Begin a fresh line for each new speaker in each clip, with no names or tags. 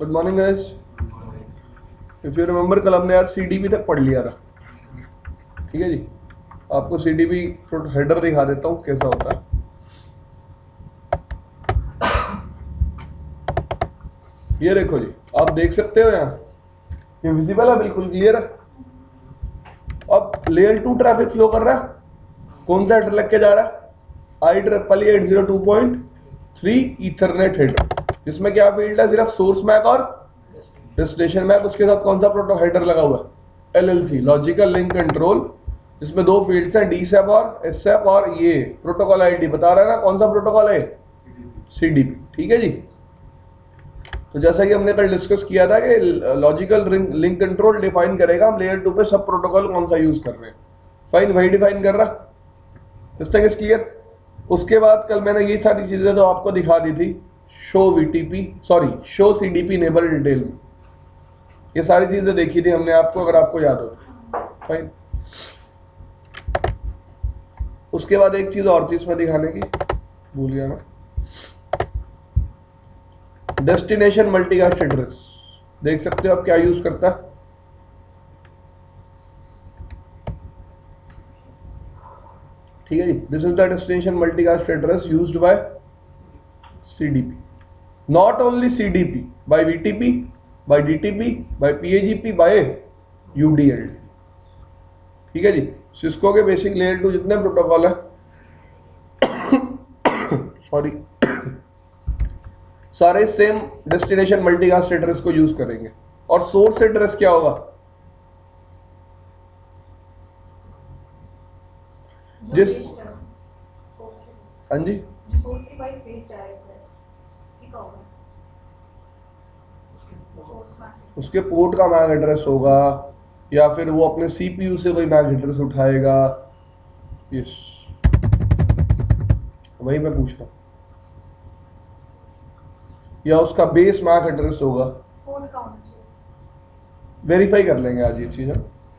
Good morning guys. If you remember कल हमने यार सीडीपी तक पढ़ लिया था, ठीक है जी। आपको सीडीपी हेडर दिखा देता हूँ कैसा होता है। ये देखो जी, आप देख सकते हो यहाँ, ये विजिबल है, बिल्कुल क्लियर है। अब लेयर 2 ट्रैफिक फ्लो कर रहा है, कौन सा हेडर लग के जा रहा है? IEEE 802.3 ईथरनेट हेडर, जिसमें क्या फील्ड है? सिर्फ सोर्स मैक और डेस्टिनेशन मैक। उसके साथ कौन सा प्रोटो हेडर लगा हुआ है? LLC, लॉजिकल लिंक कंट्रोल, जिसमें दो फील्ड्स हैं, DSAP और SAP, और ये प्रोटोकॉल आईडी बता रहा है ना कौन सा प्रोटोकॉल है? CDP, ठीक है जी। तो जैसा कि हमने कल डिस्कस किया था कि लॉजिकल लिंक कंट्रोल डिफाइन करेगा हम लेयर 2 पे सब प्रोटोकॉल कौन सा यूज कर रहे हैं। फाइन, वही डिफाइन कर रहा। इस तक इज क्लियर। उसके बाद कल मैंने ये सारी चीजें तो आपको दिखा दी थी, शो CDP इनेबल डिटेल में। ये सारी चीजें देखी थी हमने आपको, अगर आपको याद हो। फाइन। उसके बाद एक चीज और थी इसमें दिखाने की, भूल गया मैं। डेस्टिनेशन मल्टीकास्ट एड्रेस देख सकते हो आप क्या यूज करता है। ठीक है जी, this is the destination multicast address used by CDP, not only CDP, by VTP, by DTP, by PAGP, by UDL। ठीक है जी। सिस्को के बेसिक लेयर 2 जितने प्रोटोकॉल है सॉरी सारे सेम डेस्टिनेशन मल्टीकास्ट एड्रेस को यूज करेंगे। और सोर्स एड्रेस क्या होगा? जिस हाँ जी, उसके पोर्ट का मैक एड्रेस होगा, या फिर वो अपने CPU से कोई मैक एड्रेस उठाएगा। यस, वही मैं पूछ रहा हूँ। या उसका बेस मैक एड्रेस होगा। वेरीफाई कर लेंगे आज ये चीज,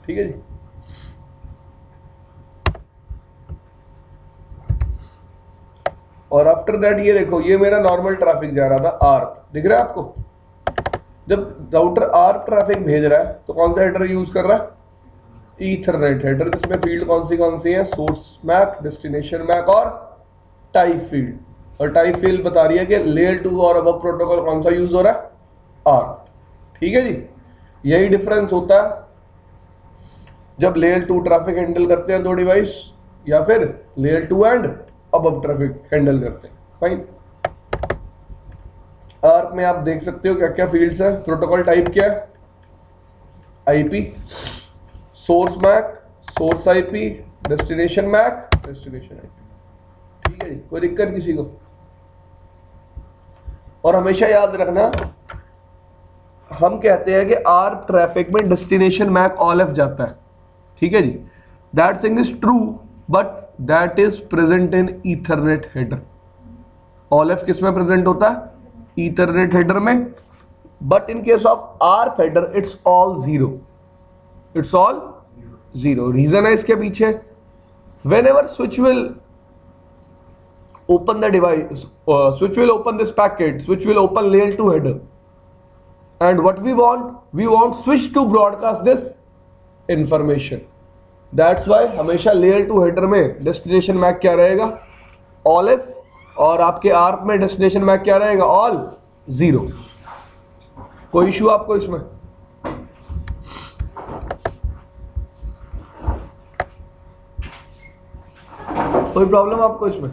ठीक है जी। और आफ्टर दैट ये देखो, ये मेरा नॉर्मल ट्रैफिक जा रहा था, आर्प दिख रहा है आपको। जब राउटर आर्प ट्रैफिक भेज रहा है तो कौन सा हेडर यूज कर रहा है? ईथरनेट हेडर, जिसमें फील्ड कौन सी है? सोर्स मैक, डेस्टिनेशन मैक और टाइप फील्ड। और टाइप फील्ड बता रही है कि लेयर 2 और अब प्रोटोकॉल कौन सा यूज हो रहा है? आर्प। ठीक है जी। यही डिफरेंस होता है जब लेयर 2 ट्रैफिक हैंडल करते हैं दो डिवाइस, या फिर लेयर 2 एंड अब ट्रैफिक हैंडल करते हैं। फाइन। आर्प में आप देख सकते हो क्या क्या फील्ड्स है। प्रोटोकॉल टाइप क्या है? IP, source MAC, source IP, destination MAC, destination IP। ठीक है जी, कोई दिक्कत किसी को? और हमेशा याद रखना, हम कहते हैं कि आर्प ट्रैफिक में डेस्टिनेशन मैक ऑलएफ जाता है। ठीक है जी, that thing is true, but that is present in ethernet header. All F किस में प्रेजेंट होता है? ईथरनेट हेडर में। But in case of ARP header it's all zero, it's all zero. Reason है इसके पीछे, whenever switch will open the device, switch will open this packet, switch will open layer 2 header, and what we want switch to broadcast this information. That's why हमेशा layer 2 header में destination MAC क्या रहेगा? all F, और आपके ARP में destination MAC क्या रहेगा? all 0। कोई इशू आपको इसमें? कोई प्रॉब्लम आपको इसमें?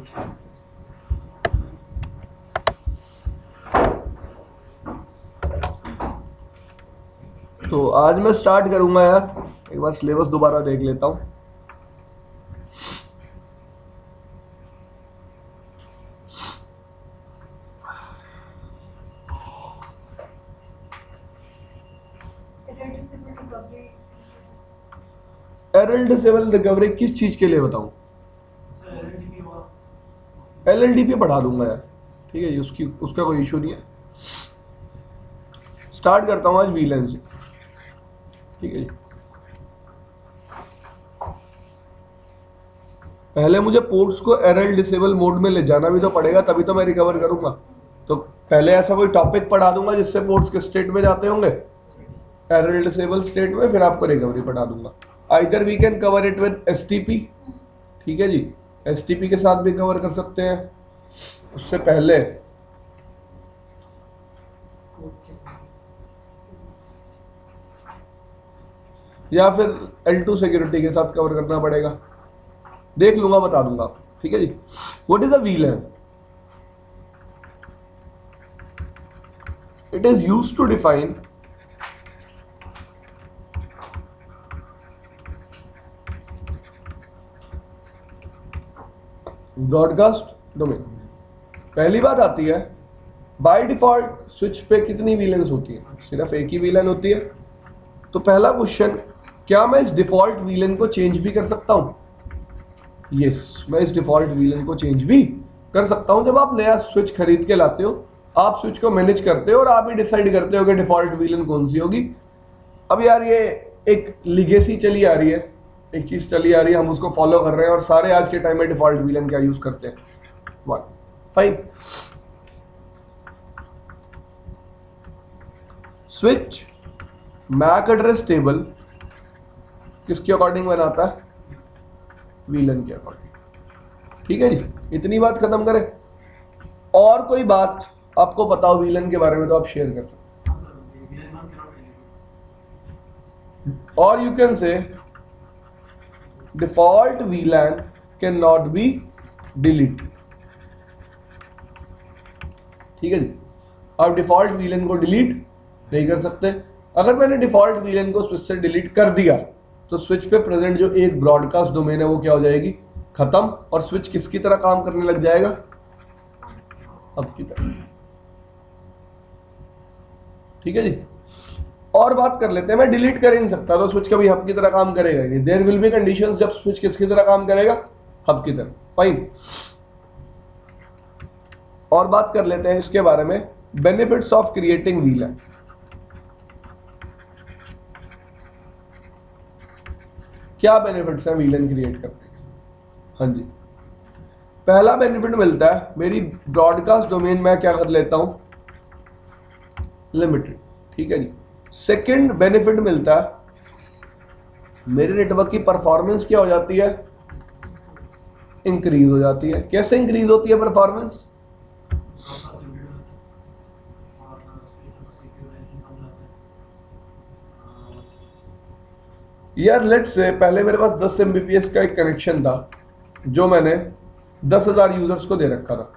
तो आज मैं स्टार्ट करूंगा यार, एक बार सिलेबस दोबारा देख लेता हूं। एरर डिसेबल रिकवरी किस चीज के लिए बताऊं? LLDP पढ़ा दूंगा यार, ठीक है, उसका कोई इशू नहीं है। स्टार्ट करता हूं आज VLAN से, ठीक है जी। पहले मुझे पोर्ट्स को एरर डिसेबल मोड में ले जाना भी तो पड़ेगा, तभी तो मैं रिकवर करूंगा। तो पहले ऐसा कोई टॉपिक पढ़ा दूंगा जिससे पोर्ट्स किस स्टेट में जाते होंगे, एरर डिसेबल स्टेट में, फिर आपको रिकवरी पढ़ा दूंगा। Either we can cover it with STP, ठीक है जी, एसटीपी के साथ भी कवर कर सकते हैं। उससे पहले या फिर L2 सिक्योरिटी के साथ कवर करना पड़ेगा, देख लूंगा, बता दूंगा, ठीक है जी। What is a VLAN? It is used to define broadcast domain. पहली बात आती है, बाय डिफॉल्ट स्विच पे कितनी VLANs होती है? सिर्फ एक ही VLAN होती है। तो पहला क्वेश्चन, क्या मैं इस डिफॉल्ट VLAN को चेंज भी कर सकता हूं? यस, मैं इस डिफॉल्ट VLAN को चेंज भी कर सकता हूं। जब आप नया स्विच खरीद के लाते हो, आप स्विच को मैनेज करते हो और आप ही डिसाइड करते हो कि डिफॉल्ट VLAN कौन सी होगी। अब यार ये एक लिगेसी चली आ रही है, एक चीज चली आ रही है, हम उसको फॉलो कर रहे हैं और सारे आज के टाइम में डिफॉल्ट VLAN क्या यूज करते हैं, fine. Switch MAC address table किसके अकॉर्डिंग बनाता है? VLAN के अकॉर्डिंग, ठीक है जी। इतनी बात खत्म करें। और कोई बात आपको पता हो VLAN के बारे में तो आप शेयर कर सकते, और you can say default VLAN can not be delete, ठीक है जी। आप डिफॉल्ट VLAN को डिलीट नहीं कर सकते। अगर मैंने डिफॉल्ट VLAN को स्विच से डिलीट कर दिया तो स्विच पे प्रेजेंट जो एक ब्रॉडकास्ट डोमेन है वो क्या हो जाएगी? खत्म। और स्विच किसकी तरह काम करने लग जाएगा? हब की तरह, ठीक है जी। और बात कर लेते हैं, मैं डिलीट कर ही नहीं सकता तो स्विच कभी हब की तरह काम करेगा ही नहीं। देयर विल बी कंडीशंस जब स्विच किसकी तरह काम करेगा? हब की तरह, फाइन। और बात कर लेते हैं इसके बारे में, बेनिफिट्स ऑफ क्रिएटिंग VLAN। क्या बेनिफिट्स हैं VLAN क्रिएट करते हैं? हाँ जी, पहला बेनिफिट मिलता है, मेरी ब्रॉडकास्ट डोमेन मैं क्या कर लेता हूं? लिमिटेड, ठीक है जी। सेकंड बेनिफिट मिलता है, मेरे नेटवर्क की परफॉर्मेंस क्या हो जाती है? इंक्रीज हो जाती है। कैसे इंक्रीज होती है परफॉर्मेंस? यार लेट से पहले मेरे पास 10 Mbps का एक कनेक्शन था जो मैंने 10,000 यूजर्स को दे रखा था,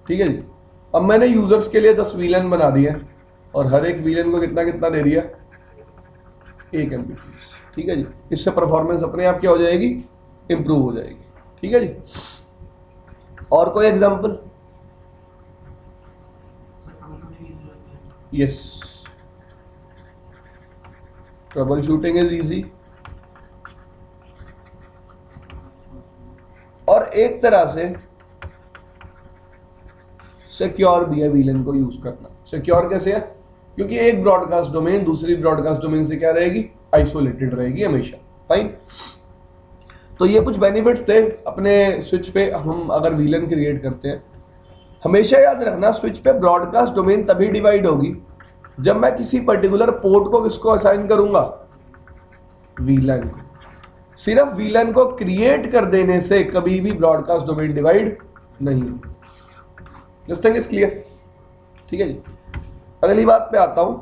ठीक है जी। अब मैंने यूजर्स के लिए 10 VLAN बना दिए और हर एक VLAN को कितना कितना दे दिया? 1 Mbps, ठीक है जी। इससे परफॉर्मेंस अपने आप क्या हो जाएगी? इंप्रूव हो जाएगी, ठीक है जी। और कोई example? Yes, trouble shooting is easy. और एक तरह से सिक्योर भी है VLAN को यूज करना। सिक्योर कैसे है? क्योंकि एक ब्रॉडकास्ट डोमेन दूसरी ब्रॉडकास्ट डोमेन से क्या रहेगी? आइसोलेटेड रहेगी हमेशा, फाइन। तो ये कुछ बेनिफिट्स थे अपने स्विच पे हम अगर VLAN क्रिएट करते हैं। हमेशा याद रखना, स्विच पे ब्रॉडकास्ट डोमेन तभी डिवाइड होगी जब मैं किसी पर्टिकुलर पोर्ट को किसको असाइन करूंगा? VLAN को। सिर्फ VLAN को क्रिएट कर देने से कभी भी ब्रॉडकास्ट डोमेन डिवाइड नहीं होगी। दिस थिंग इज क्लियर, ठीक है जी। अगली बात पे आता हूं,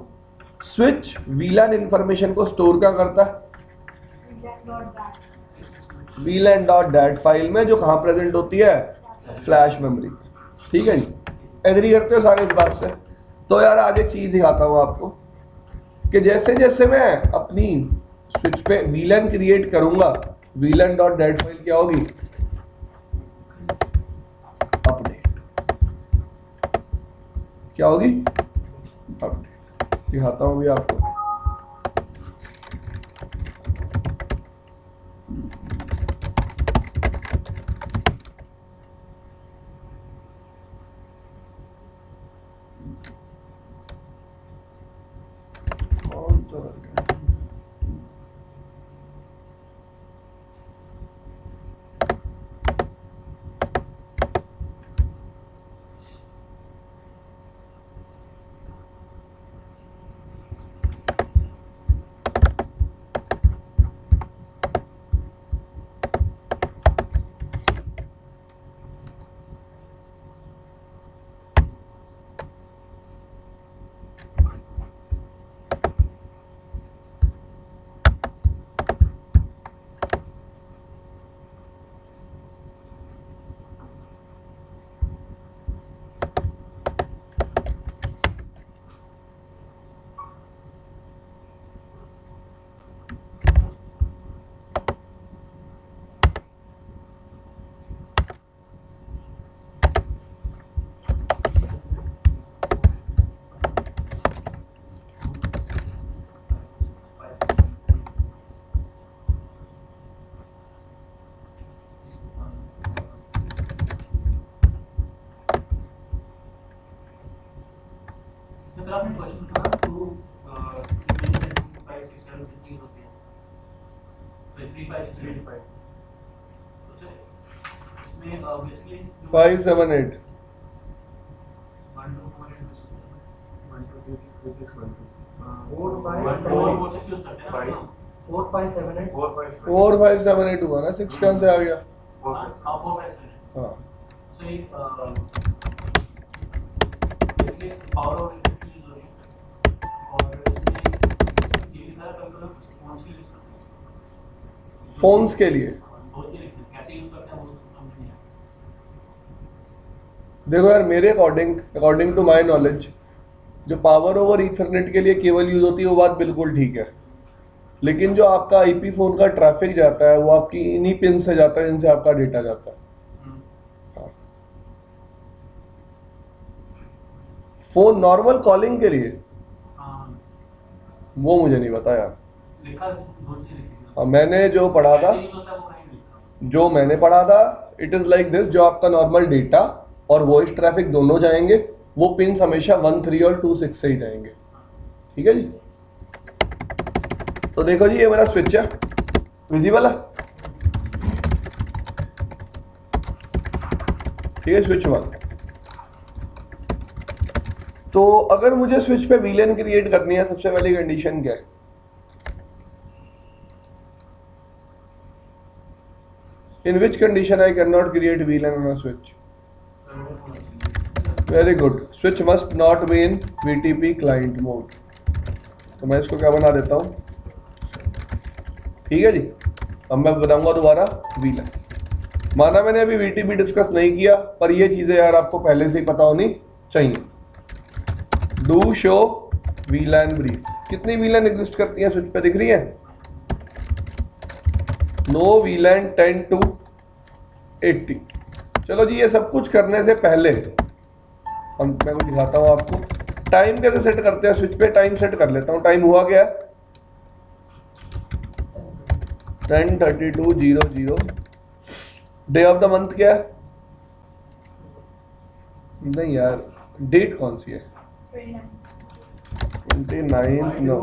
स्विच VLAN इंफॉर्मेशन को स्टोर क्या करता है? VLAN.dat फाइल में, जो कहां प्रेजेंट होती है? फ्लैश मेमोरी, ठीक है जी। एग्री करते हो सारे इस बात से? तो यार आज एक चीज दिखाता हूं आपको कि जैसे जैसे मैं अपनी स्विच पे VLAN क्रिएट करूंगा, VLAN.dat फाइल क्या होगी? अपडेट, क्या होगी? अपडेट। दिखाता हूं भी आपको।
सर आपने क्वेश्चन था टू 5 6 7 चीज होती है, तो 3 5 6 5, तो सर इसमें बेसिकली
5 7 8
1 2 4
1 2 3 4 5
4 6 यूज करते हैं ना
4 5 7 8 4 5
4 5 7 8 हुआ ना, 6 कहाँ से आ गया?
4
हां 4 5 7
हाँ
सो ये बेसिकली पावर ऑफ यूज हो रही है और इसमें ये लिखा है कैलकुलेटर कौन सी यूज करते हैं
फोन्स के लिए।
दो चीज लिखते हैं, कैसे यूज करते हैं वो समझ नहीं आया।
देखो यार, मेरे अकॉर्डिंग टू माय नॉलेज, जो पावर ओवर ईथरनेट के लिए केबल यूज होती है वो बात बिल्कुल ठीक है, लेकिन जो आपका आईपी फोन का ट्रैफिक जाता है वो आपकी इन्हीं पिन से जाता है जिनसे आपका डेटा जाता है। हाँ। फोन नॉर्मल कॉलिंग के लिए
हाँ
वो मुझे नहीं पता यार।
लिखा दो चीज लिखी थी।
हाँ, मैंने जो पढ़ा था,
कैसे यूज होता है वो कहीं लिखा।
जो मैंने पढ़ा था, इट इज लाइक दिस, जो आपका नॉर्मल डेटा और वॉइस ट्रैफिक दोनों जाएंगे, वो पिन हमेशा 1 3 और 2 6 से ही जाएंगे। ठीक है जी। तो देखो जी, ये मेरा स्विच है, विजिबल है, ठीक है, स्विच 1। तो अगर मुझे स्विच पे वीलन क्रिएट करनी है, सबसे पहली कंडीशन क्या है? In which condition I cannot create VLAN on a switch? Very good. Switch must not be in VTP client mode. तो मैं इसको क्या बना देता हूँ, ठीक है जी। अब मैं बताऊंगा दोबारा VLAN। माना मैंने अभी VTP डिस्कस नहीं किया, पर ये चीजें यार आपको पहले से ही पता होनी चाहिए। Do show VLAN brief. कितनी VLAN एग्जिस्ट करती है स्विच पे, दिख रही है? No VLAN 10 to 80। चलो जी, ये सब कुछ करने से पहले मैं कुछ दिखाता हूँ आपको। टाइम कैसे सेट करते हैं स्विच पे? टाइम सेट कर लेता हूँ। टाइम हुआ क्या? 10:32:00। डे ऑफ द मंथ क्या है? नहीं यार, डेट कौन सी है? 29। नो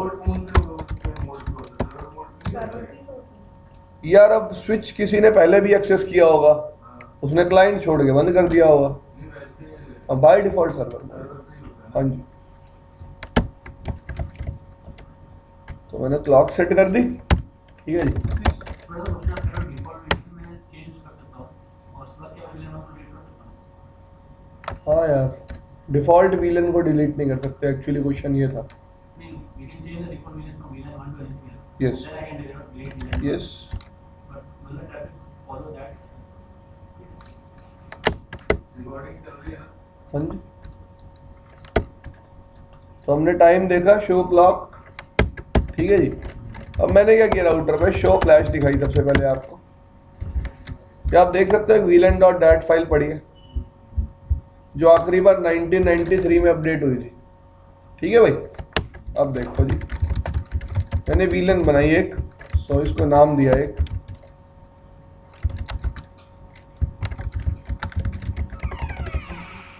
यार, अब स्विच किसी ने पहले भी एक्सेस किया होगा, उसने क्लाइंट छोड़ के बंद कर दिया होगा। अब बाय डिफॉल्ट सर्वर। हाँ जी, तो मैंने क्लॉक सेट कर दी, ठीक है जी।
थोड़ा सा मुझे अपना डिफॉल्ट में चेंज कर सकता हूँ और उसके बाद क्या VLAN को डिलीट कर सकता हूँ।
हाँ यार, डिफॉल्ट वीलन को डिलीट नहीं कर सकते, एक्चुअली क्वेश्चन ये था।
नहीं, we can change the default VLAN from VLAN 1 to anything else.
Yes.
Then I can delete VLAN.
Yes,
But will the traffic follow that?
Recording चल रही है ना?
हाँ जी। तो हमने टाइम देखा, शो क्लॉक, ठीक है जी। अब मैंने क्या किया, राउटर पे शो फ्लैश दिखाई सबसे पहले आपको। क्या आप देख सकते हो VLAN.dat फाइल पड़ी है, जो आखिरी बार 1993 में अपडेट हुई थी, ठीक है भाई। अब देखो जी, मैंने VLAN बनाई एक, सो इसको नाम दिया एक,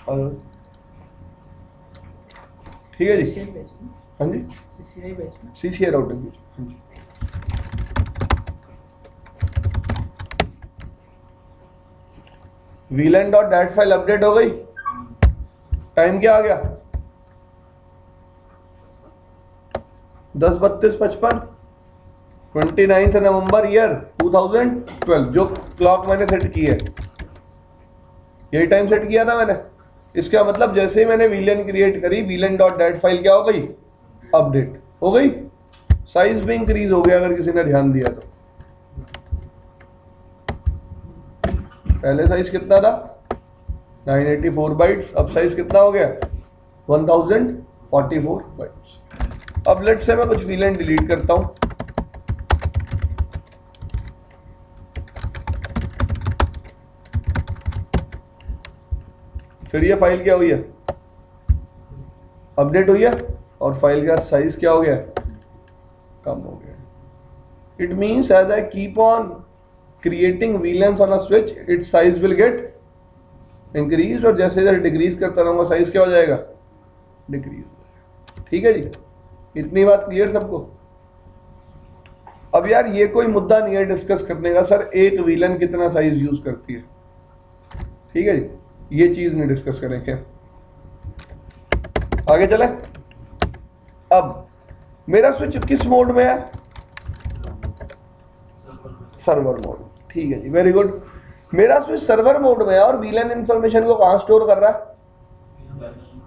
और ठीक है जी। हाँ जी, CCI राउटिंग, हाँ जी। VLAN.dat फाइल अपडेट हो गई। टाइम क्या आ गया? 10:32:55, 29 नवंबर ईयर 2012, जो क्लॉक मैंने सेट की है, यही टाइम सेट किया था मैंने। इसका मतलब जैसे ही मैंने VLAN क्रिएट करी, VLAN.dat फाइल क्या हो गई? अपडेट हो गई। साइज भी इंक्रीज हो गया, अगर किसी ने ध्यान दिया तो। पहले साइज कितना था? 984 बाइट्स। अब साइज कितना हो गया? 1044 बाइट्स। अब लेट्स से मैं कुछ VLAN डिलीट करता हूं। फिर ये फाइल क्या हुई है? अपडेट हुई है, और फाइल का साइज क्या हो गया? कम हो गया। It means as I keep on creating VLANs on a switch, its size will get increased, और जैसे जैसे डिक्रीज करता रहूंगा साइज क्या हो जाएगा? डिक्रीज हो जाएगा। ठीक है जी, इतनी बात क्लियर सबको। अब यार ये कोई मुद्दा नहीं है डिस्कस करने का, सर एक वीलन कितना साइज यूज करती है, ठीक है जी, ये चीज नहीं डिस्कस करेंगे। आगे चले। अब मेरा स्विच किस मोड में है? सर्वर मोड, ठीक है जी, वेरी गुड। मेरा स्विच सर्वर मोड में है और वीलन इंफॉर्मेशन को कहां स्टोर कर रहा है?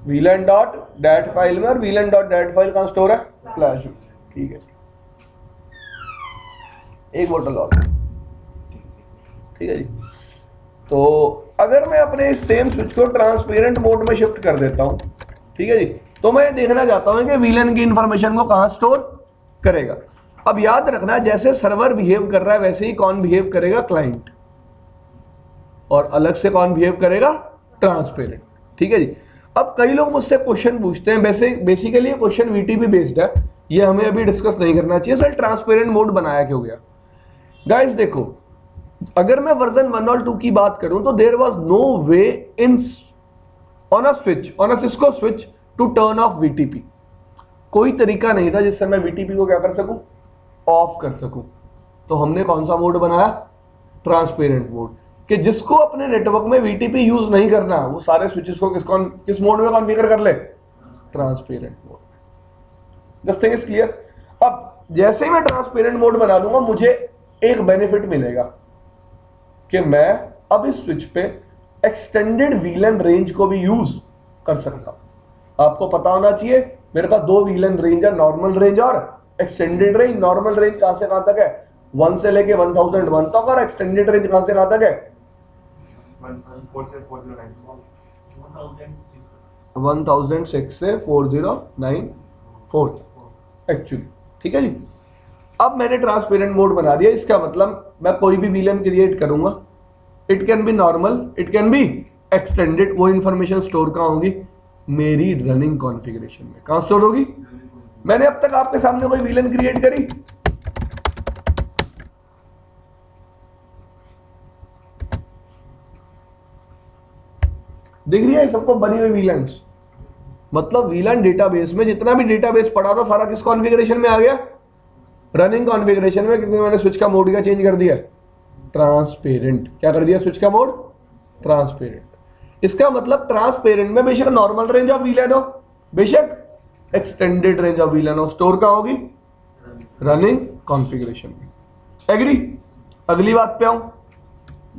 वीलन डॉट डैट फाइल में, और वीलन डॉट डैट फाइल कहां स्टोर है? फ्लैश में, ठीक है। एक बोतल और, ठीक है जी। तो अगर मैं अपने इस सेम स्विच को ट्रांसपेरेंट मोड में शिफ्ट कर देता हूं, ठीक है जी, तो मैं देखना चाहता हूं कि वीलन की इंफॉर्मेशन को कहां स्टोर करेगा। अब याद रखना, जैसे सर्वर बिहेव कर रहा है वैसे ही कौन बिहेव करेगा? क्लाइंट। और अलग से कौन बिहेव करेगा? ट्रांसपेरेंट, ठीक है जी। अब कई लोग मुझसे क्वेश्चन पूछते हैं, बेसिकली ये क्वेश्चन वीटीपी बेस्ड है, ये हमें अभी डिस्कस नहीं करना चाहिए, सर ट्रांसपेरेंट मोड बनाया क्यों गया? गाइस देखो, अगर मैं वर्जन 1 और 2 की बात करूं तो there was no way in on a Cisco switch to turn off VTP. कोई तरीका नहीं था जिससे मैं वीटीपी को क्या कर सकूं? ऑफ कर सकूं। तो हमने कौन सा मोड बनाया? ट्रांसपेरेंट मोड, कि जिसको अपने नेटवर्क में वीटीपी यूज नहीं करना वो सारे स्विचेस को किस मोड में कॉन्फ़िगर कर ले? Transparent mode. This thing is clear. अब जैसे ही मैं ट्रांसपेरेंट मोड बना दूंगा, मुझे एक बेनिफिट मिलेगा कि मैं अब इस स्विच पे एक्सटेंडेड वीलन रेंज को भी यूज कर सकता हूं। आपको पता होना चाहिए मेरे पास दो वीलन रेंज है, नॉर्मल रेंज और एक्सटेंडेड रेंज। नॉर्मल रेंज कहां से कहां तक है? 1 से लेके 1001 तक, और एक्सटेंडेड रेंज कहां से कहां तक है? 1006 से 4094 एक्चुअली, ठीक है जी। अब मैंने ट्रांसपेरेंट मोड बना दिया, इसका मतलब मैं कोई भी वीलन क्रिएट करूंगा, it can be normal, it can be extended, वो इंफॉर्मेशन स्टोर कहां होगी? मेरी रनिंग कॉन्फ़िगरेशन में। कहां स्टोर होगी? मैंने अब तक आपके सामने कोई वीलन क्रिएट करी? दिख रही है सबको बनी हुई वीलन्स? मतलब वीलन डेटाबेस में जितना भी डेटाबेस पड़ा था सारा किस कॉन्फ़िगरेशन में आ गया? रनिंग कॉन्फ़िगरेशन में, क्योंकि मैंने स्विच का मोड क्या चेंज कर दिया? ट्रांसपेरेंट। क्या कर दिया स्विच का मोड? ट्रांसपेरेंट। इसका मतलब ट्रांसपेरेंट में बेशक नॉर्मल रेंज ऑफ वीलन हो, बेशक एक्सटेंडेड रेंज ऑफ वीलन हो, स्टोर कहां होगी? रनिंग कॉन्फ़िगरेशन में। एग्री? अगली बात पे आऊं,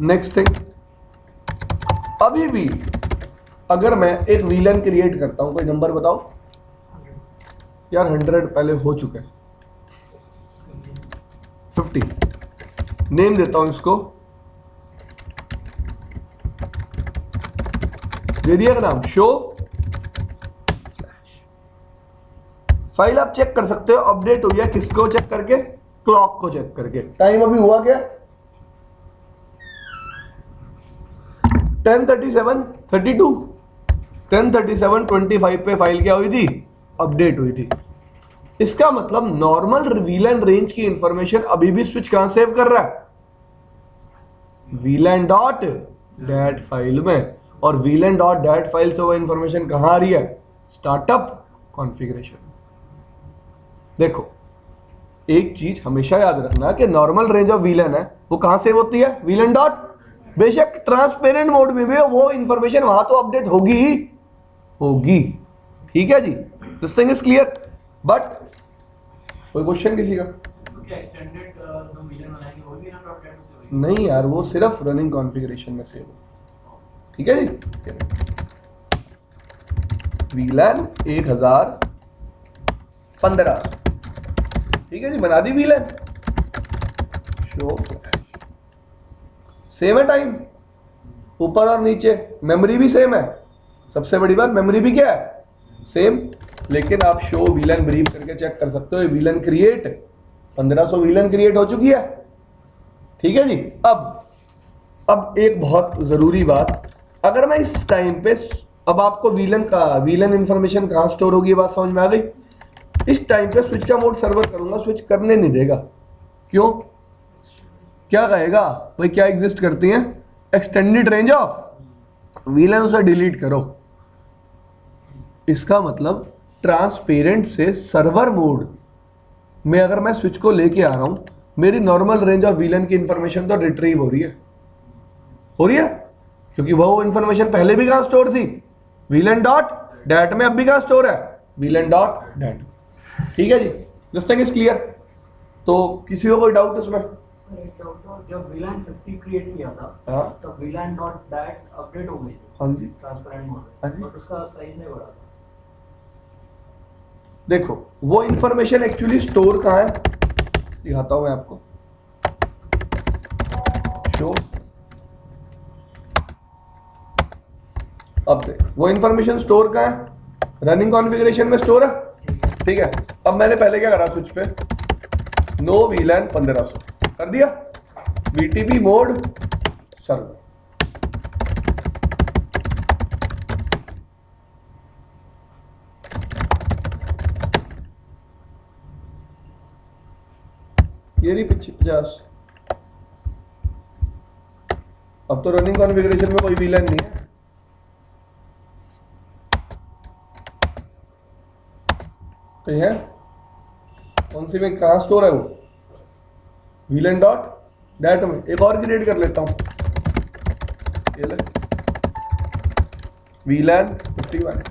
नेक्स्ट थिंग। अभी भी अगर मैं एक वीलन क्रिएट करता हूं, कोई नंबर बताओ यार। 100 पहले हो चुका है, 50 नेम देता हूं इसको, दे दिया का नाम शो। फाइल आप चेक कर सकते हो अपडेट हुई है, किसको चेक करके? क्लॉक को चेक करके। टाइम अभी हुआ क्या? 10:37:32, 10:37:25 पे फाइल क्या हुई थी? अपडेट हुई थी। इसका मतलब नॉर्मल वीलन रेंज की इंफॉर्मेशन अभी भी स्विच कहां सेव कर रहा है? वीलन डॉट डैट फाइल में। और वीलन डॉट डैट फाइल से वो इंफॉर्मेशन कहां आ रही है? Startup configuration. देखो, एक चीज हमेशा याद रखना कि नॉर्मल रेंज ऑफ वीलन है वो कहां सेव होती है? VLAN dot. बेशक ट्रांसपेरेंट मोड में भी वो इंफॉर्मेशन वहां तो अपडेट होगी ही होगी, ठीक है जी। This thing is clear. But कोई क्वेश्चन किसी का?
तो क्या एक्सटेंडेड जो वीलन बनाएंगे वो भी ना डॉट डैट से होगी?
नहीं यार, वो सिर्फ रनिंग कॉन्फ़िगरेशन में सेव हो, ठीक है जी। वीलन 1000-1500, ठीक है जी, बना दी वीलन। शो सेम है टाइम, ऊपर और नीचे, मेमोरी भी सेम है। सबसे बड़ी बात, मेमोरी भी क्या है? सेम। लेकिन आप शो वीलन ब्रीफ करके चेक कर सकते हो, वीलन क्रिएट 1500 वीलन क्रिएट हो चुकी है, ठीक है जी। अब एक बहुत जरूरी बात, अगर मैं इस टाइम पे, अब आपको वीलन इंफॉर्मेशन कहां स्टोर होगी ये बात समझ में आ गई। इस टाइम पे स्विच का मोड सर्वर करूंगा, स्विच करने नहीं देगा। क्यों? क्या कहेगा भाई? क्या एग्जिस्ट करती हैं? एक्सटेंडेड रेंज ऑफ वीलन, उसे डिलीट करो। इसका मतलब ट्रांसपेरेंट से सर्वर मोड में अगर मैं स्विच को लेके आ रहा हूं, मेरी नॉर्मल रेंज ऑफ वीलन की इंफॉर्मेशन तो रिट्रीव हो रही है, क्योंकि वो इंफॉर्मेशन पहले भी कहां स्टोर थी, वीलन डॉट डैट में, अब भी कहां स्टोर है, वीलन डॉट डैट। ठीक है जी, दिस थिंग इज क्लियर। तो किसी को कोई डाउट इसमें?
सर एक डाउट था, जब VLAN 50 क्रिएट किया था
हाँ
तब VLAN डॉट दैट अपडेट हो गई थी
हाँ जी,
ट्रांसपेरेंट मोड
हाँ
में,
जी।
बट उसका साइज नहीं बढ़ा था।
देखो वो इंफॉर्मेशन एक्चुअली स्टोर कहाँ है, दिखाता हूं मैं आपको। शो, अब देख वो इंफॉर्मेशन स्टोर कहाँ है, रनिंग कॉन्फ़िगरेशन में स्टोर है। ठीक है, अब मैंने पहले क्या करा, स्विच पे नो VLAN 1500 कर दिया, VTP मोड सर्वर। ये रही 50। अब तो रनिंग कॉन्फ़िगरेशन में कोई VLAN नहीं है, तो है कौन सी में, कहाँ स्टोर है वो, VLAN डॉट डैट में। एक और क्रिएट कर लेता हूँ, ये ले VLAN 51,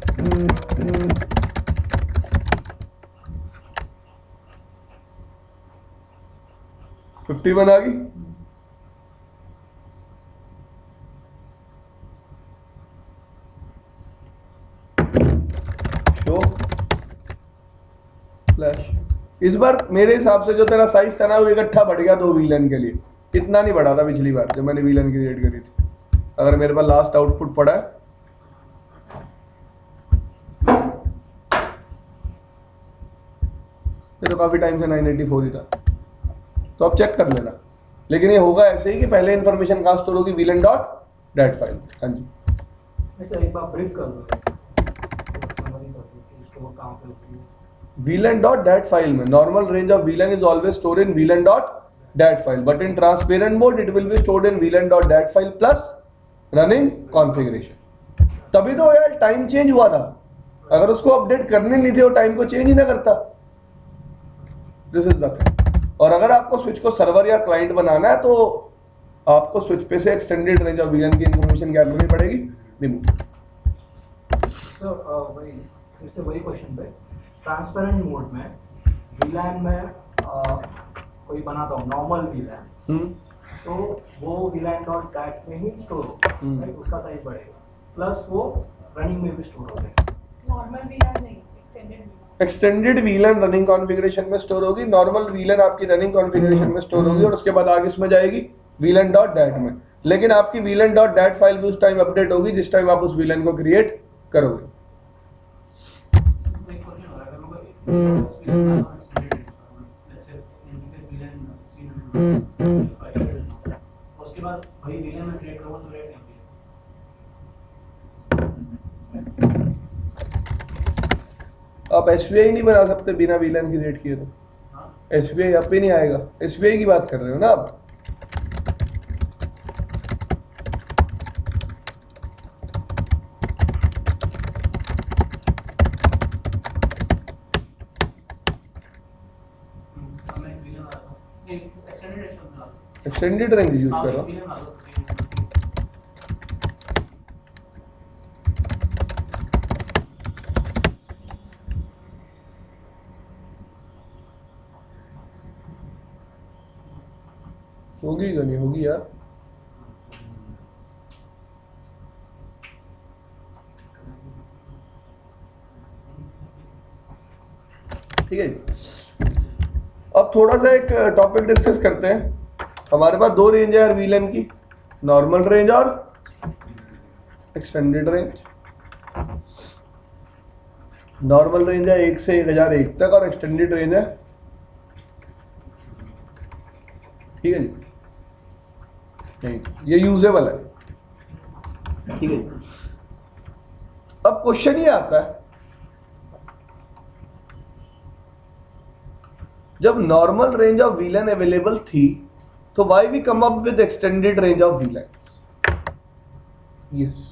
51 आ गई। Show flash. इस बार मेरे हिसाब से जो तेरा साइज था ना वो इकट्ठा बढ़ गया 2 VLAN के लिए, इतना नहीं बढ़ा था पिछली बार जब मैंने VLAN क्रिएट करी थी। अगर मेरे पास लास्ट आउटपुट पड़ा है, ये तो काफी टाइम से 984 ही था, तो अब चेक कर लेना। लेकिन ये होगा ऐसे ही कि पहले इंफॉर्मेशन कहाँ स्टोर होगी, VLAN डॉट डैट फाइल। हाँ जी,
वैसे एक बार ब्रीफ कर दो, समरी कर दो कि स्टोर कहाँ पे होती है।
VLAN dot dat file में normal range of VLAN is always stored in VLAN dot dat file, but in transparent mode it will be stored in VLAN dot dat file plus running configuration। तभी तो यार time change हुआ था, अगर उसको update करने नहीं थे वो टाइम को चेंज ही ना करता। This is the thing. और अगर आपको स्विच को सर्वर या क्लाइंट बनाना है तो आपको स्विच पे से एक्सटेंडेड रेंज ऑफ VLAN की इंफॉर्मेशन क्या करनी पड़ेगी, रिमूव।
सर वही फिर से वही क्वेश्चन पे, ट्रांसपेरेंट मोड में VLAN में कोई बनाता हूँ नॉर्मल VLAN, तो वो VLAN डॉट डैट में ही स्टोर होगा, राइट, उसका साइज बढ़ेगा, प्लस वो रनिंग में भी स्टोर हो जाएगा।
नॉर्मल VLAN नहीं,
एक्सटेंडेड VLAN रनिंग कॉन्फ़िगरेशन में स्टोर होगी, नॉर्मल VLAN आपकी रनिंग कॉन्फ़िगरेशन में स्टोर होगी, और उसके बाद आगे इसमें जाएगी VLAN डॉट डैट में। लेकिन आपकी VLAN डॉट डैट फाइल भी उस टाइम अपडेट होगी जिस टाइम आप उस VLAN को क्रिएट करोगे।
एक क्वेश्चन हो रहा है, अगर उसके बाद भाई VLAN में क्रिएट करूँगा तो रेट नहीं है।
आप SVI नहीं बना सकते बिना VLAN क्रिएट किए, तो
हाँ,
SVI आप ही नहीं आएगा। SVI की बात कर रहे हो ना आप?
मैं VLAN आता हूँ, नहीं एक्सटेंडेड एक्शन था,
एक्सटेंडेड रेंज यूज
हाँ
कर रहा हूँ।
VLAN आता हूँ।
होगी कि नहीं होगी यार? ठीक है जी। अब थोड़ा सा एक टॉपिक डिस्कस करते हैं। हमारे पास 2 रेंज है यार VLAN की, नॉर्मल रेंज और एक्सटेंडेड रेंज। नॉर्मल रेंज है 1 से 1001 तक और एक्सटेंडेड रेंज है, ठीक है जी, नहीं ये यूजेबल है, ठीक है जी। अब क्वेश्चन ये आता है, जब normal range of VLAN available थी तो why we come up with extended range of VLAN? Yes,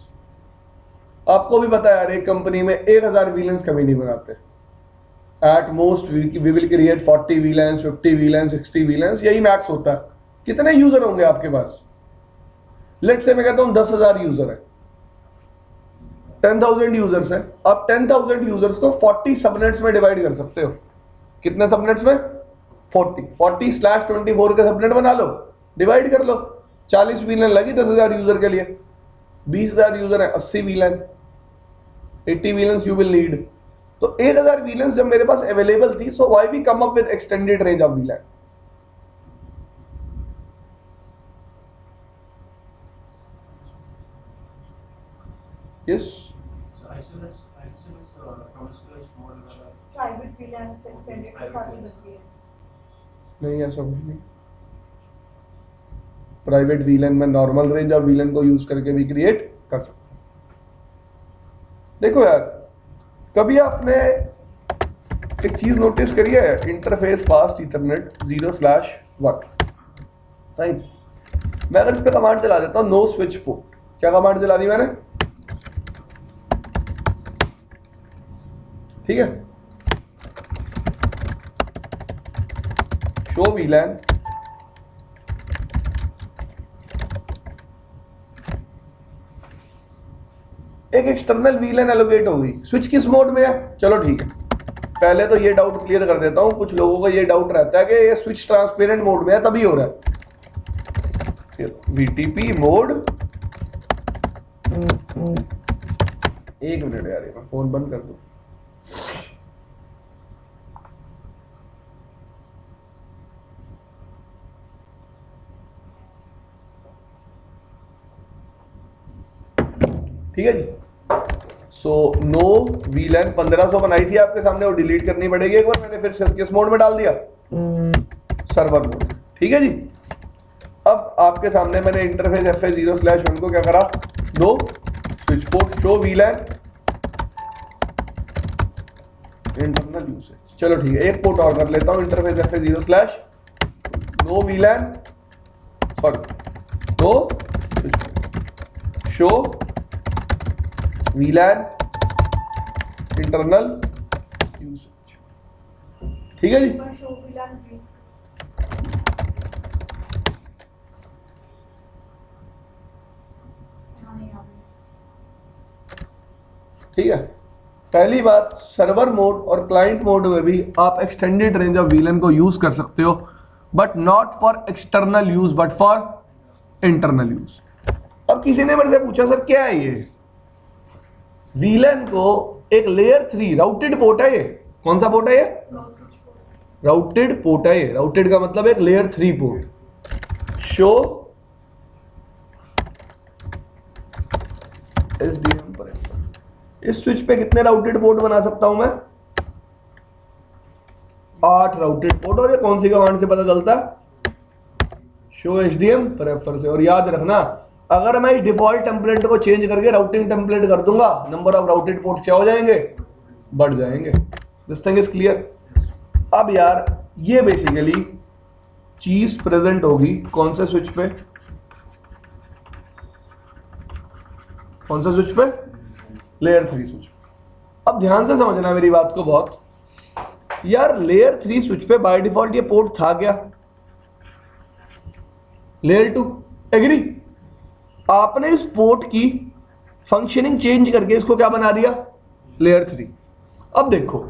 आपको भी पता है यार एक कंपनी में 1000 VLANs कभी नहीं बनाते, at most we will create 40 VLANs, 50 VLAns, 60 VLAns, यही मैक्स होता है। कितने यूजर होंगे आपके पास? लेट्स से मैं कहता हूं 10,000 यूजर है, 10,000 यूजर्स हैं। आप 10,000 यूजर्स को 40 सबनेट्स में डिवाइड कर सकते हो। कितने सबनेट्स में? 40/24 का सबनेट बना लो, डिवाइड कर लो। 40 VLAN लगी 10,000 यूजर के लिए, 20,000 यूजर है, 80 VLAN, 80 VLANs you will need. तो 1,000 VLANs जब मेरे पास अवेलेबल थी, so why we come up with extended range of VLAN? Yes,
private VLAN से एक्सटेंडेड के साथ ही बनती है।
नहीं ऐसा कुछ नहीं। प्राइवेट VLAN में नॉर्मल रेंज ऑफ VLAN को यूज करके भी क्रिएट कर सकते। देखो यार, कभी आपने एक चीज नोटिस करी है? Interface fast Ethernet 0/1, right? मैं अगर इस पे कमांड चला देता हूं नो स्विच पोर्ट, क्या कमांड चला दी मैंने? ठीक है, शो VLAN एक एक्सटर्नल VLAN एलोकेट हो गई। स्विच किस मोड में है? चलो ठीक है, पहले तो ये डाउट क्लियर कर देता हूं। कुछ लोगों को ये डाउट रहता है कि ये स्विच ट्रांसपेरेंट मोड में है तभी हो रहा है। VTP मोड, एक मिनट यार, मैं फोन बंद कर दूं। ठीक है जी। सो नो VLAN 1500 बनाई थी आपके सामने, वो डिलीट करनी पड़ेगी एक बार। मैंने फिर से किस मोड में डाल दिया? Server mode. ठीक है जी। अब आपके सामने मैंने इंटरफेस FA 0/1 को क्या करा? No switch port show VLAN internal usage. चलो ठीक है, एक पोर्ट और कर लेता हूं। Interface FA 0/नो VLAN, sorry no switch port show VLAN internal usage. ठीक है जी।
शो VLAN भी
ठीक है। पहली बात, सर्वर मोड और क्लाइंट मोड में भी आप एक्सटेंडेड रेंज ऑफ VLAN को यूज कर सकते हो, but not for external use but for internal use. अब किसी ने मेरे से पूछा सर क्या है ये? VLAN को एक लेयर 3 राउटेड पोर्ट है ये। कौन सा पोर्ट है ये? राउटेड पोर्ट है ये। राउटेड का मतलब एक लेयर 3 पोर्ट। शो SDM पर इस स्विच पे कितने राउटेड पोर्ट बना सकता हूं मैं? 8 राउटेड पोर्ट। और ये कौन सी कमांड से पता चलता है? शो SDM प्रेफर से। और याद रखना, अगर मैं इस डिफॉल्ट टेम्पलेट को चेंज करके राउटिंग टेम्पलेट कर दूंगा, नंबर ऑफ राउटेड पोर्ट क्या हो जाएंगे? बढ़ जाएंगे। This thing is clear. अब यार ये बेसिकली चीज प्रेजेंट होगी कौन से स्विच पे? कौन सा स्विच पे? Layer 3 switch. अब ध्यान से समझना मेरी बात को बहुत यार। लेयर 3 स्विच पे बाय डिफॉल्ट ये पोर्ट था क्या? Layer 2, agree? आपने इस पोर्ट की फंक्शनिंग चेंज करके इसको क्या बना दिया? लेयर 3। अब देखो,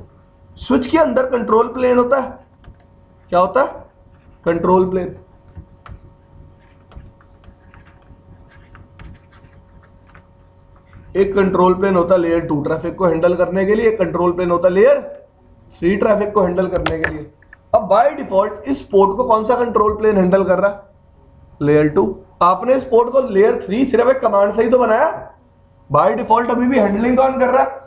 स्विच के अंदर कंट्रोल प्लेन होता है। क्या होता है? Control plane. एक कंट्रोल प्लेन होता है लेयर 2 ट्रैफिक को हैंडल करने के लिए, एक कंट्रोल प्लेन होता है लेयर 3 ट्रैफिक को हैंडल करने के लिए। अब बाय डिफॉल्ट इस पोर्ट को कौन सा कंट्रोल प्लेन हैंडल कर रहा है? लेयर 2। आपने इस पोर्ट को लेयर 3 सिर्फ एक कमांड से ही तो बनाया। बाय डिफॉल्ट अभी भी हैंडलिंग कौन कर रहा है?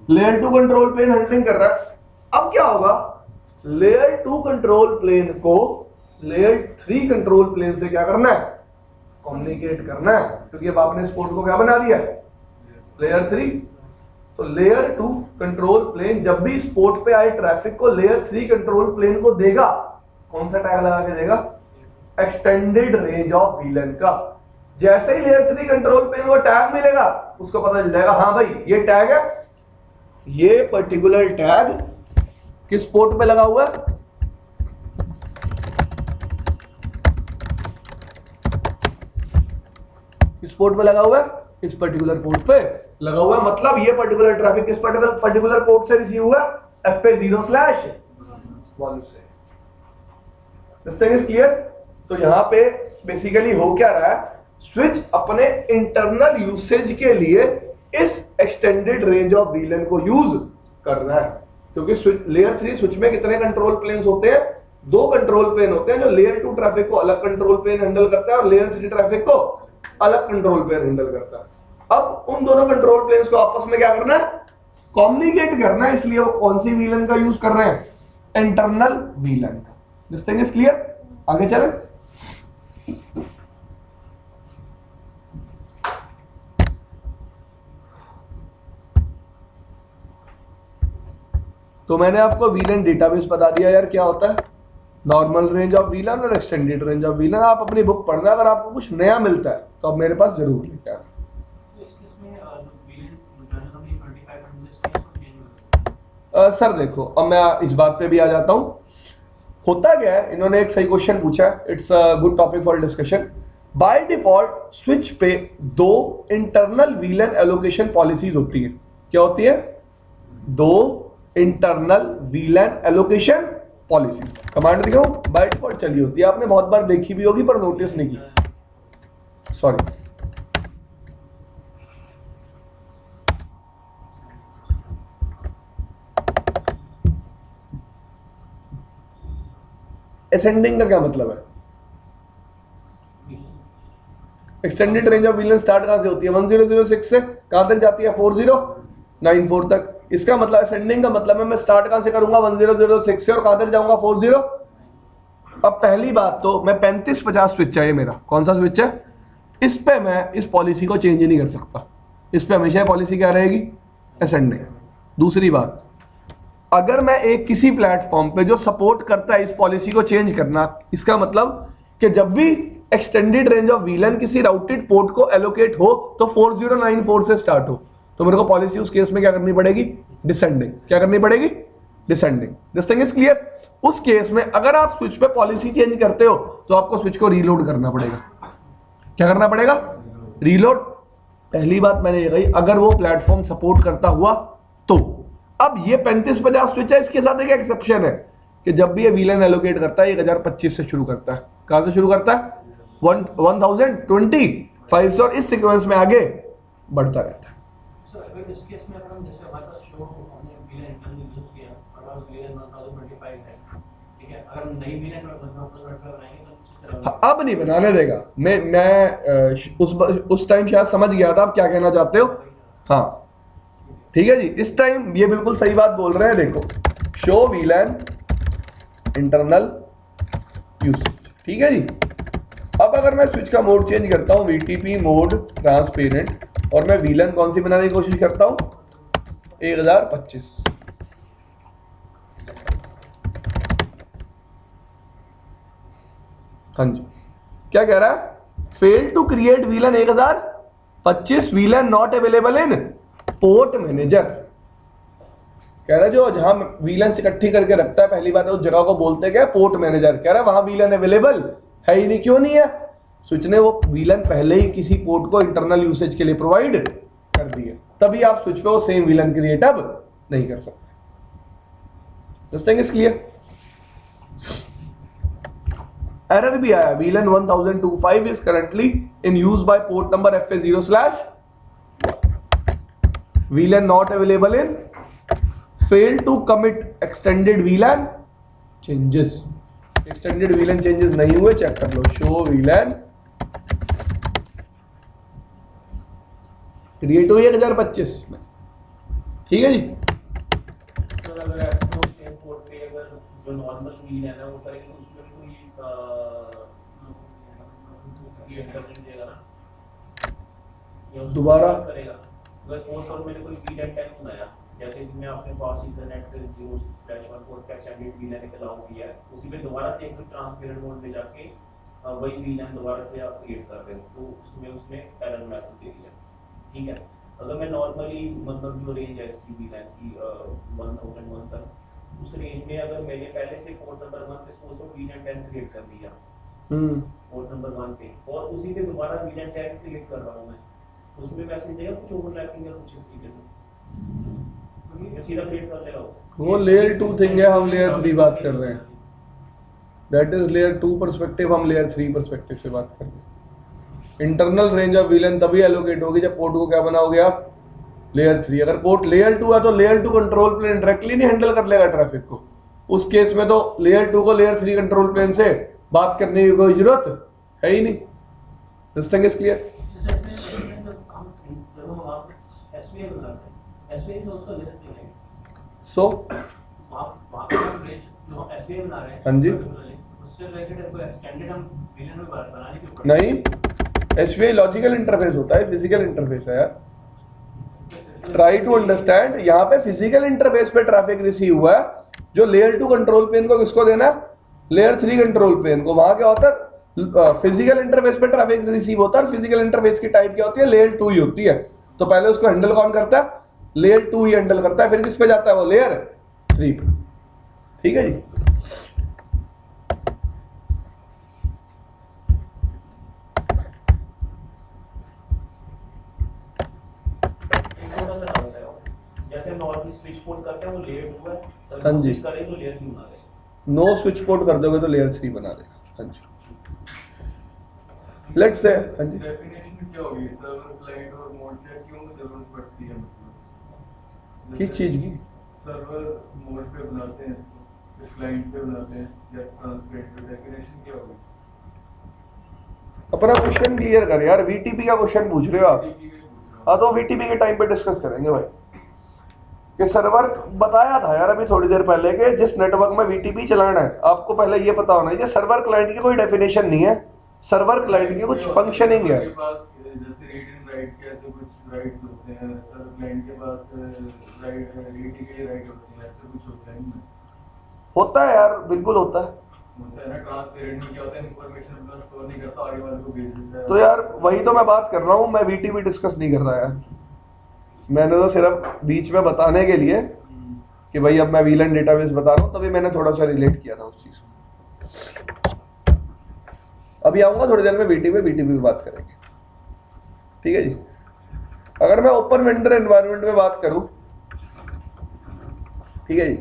लेयर 2 कंट्रोल प्लेन हैंडलिंग कर रहा है। अब क्या होगा? लेयर 2 कंट्रोल प्लेन को लेयर 3 कंट्रोल प्लेन से क्या करना है? कम्युनिकेट करना है, क्योंकि अब आपने इस पोर्ट को क्या बना दिया? लेयर 3। तो लेयर 2 कंट्रोल प्लेन जब भी इस पोर्ट पे आए ट्रैफिक को लेयर 3 कंट्रोल प्लेन को देगा, कौन सा टैग लगा के देगा? एक्सटेंडेड रेंज ऑफ VLAN का। जैसे ही लेयर 3 कंट्रोल प्लेन को टैग मिलेगा, उसको पता चल जाएगा हाँ भाई ये टैग है, ये पर्टिकुलर टैग किस पोर्ट पे लगा हुआ है? किस पोर्ट पे लगा हुआ है? इस पर्टिकुलर पोर्ट पे लगा हुआ है। मतलब ये पर्टिकुलर ट्रैफिक किस पर्टिकुलर पोर्ट से रिसीव हुआ? FA0/1 से। This thing is clear? तो यहां पे बेसिकली हो क्या रहा है, स्विच अपने इंटरनल यूसेज के लिए इस एक्सटेंडेड रेंज ऑफ VLAN को यूज कर रहा है, क्योंकि लेयर 3 स्विच में कितने कंट्रोल प्लेन्स होते हैं? 2 कंट्रोल प्लेन होते हैं, जो लेयर 2 ट्रैफिक को अलग कंट्रोल प्लेन हैंडल करता है और लेयर 3 ट्रैफिक को अलग कंट्रोल प्लेन हैंडल करता है। अब उन दोनों कंट्रोल प्लेन्स को आपस में क्या करना है? कम्युनिकेट करना है। इसलिए वो कौन सी VLAN का यूज कर रहे हैं? इंटरनल VLAN का। This thing is clear? आगे चले। तो मैंने आपको VLAN डेटाबेस बता दिया यार क्या होता है, नॉर्मल रेंज ऑफ VLAN और एक्सटेंडेड रेंज ऑफ VLAN। आप अपनी बुक पढ़ना, अगर आपको कुछ नया मिलता है तो आप मेरे पास जरूर लेके आना। सर देखो, अब मैं इस बात पे भी आ जाता हूं। होता क्या है, इन्होंने एक सही क्वेश्चन पूछा है, it's a good topic for discussion. By default switch पे 2 इंटरनल VLAN एलोकेशन पॉलिसीज होती है। क्या होती है? 2 internal VLAN allocation policies. Command दिखाऊं? बाय डिफॉल्ट चली होती है, आपने बहुत बार देखी भी होगी पर नोटिस नहीं की। सॉरी, असेंडिंग का क्या मतलब है? Extended range of VLAN start कहां से होती है? 1006 से कहां तक जाती है? 4094 तक। इसका मतलब असेंडिंग का मतलब है मैं स्टार्ट कहां से करूंगा? 1006 से, और कहां तक जाऊंगा? 40। अब पहली बात तो मैं 3550 स्विच है, ये मेरा कौन सा स्विच है? इस पे मैं इस पॉलिसी को चेंज ही नहीं कर सकता। इस पे हमेशा पॉलिसी क्या रहेगी? असेंडिंग। दूसरी बात, अगर मैं एक किसी प्लेटफॉर्म पे जो सपोर्ट करता है इस पॉलिसी को चेंज करना, इसका मतलब कि जब भी एक्सटेंडेड रेंज ऑफ VLAN किसी राउटेड पोर्ट को एलोकेट हो तो 4094 से स्टार्ट हो, तो मेरे को पॉलिसी उस केस में क्या करनी पड़ेगी? डिसेंडिंग। क्या करनी पड़ेगी? Descending. This thing is clear? उस केस में अगर आप स्विच पे पॉलिसी चेंज करते हो तो आपको स्विच को रीलोड करना पड़ेगा। क्या करना पड़ेगा? रीलोड। पहली बात मैंने ये कही, अगर वो प्लेटफॉर्म सपोर्ट करता हुआ तो। अब ये 3550 स्विच है, इसके साथ एक एक्सेप्शन है कि जब भी ये VLAN एलोकेट करता है 1025 से शुरू करता है। कहां से शुरू करता है? 1025 और इस सीक्वेंस में आगे बढ़ता रहता है।
अगर इस केस में अगर हम जैसे हमारे पास शो हमने VLAN इंटरनल यूज किया, हमारा VLAN 1025 है, ठीक है, अगर नई VLAN में 1025 बनाएंगे तो
अब नहीं बनाने देगा। मैं उस टाइम शायद समझ गया था आप क्या कहना चाहते हो। हाँ ठीक है जी, इस टाइम ये बिल्कुल सही बात बोल रहे हैं। देखो, शो VLAN इंटरनल यूसेज, ठीक है जी। अब अगर मैं स्विच का मोड चेंज करता हूं VTP मोड ट्रांसपेरेंट, और मैं VLAN कौन सी बनाने की कोशिश करता हूं? 1025। हाँ जी, क्या कह रहा है? Fail to create VLAN 1025, VLAN not available in port manager. कह रहा है जो जहां VLAN इकट्ठी करके रखता है, पहली बात है उस जगह को बोलते क्या? Port manager. कह रहा है वहां VLAN अवेलेबल है ही नहीं। क्यों नहीं है? स्विच ने वो VLAN पहले ही किसी पोर्ट को इंटरनल यूसेज के लिए प्रोवाइड कर दी है, तभी आप स्विच पे वो सेम VLAN क्रिएट अब नहीं कर सकते। This thing is clear? Error भी आया, VLAN 1025 is currently in use by port number FA0/, VLAN not available in, fail to commit extended VLAN changes। extended VLAN changes नहीं हुए, चेक कर लो। show VLAN create हुई 1025 में, ठीक है जी।
तो अगर ऐसे हो सेम पोर्ट पे अगर जो नॉर्मल VLAN है वो करेंगे तो उसमें कोई क्रिएट कर देगा ना, या
दोबारा
करेगा। अगर सपोज और मैंने कोई VLAN 10 बनाया, जैसे इसमें आपने पास इंटरनेट के 0/1 पोर्ट का एक्सटेंडेड VLAN एक अलाउ किया है, उसी पे दोबारा से एक ट्रांसपेरेंट मोड में जाके वही VLAN दोबारा से आप क्रिएट कर रहे हो, तो उसमें एरर मैसेज दे दिया, ठीक है। अगर मैं नॉर्मली मतलब जो रेंज है इसकी VLAN की 1001 तक, उस रेंज में अगर मैंने पहले से पोर्ट नंबर 1 पे सपोज को VLAN 10 क्रिएट कर दिया पोर्ट नंबर 1 पे, और उसी पे दोबारा VLAN 10 क्रिएट कर रहा हूं मैं, उसमें मैसेज देगा कुछ ओवरलैपिंग या कुछ इस तरीके से, ये सीधा क्रिएट कर लेगा
वो लेयर 2 थिंग है, हम लेयर 3 बात कर रहे हैं। दैट इज लेयर 2 पर्सपेक्टिव, हम लेयर 3 पर्सपेक्टिव से बात कर रहे हैं। इंटरनल रेंज ऑफ VLAN तभी एलोकेट होगी जब पोर्ट को क्या बनाओगे आप, लेयर 3। अगर पोर्ट लेयर 2 है तो लेयर 2 कंट्रोल प्लेन डायरेक्टली नहीं हैंडल कर लेगा ट्रैफिक को, उस केस में तो लेयर 2 को लेयर 3 कंट्रोल प्लेन से बात करने की कोई जरूरत है ही नहीं। This thing is clear. So हाँ जी, नहीं, SVI लॉजिकल इंटरफेस होता है, फिजिकल इंटरफेस है यार। ट्राई टू अंडरस्टैंड, यहाँ पे फिजिकल इंटरफेस पे ट्रैफिक रिसीव हुआ है, जो लेयर 2 कंट्रोल प्लेन को किसको देना है, लेयर 3 कंट्रोल प्लेन को। वहां क्या होता है, फिजिकल इंटरफेस पे ट्रैफिक रिसीव होता है, और फिजिकल इंटरफेस की टाइप क्या होती है, लेयर 2 ही होती है। तो पहले उसको हैंडल कौन करता है, लेयर 2 ही हैंडल करता है, फिर किस पे जाता है वो, लेयर 3 पे। ठीक है जी।
जैसे नॉर्मली स्विच पोर्ट करते हैं वो लेयर 2 है,
हाँ जी।
स्विच करें तो लेयर 3 बना देगा।
नो स्विच पोर्ट कर दोगे तो लेयर 3 बना देगा। हाँ जी, लेट्स से हाँ जी,
डेफिनेशन क्या होगी सर्वर क्लाइंट और मोड की, क्यों जरूरत पड़ती है, मतलब
किस चीज की,
सर्वर मोड पे बुलाते हैं इसको, फिर क्लाइंट पे बुलाते हैं, या ट्रांसपेरेंट पे, डेफिनेशन क्या होगी?
अपना क्वेश्चन क्लियर कर यार। VTP का क्वेश्चन पूछ रहे हो आप? हाँ, तो VTP के टाइम पे डिस्कस करेंगे भाई। कि सर्वर बताया था यार अभी थोड़ी देर पहले कि जिस नेटवर्क में VTP चलाना है, आपको पहले ये पता होना चाहिए सर्वर क्लाइंट की कोई डेफिनेशन नहीं है, सर्वर क्लाइंट की कुछ फंक्शनिंग है।
के पास जैसे रीड एंड राइट के ऐसे कुछ राइट्स होते हैं, सर्वर क्लाइंट के पास राइट रीड के लिए राइट होते हैं, ऐसे कुछ होता है नहीं?
होता है यार, बिल्कुल होता है।
होता है ना, ट्रांसपेरेंट में क्या होता है, इंफॉर्मेशन अपना स्टोर नहीं करता, आगे वाले को भेज देता है।
तो यार वही तो मैं बात कर रहा हूँ, मैं VTP डिस्कस नहीं कर रहा यार। मैंने तो सिर्फ बीच में बताने के लिए कि भाई अब मैं VLAN डेटाबेस बता रहा हूँ, तभी मैंने थोड़ा सा रिलेट किया था उस चीज को। अभी आऊंगा थोड़ी देर में VTP पे बात करेंगे। ठीक है जी। अगर मैं ओपन वेंडर एनवायरनमेंट में बात करूं, ठीक है जी,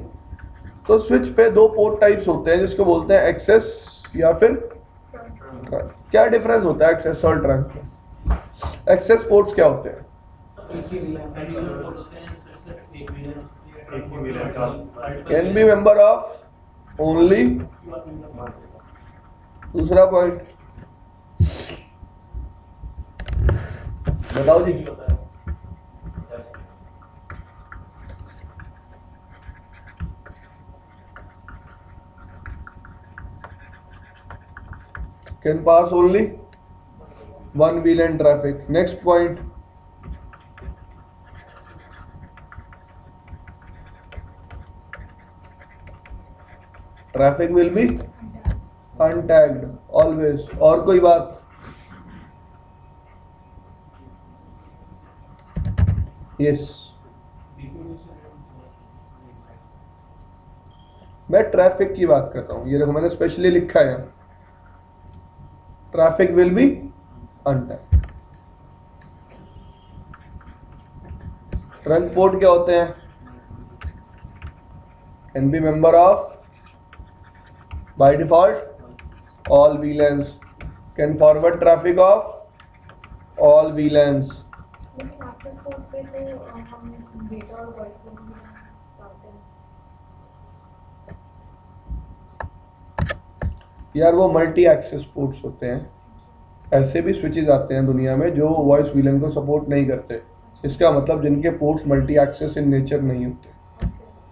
तो स्विच पे 2 पोर्ट टाइप्स होते हैं जिसको बोलते हैं एक्सेस या फिर क्या डिफरेंस होता है एक्सेस और ट्रांसफर? एक्सेस पोर्ट्स क्या होते हैं? Can be member of only, दूसरा पॉइंट बताओ जी। Can pass only 1 VLAN traffic. Next point, traffic will be untagged always. और कोई बात? यस, मैं ट्रैफिक की बात कर रहा हूं, ये देखो मैंने स्पेशली लिखा है, traffic will be untagged. Trunk port क्या होते हैं? Can be member of by default all VLANs, can forward traffic of all VLANs।
लेकिन एक्सेस पोर्ट पे तो हम डेटा और वॉइस लिंक डालते हैं।
यार वो मल्टी एक्सेस पोर्ट्स होते हैं, ऐसे भी स्विचेस आते हैं दुनिया में जो वॉइस VLAN को सपोर्ट नहीं करते। इसका मतलब जिनके ports multi access in nature नहीं होते।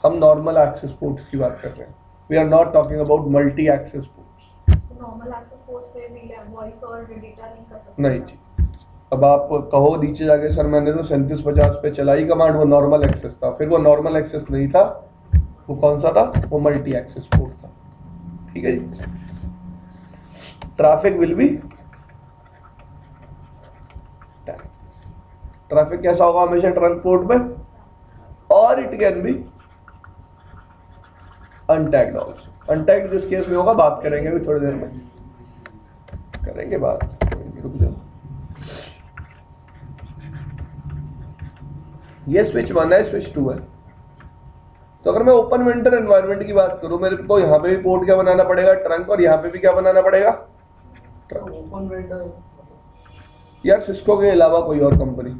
हम नॉर्मल एक्सेस पोर्ट्स की बात कर रहे हैं। We are not talking about multi access ports.
Normal access port पे भी वॉइस और डेटा लिंक कर सकते हैं।
नहीं जी, अब आप कहो नीचे जाके सर मैंने तो 3750 पे चलाई कमांड, वो नॉर्मल एक्सेस था, फिर वो नॉर्मल एक्सेस नहीं था, वो कौन सा था, वो मल्टी एक्सेस पोर्ट था। ठीक है जी। ट्रैफिक विल बी, ट्रैफिक कैसा होगा हमेशा ट्रंक पोर्ट पे, और इट कैन बी अनटैग्ड ऑल्सो। अनटैग्ड किस केस में होगा बात करेंगे अभी थोड़ी देर में, करेंगे बात, रुक जाओ। ये स्विच 1 है, स्विच 2 है। तो अगर मैं ओपन विंटर एनवायरनमेंट की बात करूं, मेरे को यहाँ पे भी पोर्ट क्या बनाना पड़ेगा, ट्रंक, और यहाँ पे भी क्या बनाना पड़ेगा, ट्रंक।
ओपन वेंडर
यार सिस्को के अलावा कोई और कंपनी,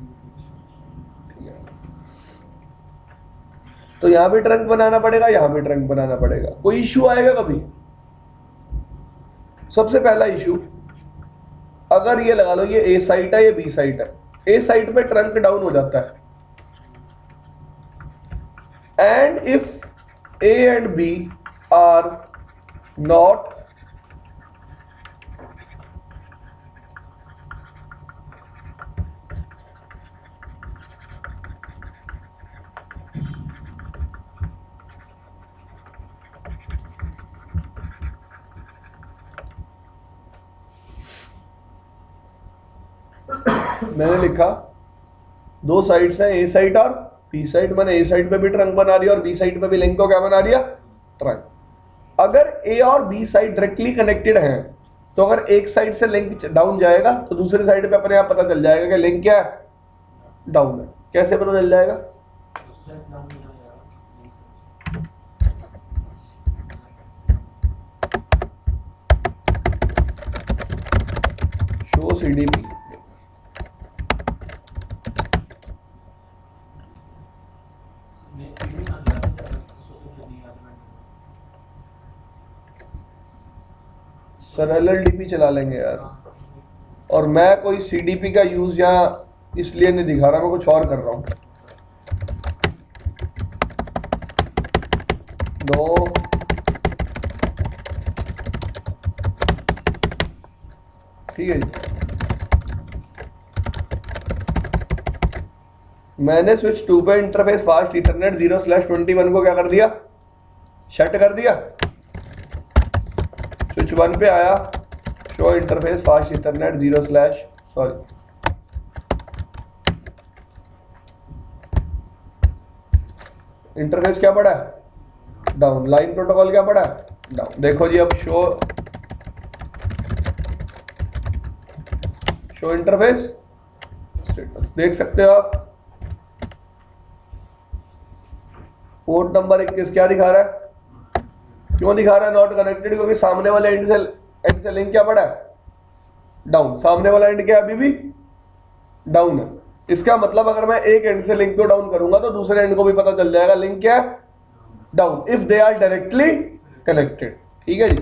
तो यहाँ भी ट्रंक बनाना पड़ेगा, यहाँ भी ट्रंक बनाना पड़ेगा। कोई इश्यू आएगा कभी? सबसे पहला इश्यू, अगर ये लगा लो ये ए साइट है, ये बी साइट है, ए साइट पे ट्रंक डाउन हो जाता है, and if A and B are not मैंने लिखा दो साइड्स हैं, ए साइड और बी साइड। मैंने ए साइड पे भी ट्रंक बना दिया और बी साइड पे भी लिंक को क्या बना दिया, ट्रंक। अगर ए और बी साइड डायरेक्टली कनेक्टेड हैं, तो अगर एक साइड से लिंक डाउन जाएगा तो दूसरी साइड पे अपने आप पता चल जाएगा कि लिंक क्या है, डाउन है। कैसे पता चल जाएगा? शो सीडीपी, सर LLDP चला लेंगे यार। और मैं कोई CDP का यूज यहाँ इसलिए नहीं दिखा रहा, मैं कुछ और कर रहा हूँ। दो ठीक है जी। मैंने स्विच 2 पे इंटरफेस फास्ट इथरनेट 0/21 को क्या कर दिया, शट कर दिया। स्विच 1 पे आया show interface fast Ethernet 0/ interface क्या पड़ा है, डाउन। लाइन प्रोटोकॉल क्या पड़ा है, डाउन। देखो जी अब शो इंटरफेस स्टेटस देख सकते हो आप। पोर्ट नंबर 21 क्या दिखा रहा है, क्यों दिखा रहा है नॉट कनेक्टेड? क्योंकि सामने वाले एंड से लिंक क्या पड़ा है, डाउन। सामने वाला एंड क्या अभी भी डाउन है। इसका मतलब अगर मैं एक एंड से लिंक को डाउन करूंगा तो दूसरे एंड को भी पता चल जाएगा लिंक क्या है, down, if they are directly connected. ठीक है जी।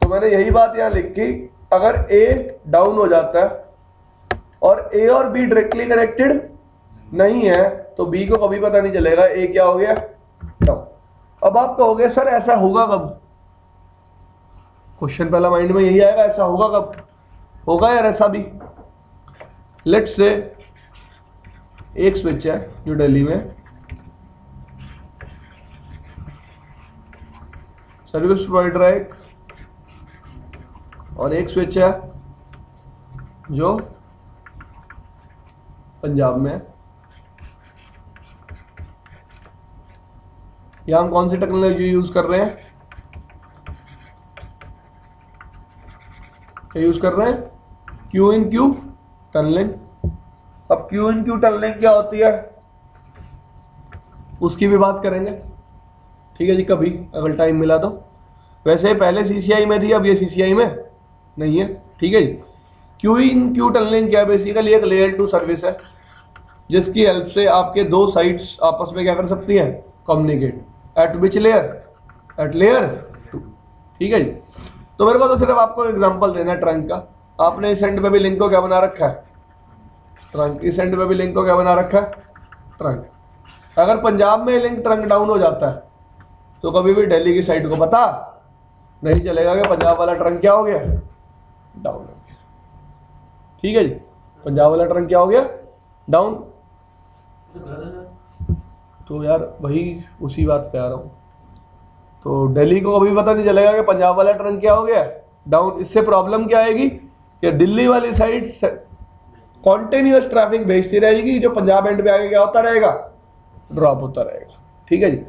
तो मैंने यही बात यहां लिखी, अगर ए डाउन हो जाता है और ए और बी डायरेक्टली कनेक्टेड नहीं है तो बी को कभी पता नहीं चलेगा ए क्या हो गया, डाउन। अब आप कहोगे सर ऐसा होगा कब? क्वेश्चन पहला माइंड में यही आएगा, ऐसा होगा कब? होगा यार ऐसा भी। लेट्स से एक स्विच है जो दिल्ली में सर्विस प्रोवाइडर है एक, और एक स्विच है जो पंजाब में है। यहां हम कौन सी टेक्नोलॉजी यूज कर रहे हैं, क्या यूज कर रहे हैं, क्यू इन क्यू टनलिंग। अब क्यू इन क्यू टनलिंग क्या होती है उसकी भी बात करेंगे, ठीक है जी, कभी अगर टाइम मिला तो। वैसे पहले CCI में थी, अब ये CCI में नहीं है, ठीक है जी। क्यू इन क्यू टनलिंग क्या है, बेसिकली एक लेयर 2 सर्विस है जिसकी हेल्प से आपके दो साइट्स आपस में क्या कर सकती है, communicate. At which layer, at layer 2, ठीक है जी। तो मेरे को तो सिर्फ आपको एग्जांपल देना है ट्रंक का। आपने इस एंड पे भी लिंक को क्या बना रखा है, ट्रंक। इस एंड पे भी लिंक को क्या बना रखा है, ट्रंक। अगर पंजाब में लिंक ट्रंक डाउन हो जाता है तो कभी भी दिल्ली की साइड को पता नहीं चलेगा कि पंजाब वाला ट्रंक क्या हो गया, डाउन हो गया। ठीक है जी, पंजाब वाला ट्रंक क्या हो गया, डाउन। तो यार वही उसी बात पे आ रहा हूँ। तो दिल्ली को कभी पता नहीं चलेगा कि पंजाब वाला ट्रंक क्या हो गया, डाउन। इससे प्रॉब्लम क्या आएगी कि दिल्ली वाली साइड कॉन्टिन्यूअस ट्रैफिक भेजती रहेगी, जो पंजाब एंड पे आगे क्या होता रहेगा, ड्रॉप होता रहेगा। ठीक है जी।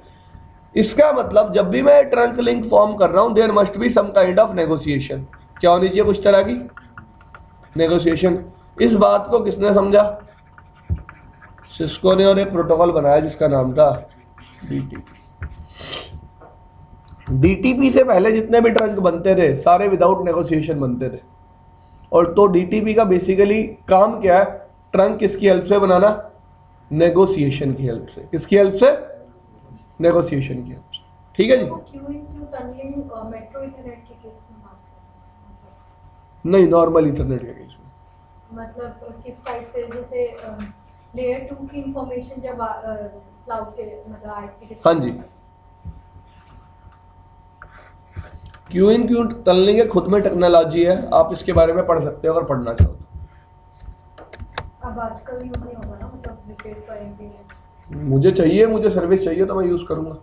इसका मतलब जब भी मैं ट्रंक लिंक फॉर्म कर रहा हूं there must be some kind of negotiation. क्या होनी चाहिए? कुछ तरह की नेगोशिएशन। इस बात को किसने समझा? सिस्को ने, और एक प्रोटोकॉल बनाया जिसका नाम था डीटीपी। डीटीपी से पहले जितने भी ट्रंक बनते थे सारे विदाउट नेगोशिएशन बनते थे। और तो डीटीपी का बेसिकली काम क्या है? ट्रंक किसकी हेल्प से बनाना? नेगोशिएशन की हेल्प से। किसकी हेल्प से? नेगोशिएशन की हेल्प से। ठीक है जी?
वो क्यू टनलिंग मेट्रो इथरनेट के केस में बात कर रहे हैं।
नहीं, नॉर्मल इथरनेट के केस में।
मतलब किस टाइप से, जैसे लेयर 2 की इंफॉर्मेशन जब क्लाउड के मतलब आईएसपी के
हाँ जी, क्यू इन क्यू टनलिंग एक खुद में टेक्नोलॉजी है, आप इसके बारे में पढ़ सकते हो अगर पढ़ना चाहो तो।
अब आजकल यूज नहीं होगा ना, मतलब रिपेयर करेंगे।
मुझे चाहिए, मुझे सर्विस चाहिए तो मैं यूज करूंगा।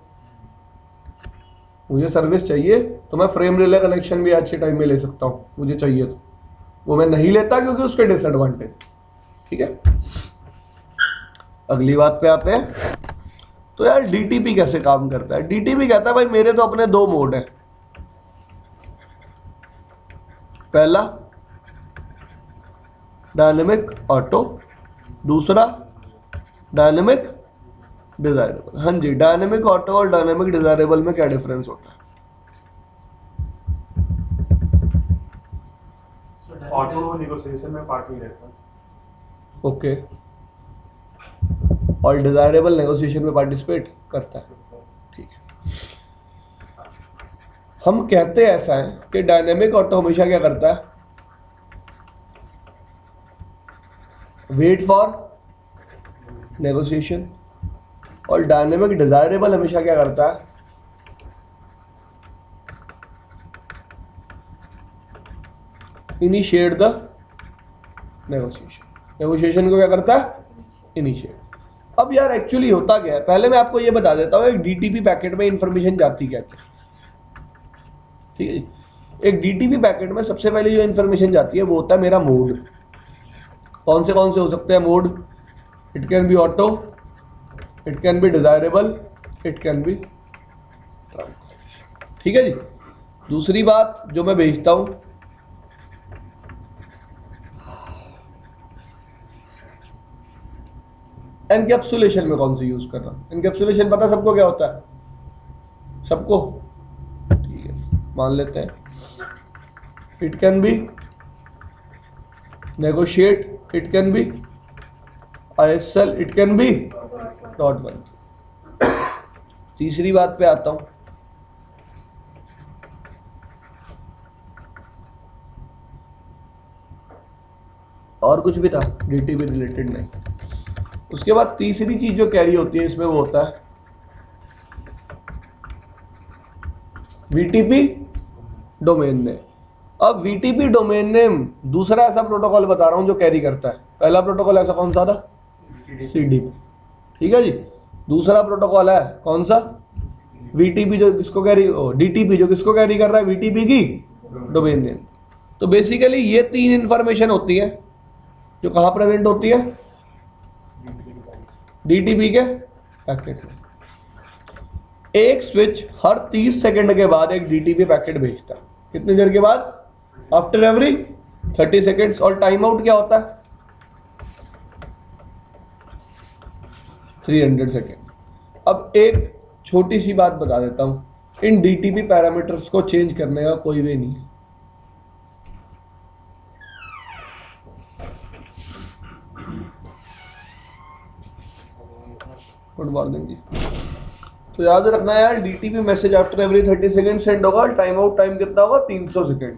मुझे सर्विस चाहिए तो मैं फ्रेम रिले कनेक्शन भी आज के टाइम में ले सकता हूँ, मुझे चाहिए तो। वो मैं नहीं लेता क्योंकि उसके डिसएडवांटेज। ठीक है, अगली बात पे आते हैं। तो यार डीटीपी कैसे काम करता है? डीटीपी कहता है भाई मेरे तो अपने दो मोड हैं। पहला डायनेमिक ऑटो, दूसरा डायनेमिक डिजायरेबल। हाँ जी, डायनेमिक ऑटो और डायनेमिक डिजायरेबल में क्या डिफरेंस होता है?
ऑटो नेगोशिएशन में पार्ट नहीं रहता।
ओके, और डिजायरेबल नेगोशिएशन में पार्टिसिपेट करता है। ठीक है, हम कहते हैं ऐसा है कि डायनेमिक ऑटो हमेशा क्या करता है? Wait for negotiation. और डायनेमिक डिजायरेबल हमेशा क्या करता है? Initiate the negotiation. नेगोशिएशन को क्या करता है? इनिशिएट। अब यार एक्चुअली होता क्या है, पहले मैं आपको ये बता देता हूँ। एक डीटीपी पैकेट में इंफॉर्मेशन जाती क्या है। ठीक है जी, एक डीटीपी पैकेट में सबसे पहले जो इंफॉर्मेशन जाती है वो होता है मेरा मोड। कौन से हो सकते हैं mode? It can be auto, it can be desirable, it can be trunk. ठीक है जी। दूसरी बात जो मैं भेजता हूं, एनकैप्सुलेशन में कौन सी यूज कर रहा हूं? एनकैप्सुलेशन पता सबको क्या होता है? सबको? ठीक है, मान लेते हैं it can be negotiate, it can be ISL, it can be dot one. तीसरी बात पे आता हूं, और कुछ भी था डीटीपी रिलेटेड? नहीं। उसके बाद तीसरी चीज जो कैरी होती है इसमें वो होता है VTP डोमेन नेम। अब VTP डोमेन नेम दूसरा ऐसा प्रोटोकॉल बता रहा हूं जो कैरी करता है। पहला प्रोटोकॉल ऐसा कौन सा था? CDP। ठीक है जी। दूसरा प्रोटोकॉल है कौन सा? VTP जो किसको कैरी, DTP जो किसको कैरी कर रहा है? VTP की डोमेन नेम। तो बेसिकली ये तीन इंफॉर्मेशन होती है जो कहां प्रेजेंट होती है? DTP के पैकेट में। एक स्विच हर 30 सेकंड के बाद एक DTP पैकेट भेजता है। कितनी देर के बाद? After every 30 seconds. और टाइम आउट क्या होता है? 300 सेकेंड। अब एक छोटी सी बात बता देता हूं, इन DTP पैरामीटर्स को चेंज करने का कोई वे नहीं है। गुड मॉर्निंग जी। तो याद रखना है यार, DTP message after every 30 second send होगा। टाइम आउट टाइम कितना होगा? 300 सेकंड।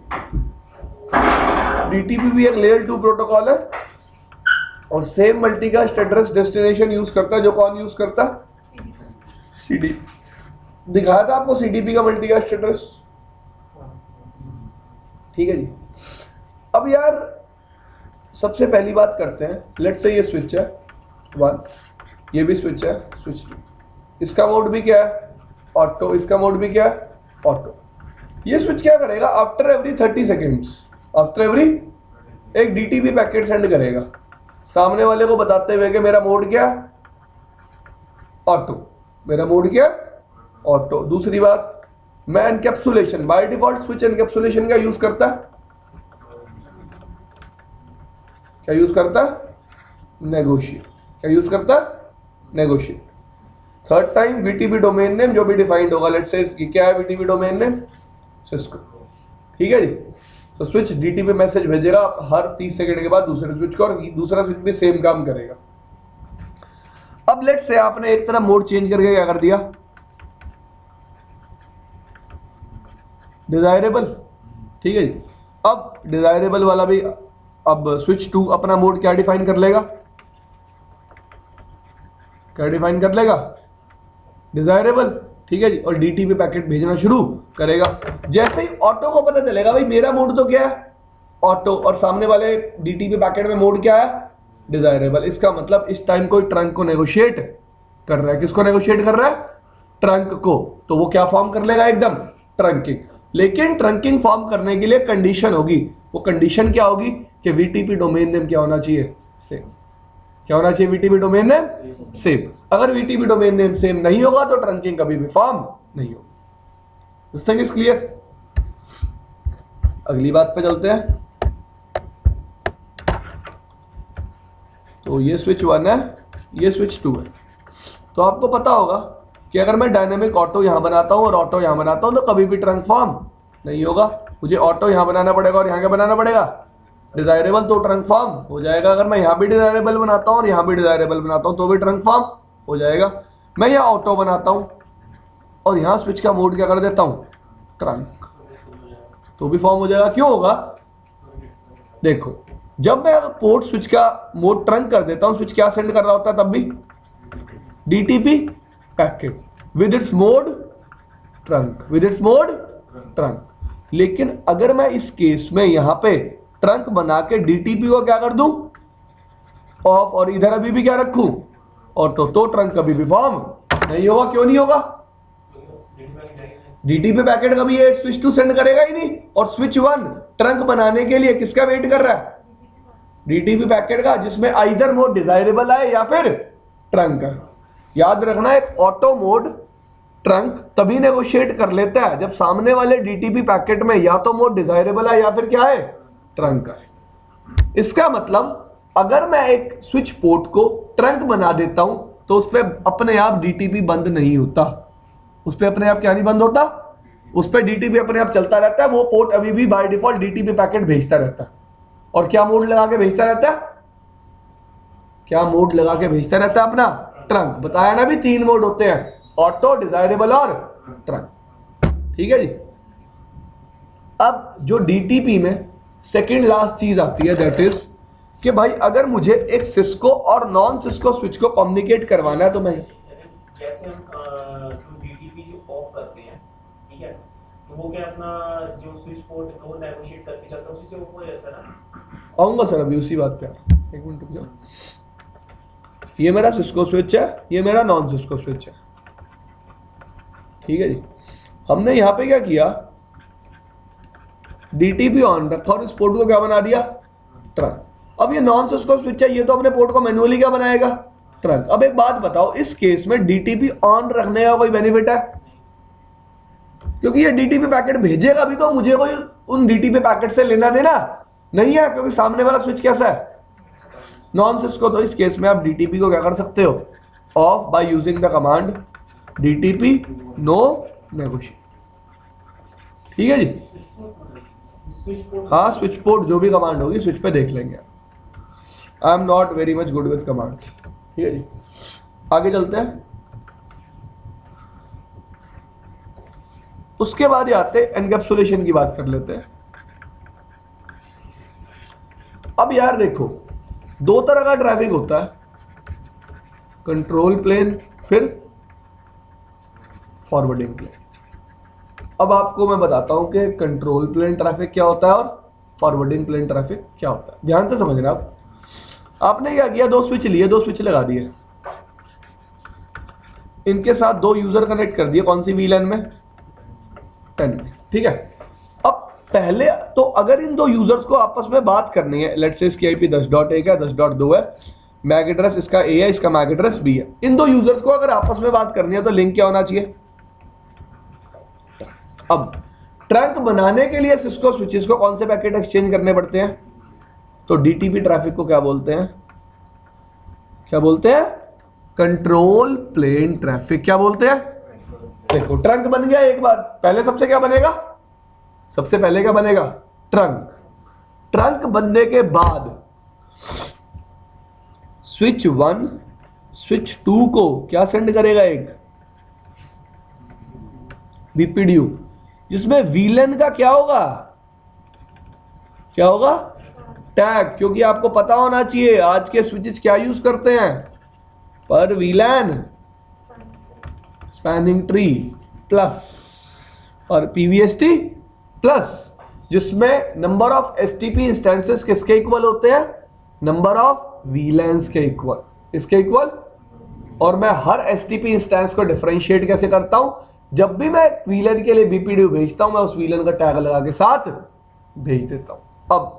DTP भी एक लेयर 2 प्रोटोकॉल है और same multicast address destination use करता है। जो कौन यूज करता है? CD। दिखाया था आपको CDP का मल्टीकास्ट एड्रेस। ठीक है जी। अब यार सबसे पहली बात करते हैं, लेट्स से ये स्विच है 1, ये भी स्विच है स्विच 2। इसका मोड भी क्या है? ऑटो। इसका मोड भी क्या है? ऑटो। ये स्विच क्या करेगा? After every 30 seconds, after every एक DTP पैकेट सेंड करेगा सामने वाले को बताते हुए कि मेरा मोड क्या? ऑटो। मेरा मोड क्या? ऑटो। दूसरी बात, मैं encapsulation, by default switch encapsulation का यूज करता है, क्या यूज करता है? नेगोशिएट। क्या यूज करता है? Negotiate. Third time VTP domain name जो भी डिफाइंड होगा, लेट्स से क्या है वीटीपी डोमेन नेम? सिस्को। ठीक है जी। तो स्विच डीटीपी मैसेज भेजेगा हर 30 सेकंड के बाद दूसरे स्विच को, और दूसरा स्विच भी सेम काम करेगा। अब लेट्स से आपने एक तरफ मोड चेंज करके क्या कर दिया? डिजायरेबल। ठीक है जी। अब डिजायरेबल वाला भी, अब स्विच 2 अपना मोड क्या डिफाइन कर लेगा? क्या डिफाइन कर लेगा? डिजायरेबल। ठीक है जी। और डीटीपी पैकेट भेजना शुरू करेगा। जैसे ही ऑटो को पता चलेगा भाई मेरा मोड तो क्या है? ऑटो, और सामने वाले डीटीपी पैकेट में मोड क्या है? डिजायरेबल। इसका मतलब इस टाइम कोई ट्रंक को नेगोशिएट कर रहा है। किसको नेगोशिएट कर रहा है? ट्रंक को। तो वो क्या फॉर्म कर लेगा? एकदम ट्रंकिंग। लेकिन ट्रंकिंग फॉर्म करने के लिए कंडीशन होगी। वो कंडीशन क्या होगी? कि वीटीपी डोमेन नेम क्या होना चाहिए? सेम। क्या होना चाहिए? VTP domain name same. अगर वीटीपी डोमेन नेम सेम नहीं होगा तो ट्रंकिंग कभी भी फॉर्म नहीं होगी। This thing is clear. अगली बात पे चलते हैं। तो ये स्विच 1 है, ये स्विच 2 है। तो आपको पता होगा कि अगर मैं डायनेमिक ऑटो यहां बनाता हूं और ऑटो यहां बनाता हूं तो कभी भी ट्रंक फॉर्म नहीं होगा। मुझे ऑटो यहां बनाना पड़ेगा और यहां क्या बनाना पड़ेगा? डिजायरेबल, तो ट्रंक फॉर्म हो जाएगा। अगर मैं यहां भी डिजायरेबल बनाता हूं और यहां भी डिजायरेबल बनाता हूं तो भी ट्रंक फॉर्म हो जाएगा। मैं यहां ऑटो बनाता हूं और यहां स्विच का मोड क्या कर देता हूं? ट्रंक, तो भी फॉर्म हो जाएगा। क्यों होगा? देखो, जब मैं पोर्ट स्विच का मोड ट्रंक कर देता हूं, स्विच क्या सेंड कर रहा होता है तब भी? DTP packet with its mode trunk, with its mode trunk. लेकिन अगर मैं इस केस में यहां पे ट्रंक बना के डीटीपी को क्या कर दूं? ऑफ, और इधर अभी भी क्या रखूं? ऑटो, तो ट्रंक कभी भी फॉर्म नहीं होगा। क्यों नहीं होगा? डीटीपी पैकेट कभी ये स्विच 2 सेंड करेगा ही नहीं। और स्विच 1 ट्रंक बनाने के लिए किसका वेट कर रहा है? डीटीपी पैकेट का, जिसमें आइदर मोड डिजायरेबल आए या फिर ट्रंक है। याद रखना, एक ऑटो मोड ट्रंक तभी नेगोशिएट कर लेता है जब सामने वाले डीटीपी पैकेट में या तो मोड डिजायरेबल है या फिर क्या है? ट्रंक है। इसका मतलब अगर मैं एक स्विच पोर्ट को ट्रंक बना देता हूं तो उस पर अपने आप डीटीपी बंद नहीं होता। उस पर अपने आप क्या नहीं बंद होता? उस पर डीटीपी अपने आप चलता रहता है। वो पोर्ट अभी भी बाय डिफॉल्ट डीटीपी पैकेट भेजता रहता है। और क्या मोड लगा के भेजता रहता है? क्या मोड लगा के भेजता रहता है? अपना ट्रंक। बताया ना भी 3 मोड होते हैं, ऑटो, डिजायरेबल और ट्रंक। ठीक है जी। अब जो डीटीपी में सेकेंड लास्ट चीज आती है, दैट इज कि भाई अगर मुझे एक सिस्को और नॉन सिस्को स्विच को कम्युनिकेट करवाना है तो मैं
जैसे हम जो डीटीपी जो ऑफ करते हैं, ठीक है, तो वो क्या अपना जो स्विच पोर्ट वो नेगोशिएट करके चलता है, उसी से ऑफ हो जाता है ना?
आऊंगा सर अभी उसी बात पे। एक मिनट रुक जाओ। ये मेरा सिस्को स्विच है, ये मेरा नॉन सिस्को स्विच है। ठीक है जी। हमने यहां पे क्या किया? डीटीपी ऑन रखा और इस पोर्ट को क्या बना दिया? ट्रंक। अब ये नॉन सिस्को स्विच है, ये तो अपने पोर्ट को मैन्युअली क्या बनाएगा? ट्रंक। अब एक बात बताओ, इस केस में डीटीपी ऑन रखने का कोई बेनिफिट है? क्योंकि ये डीटीपी पैकेट भेजेगा भी तो मुझे कोई उन डीटीपी पैकेट से लेना देना नहीं है, क्योंकि सामने वाला स्विच कैसा है? Non Cisco. तो इस केस में आप डीटीपी को क्या कर सकते हो? Off, by using the command DTP no negotiate. ठीक है जी। हाँ, स्विच पोर्ट जो भी कमांड होगी स्विच पे देख लेंगे। I am not very much good with command. ठीक है जी। आगे चलते हैं। उसके बाद ये आते हैं एनकैप्सुलेशन की बात कर लेते हैं। अब यार देखो, 2 तरह का ट्रैफिक होता है, कंट्रोल प्लेन फिर फॉरवर्डिंग प्लेन। अब आपको मैं बताता हूं कि कंट्रोल प्लेन ट्रैफिक क्या होता है और फॉरवर्डिंग प्लेन ट्रैफिक क्या होता है। ध्यान से समझना। आप आपने क्या किया? 2 स्विच लिए, 2 स्विच लगा दिए, इनके साथ 2 यूजर कनेक्ट कर दिए। कौन सी वीलैन में? 10 में। ठीक है। अब पहले तो अगर इन 2 यूजर्स को आपस में बात करनी है, लेट्स से इसकी आईपी 10.1 है, 10.2 है, मैक एड्रेस इसका ए है, इसका मैक एड्रेस बी है। इन 2 यूजर्स को अगर आपस में बात करनी है तो लिंक क्या होना चाहिए? अब ट्रंक बनाने के लिए सिस्को स्विचेस को कौन से पैकेट एक्सचेंज करने पड़ते हैं? तो डीटीपी ट्रैफिक को क्या बोलते हैं? क्या बोलते हैं? Control plane traffic. क्या बोलते हैं? देखो ट्रंक बन गया एक बार, पहले सबसे क्या बनेगा? सबसे पहले क्या बनेगा? ट्रंक। ट्रंक बनने के बाद स्विच 1 स्विच 2 को क्या सेंड करेगा? एक बीपीडीयू, जिसमें वीलन का क्या होगा? क्या होगा? टैग। क्योंकि आपको पता होना चाहिए आज के स्विचेस क्या यूज करते हैं? पर वीलन, स्पैनिंग ट्री प्लस और पीवीएसटी प्लस, जिसमें नंबर ऑफ एसटीपी इंस्टेंसेस किसके इक्वल होते हैं? नंबर ऑफ वीलेंस के इक्वल। इसके इक्वल। और मैं हर एसटीपी इंस्टेंस को डिफरेंशिएट कैसे करता हूं? जब भी मैं वीलन के लिए बीपीडीयू भेजता हूं, मैं उस वीलन का टैग लगा के साथ भेज देता हूं। अब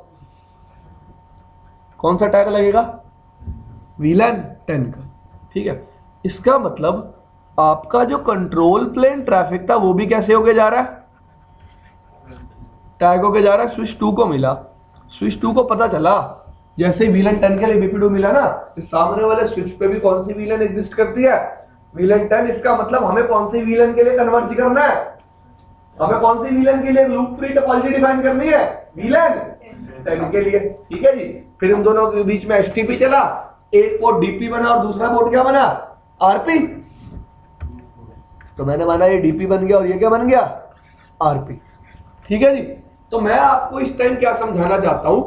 कौन सा टैग लगेगा? वीलन 10 का। ठीक है, इसका मतलब आपका जो कंट्रोल प्लेन ट्रैफिक था वो भी कैसे होके जा रहा है? टैग होके जा रहा है। स्विच 2 को मिला, स्विच 2 को पता चला जैसे ही वीलन 10 के लिए बीपीडीयू मिला ना, तो सामने वाले स्विच पे भी कौन सी वीलन एग्जिस्ट करती है? वीलन 10। इसका मतलब हमें कौन सी वीलन के लिए कन्वर्ज करना है? हमें कौन सी वीलन के लिए लूप फ्री टोपोलॉजी डिफाइन करनी है? वीलन 10 के लिए। ठीक है जी। फिर इन दोनों के बीच में एसटीपी चला, एक पोर्ट डीपी बना और दूसरा पोर्ट क्या बना? आरपी। तो मैंने माना ये डीपी बन गया और ये क्या बन गया? आरपी। ठीक है जी। तो मैं आपको इस टाइम क्या समझाना चाहता हूं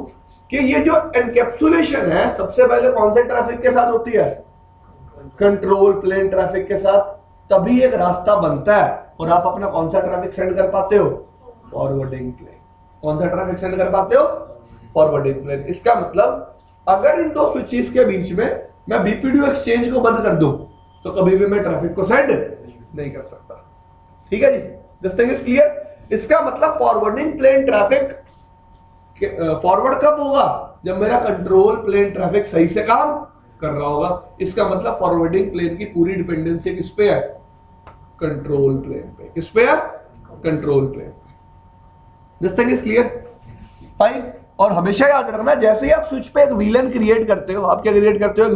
कि ये जो एनकैप्सुलेशन है सबसे पहले कौन से ट्रैफिक के साथ होती है? कंट्रोल प्लेन ट्रैफिक के साथ। तभी एक रास्ता बनता है और आप अपना कौन सा ट्रैफिक सेंड कर पाते हो? Forwarding plane. कौन सा ट्रैफिक सेंड कर पाते हो? Forwarding plane. इसका मतलब अगर इन दो स्विचेस के बीच में मैं बीपीडीयू एक्सचेंज को बंद कर दूं तो कभी भी मैं ट्रैफिक को सेंड नहीं कर सकता। ठीक है जी। This thing is clear. इसका मतलब फॉरवर्डिंग प्लेन ट्रैफिक फॉरवर्ड कब होगा? जब मेरा कंट्रोल प्लेन ट्रैफिक सही से काम कर रहा होगा। इसका मतलब फॉरवर्डिंग प्लेन की पूरी डिपेंडेंसी किस पे है? कंट्रोल प्लेन पे। किस पे है? Control plane. This thing is clear. Fine. और हमेशा याद रखना, जैसे ही आप स्विच पे एक वीलन क्रिएट करते हो, आप क्या क्रिएट करते हो? एक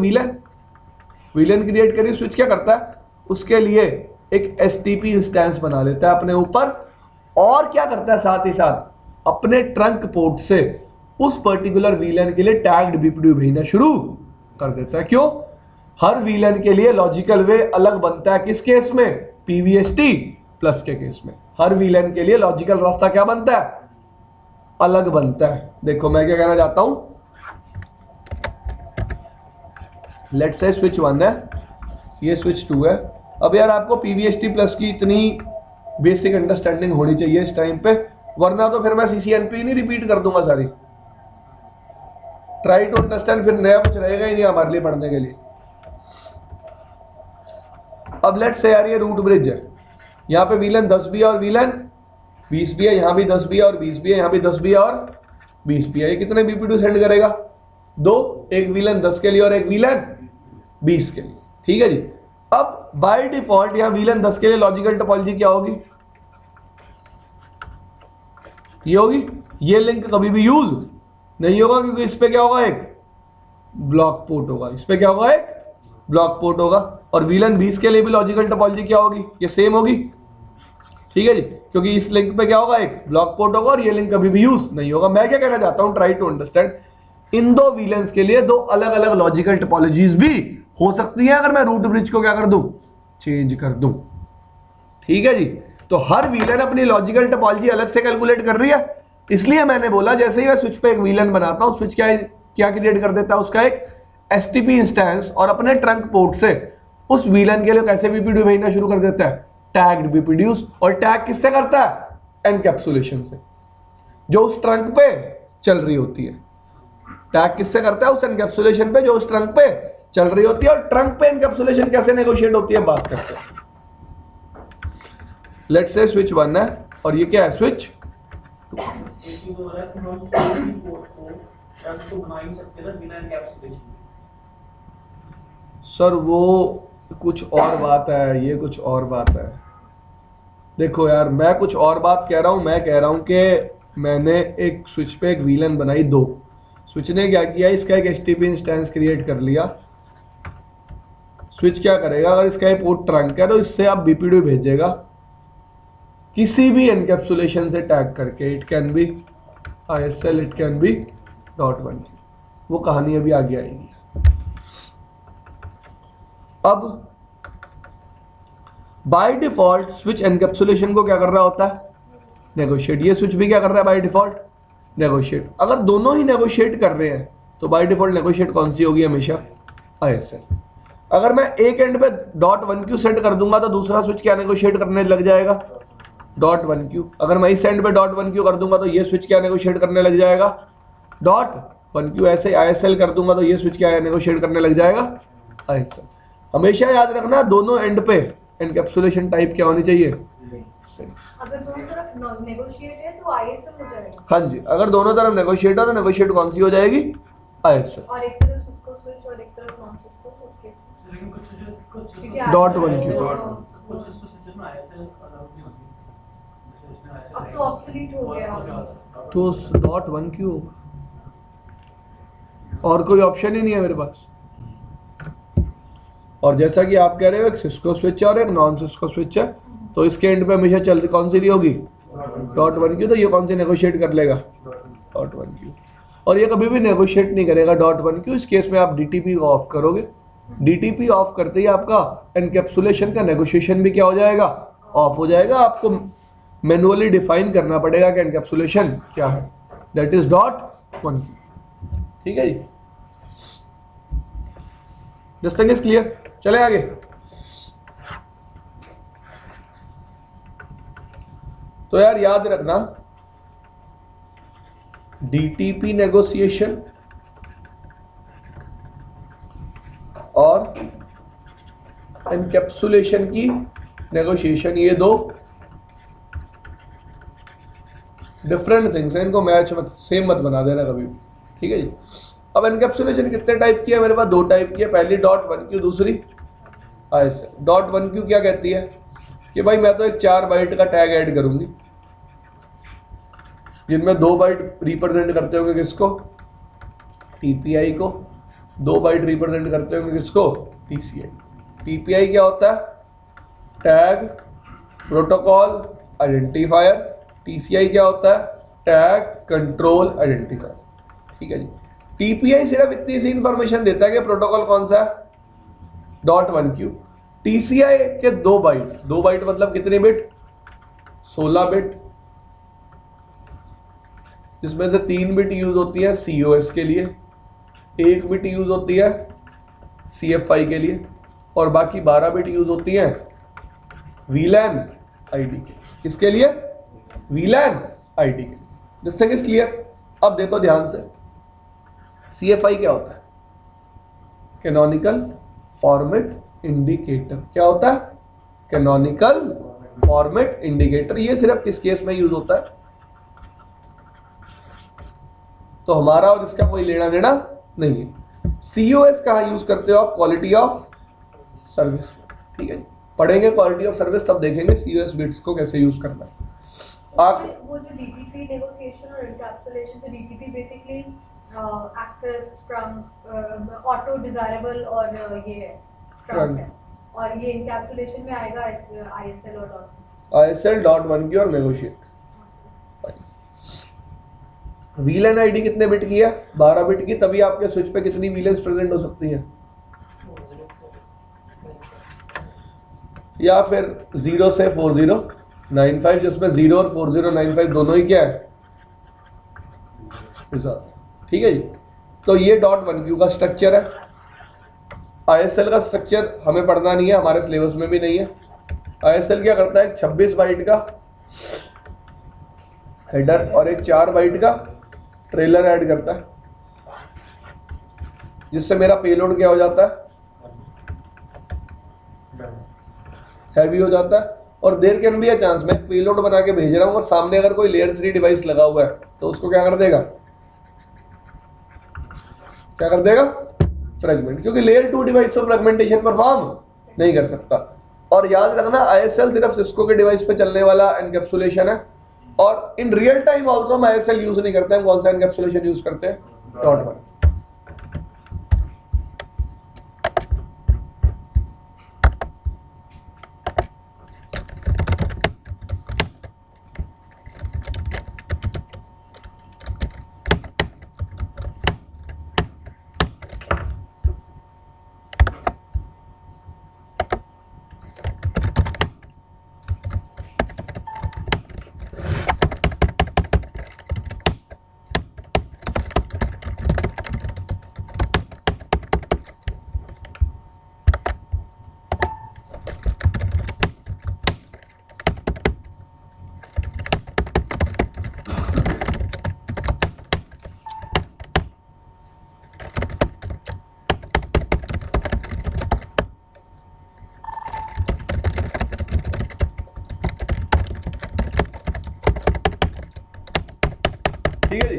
वीलन क्रिएट करिए। स्विच क्या करता है? उसके लिए एक एसटीपी इंस्टेंस बना लेता है अपने ऊपर, और क्या करता है साथ ही साथ अपने ट्रंक पोर्ट से उस पर्टिकुलर वीलन के लिए टैग्ड बीपीडीयू भेजना शुरू कर देता है। क्यों? हर वीलन के लिए लॉजिकल वे अलग बनता है। किस केस में? पीवीएसटी प्लस के केस में हर वीलन के लिए लॉजिकल रास्ता क्या बनता है? अलग बनता है। देखो मैं क्या कहना चाहता हूं, लेट्स से स्विच 1 है, ये स्विच 2 है। अब यार आपको पीवीएसटी प्लस की इतनी बेसिक अंडरस्टैंडिंग होनी चाहिए इस टाइम पे, वरना तो फिर मैं सीसीएनपी नहीं रिपीट कर दूंगा सारी। ट्राई टू अंडरस्टैंड, फिर नया कुछ रहेगा ही नहीं हमारे लिए पढ़ने के लिए। अब लेट्स से यार ये रूट ब्रिज है, यहाँ पे वीलन 10 भी है और वीलन 20 भी है, यहाँ भी 10 भी है और 20 भी है, यहाँ भी 10 भी है और 20 भी है। ये कितने बीपीडीयू सेंड करेगा? 2। एक वीलन 10 के लिए और एक वीलन 20 के लिए। ठीक है जी। अब बाय डिफॉल्ट यहाँ वीलन 10 के लिए लॉजिकल टोपोलॉजी क्या होगी? ये होगी। ये लिंक कभी भी यूज नहीं होगा क्योंकि इस पे क्या होगा? एक ब्लॉक पोर्ट होगा। इस पे क्या होगा? एक ब्लॉक पोर्ट होगा। और वीलन 20 के लिए भी लॉजिकल टोपोलॉजी क्या होगी? ये सेम होगी। ठीक है जी। क्योंकि इस लिंक पे क्या होगा? एक ब्लॉक पोर्ट होगा और ये लिंक कभी भी यूज नहीं होगा। मैं क्या कहना चाहता हूं, ट्राई टू अंडरस्टैंड, इन दो वीलेंस के लिए दो अलग अलग लॉजिकल टोपोलॉजीज भी हो सकती है अगर मैं रूट ब्रिज को क्या कर दूं? चेंज कर दूं। ठीक है जी। तो हर वीलन अपनी लॉजिकल टोपोलॉजी अलग से कैलकुलेट कर रही है। इसलिए मैंने बोला जैसे ही मैं स्विच पे एक वीलन बनाता हूं, स्विच क्या क्रिएट कर देता है? उसका एक एसटीपी इंस्टेंस, और अपने ट्रंक पोर्ट से उस वीलन के लिए कैसे बीपीडीयू भेजना शुरू कर देता है? टैग्ड बीपीडीयूज। और टैग किससे करता है? एनकैप्सुलेशन से, जो उस ट्रंक पे चल रही होती है। टैग किससे करता है? उस एनकैप्सुलेशन पे जो उस ट्रंक पे चल रही होती है। और ट्रंक पे एनकैप्सुलेशन कैसे नेगोशिएट होती है, बात करते हैं। लेट्स से स्विच 1 है और ये क्या है? स्विच 2। सर वो कुछ और बात है, ये कुछ और बात है। देखो यार, मैं कुछ और बात कह रहा हूँ। मैं कह रहा हूँ कि मैंने एक स्विच पे एक वीलन बनाई दो। स्विच ने क्या किया, इसका एक एसटीपी इंस्टेंस क्रिएट कर लिया। स्विच क्या करेगा, अगर इसका पोर्ट ट्रंक है तो इससे आप बीपीडी भेजेगा किसी भी एनकैप्सुलेशन से टैग करके। It can be ISL, it can be .1Q। वो कहानी अभी आगे आएगी। अब बाय डिफॉल्ट स्विच एनकैप्सुलेशन को क्या कर रहा होता है, नेगोशिएट। ये स्विच भी क्या कर रहा है बाय डिफॉल्ट, नेगोशिएट। अगर दोनों ही नेगोशिएट कर रहे हैं तो बाय डिफॉल्ट नेगोशिएट कौन सी होगी, हमेशा ISL। अगर मैं एक एंड पे .1Q सेट कर दूंगा तो दूसरा स्विच क्या नेगोशिएट करने लग जाएगा, .1Q। अगर मैं इस एंड पे .1Q कर दूंगा तो ये स्विच क्या नेगोशिएट करने लग जाएगा, .1Q। ऐसे ISL कर दूंगा तो ये स्विच क्या नेगोशिएट करने लग जाएगा, ISL। हमेशा याद रखना दोनों एंड पे एनकैप्सुलेशन टाइप क्या होनी चाहिए, सही।
अगर दोनों तरफ नेगोशिएट है तो ISL हो जाएगा।
हाँ जी, अगर दोनों तरफ नेगोशिएट हो तो नेगोशिएट कौन सी हो जाएगी, ISL।
और एक तरफ सिस्को स्विच और एक तरफ नॉन सिस्को, तो उसके
लेकिन कुछ
क्योंकि
.1Q।
कुछ स्विचेस में ISL अलाउड नहीं होती।
अब तो ऑब्सोलीट हो गया।
तो .1Q और कोई ऑप्शन ही नहीं है मेरे पास। और जैसा कि आप कह रहे हो एक सिस्को स्विच है और एक नॉन सिस्को स्विच है, तो इसके एंड पे हमेशा चल कौन सी रही होगी, .1Q। तो ये कौन सी नेगोशिएट कर लेगा, .1Q। और ये कभी भी नेगोशिएट नहीं करेगा .1Q। इस केस में आप DTP को ऑफ करोगे। DTP ऑफ करते ही आपका एनकैप्सुलेशन का नेगोशिएशन भी क्या हो जाएगा, ऑफ हो जाएगा। आपको मैनुअली डिफाइन करना पड़ेगा कि एनकैप्सुलेशन क्या है, दैट इज .1Q। ठीक है जी, दिस थिंग इज क्लियर। चले आगे। तो यार याद रखना, DTP नेगोशिएशन और एनकैप्सुलेशन की नेगोशिएशन, ये दो डिफरेंट थिंग्स हैं। इनको मैच मत, सेम मत बना देना कभी भी, ठीक है जी। अब एनकैप्सुलेशन कितने टाइप की है, मेरे पास दो टाइप की है। पहली .1Q, दूसरी ISL। .1Q क्या कहती है कि भाई मैं तो एक 4 बाइट का टैग ऐड करूंगी, जिनमें 2 बाइट रिप्रेजेंट करते होंगे किसको, TPI को, 2 बाइट रिप्रेजेंट करते होंगे किसको, TCI। TPI क्या होता है, टैग प्रोटोकॉल आइडेंटिफायर। TCI क्या होता है, टैग कंट्रोल आइडेंटिफायर। ठीक है जी। TPI सिर्फ इतनी सी इंफॉर्मेशन देता है कि प्रोटोकॉल कौन सा है, .1Q। TCI के 2 बाइट, 2 बाइट मतलब कितने बिट, 16 बिट, जिसमें से 3 बिट यूज होती है COS के लिए, 1 बिट यूज होती है CFI के लिए, और बाकी 12 बिट यूज होती है VLAN ID के। किसके लिए, VLAN ID के। This thing is clear. अब देखो ध्यान से, CFI क्या होता है, कैनोनिकल फॉर्मेट इंडिकेटर। क्या होता है, कैनोनिकल फॉर्मेट इंडिकेटर। ये सिर्फ किस केस में यूज होता है, तो हमारा और इसका कोई लेना देना नहीं है। COS कहाँ यूज करते हो आप, क्वालिटी ऑफ सर्विस। ठीक है, पढ़ेंगे क्वालिटी ऑफ सर्विस तब देखेंगे COS बिट्स को कैसे यूज करना है। आप
वो जो DTP नेगोशिएशन और एनकैप्सुलेशन, तो DTP basically access from auto desirable और ये है ट्रंक है, और ये एनकैप्सुलेशन में आएगा ISL और
ISL .1Q और नेगोशिएट। VLAN ID कितने बिट की है, 12 बिट की। तभी आपके स्विच पे कितनी VLANs प्रेजेंट हो सकती हैं, या फिर 0 से 4095, जिसमें 0 और 4095 दोनों ही क्या है, ठीक है जी। तो ये .1Q का स्ट्रक्चर है। ISL का स्ट्रक्चर हमें पढ़ना नहीं है, हमारे सिलेबस में भी नहीं है। ISL क्या करता है, 26 बाइट का हेडर और एक 4 बाइट का ट्रेलर ऐड करता है, जिससे मेरा पेलोड क्या हो जाता है, हैवी हो जाता है। और there can be a chance, मैं पेलोड बना के भेज रहा हूं और सामने अगर कोई लेयर 3 डिवाइस लगा हुआ है तो उसको क्या कर देगा, क्या कर देगा, फ्रेगमेंट। क्योंकि लेयर 2 डिवाइस तो फ्रेगमेंटेशन परफॉर्म नहीं कर सकता। और याद रखना ISL सिर्फ सिस्को के डिवाइस पे चलने वाला एनकैप्सुलेशन है, और इन रियल टाइम ऑल्सो हम ISL यूज नहीं करते हैं। कौन सा एनकैप्सुलेशन यूज करते हैं? .1। ठीक है जी,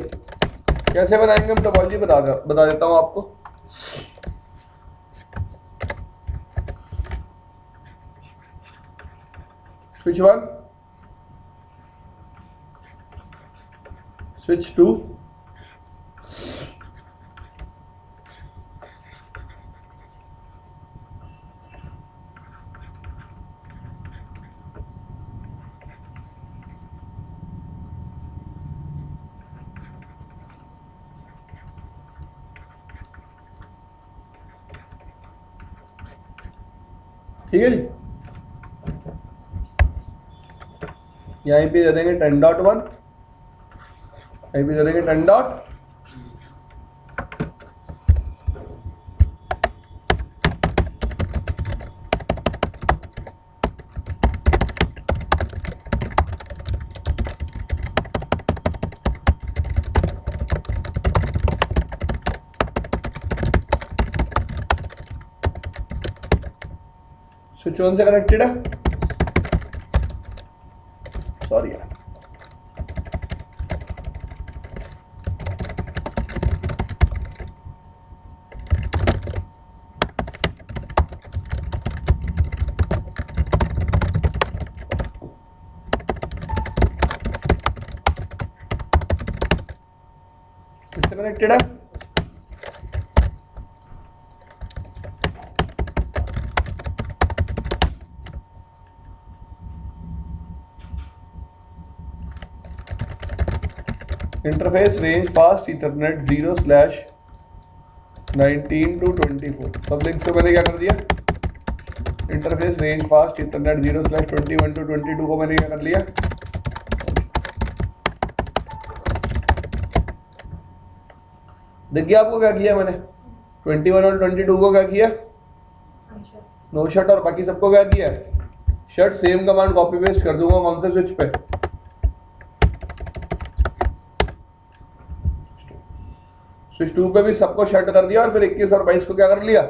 कैसे बनाएंगे हम टोपोलॉजी बता देता हूं आपको। स्विच 1, स्विच 2, ठीक है जी। यहीं पे दे देंगे 10.1, यहीं पे दे देंगे 10. स्विच 1 से कनेक्टेड है, सॉरी यार, किससे कनेक्टेड है? Interface range fast Ethernet 0/19 to 24। सब लिंक्स को मैंने क्या कर दिया? Interface range fast Ethernet 0/21 to 22 को मैंने क्या कर लिया? देखिए आपको क्या किया मैंने, 21 और 22 को क्या किया? नो शट, और बाकी सबको क्या किया? Shut. Same command copy paste कर दूंगा कौन से स्विच पे? स्विच 2 पे भी सबको शट कर दिया, और फिर 21 और 22 को क्या कर लिया?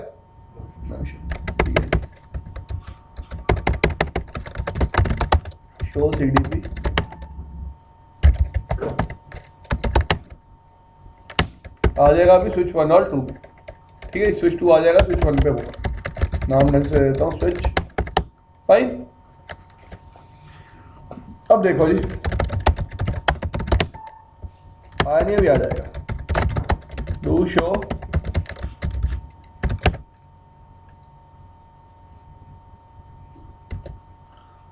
शो CDP, आ जाएगा अभी स्विच 1 और 2 पे। ठीक है, स्विच 2 आ जाएगा स्विच 1 पे, होगा नाम ढंग से देता हूँ स्विच। फाइन, अब देखो जी, आया नहीं, अभी आ जाएगा। डू शो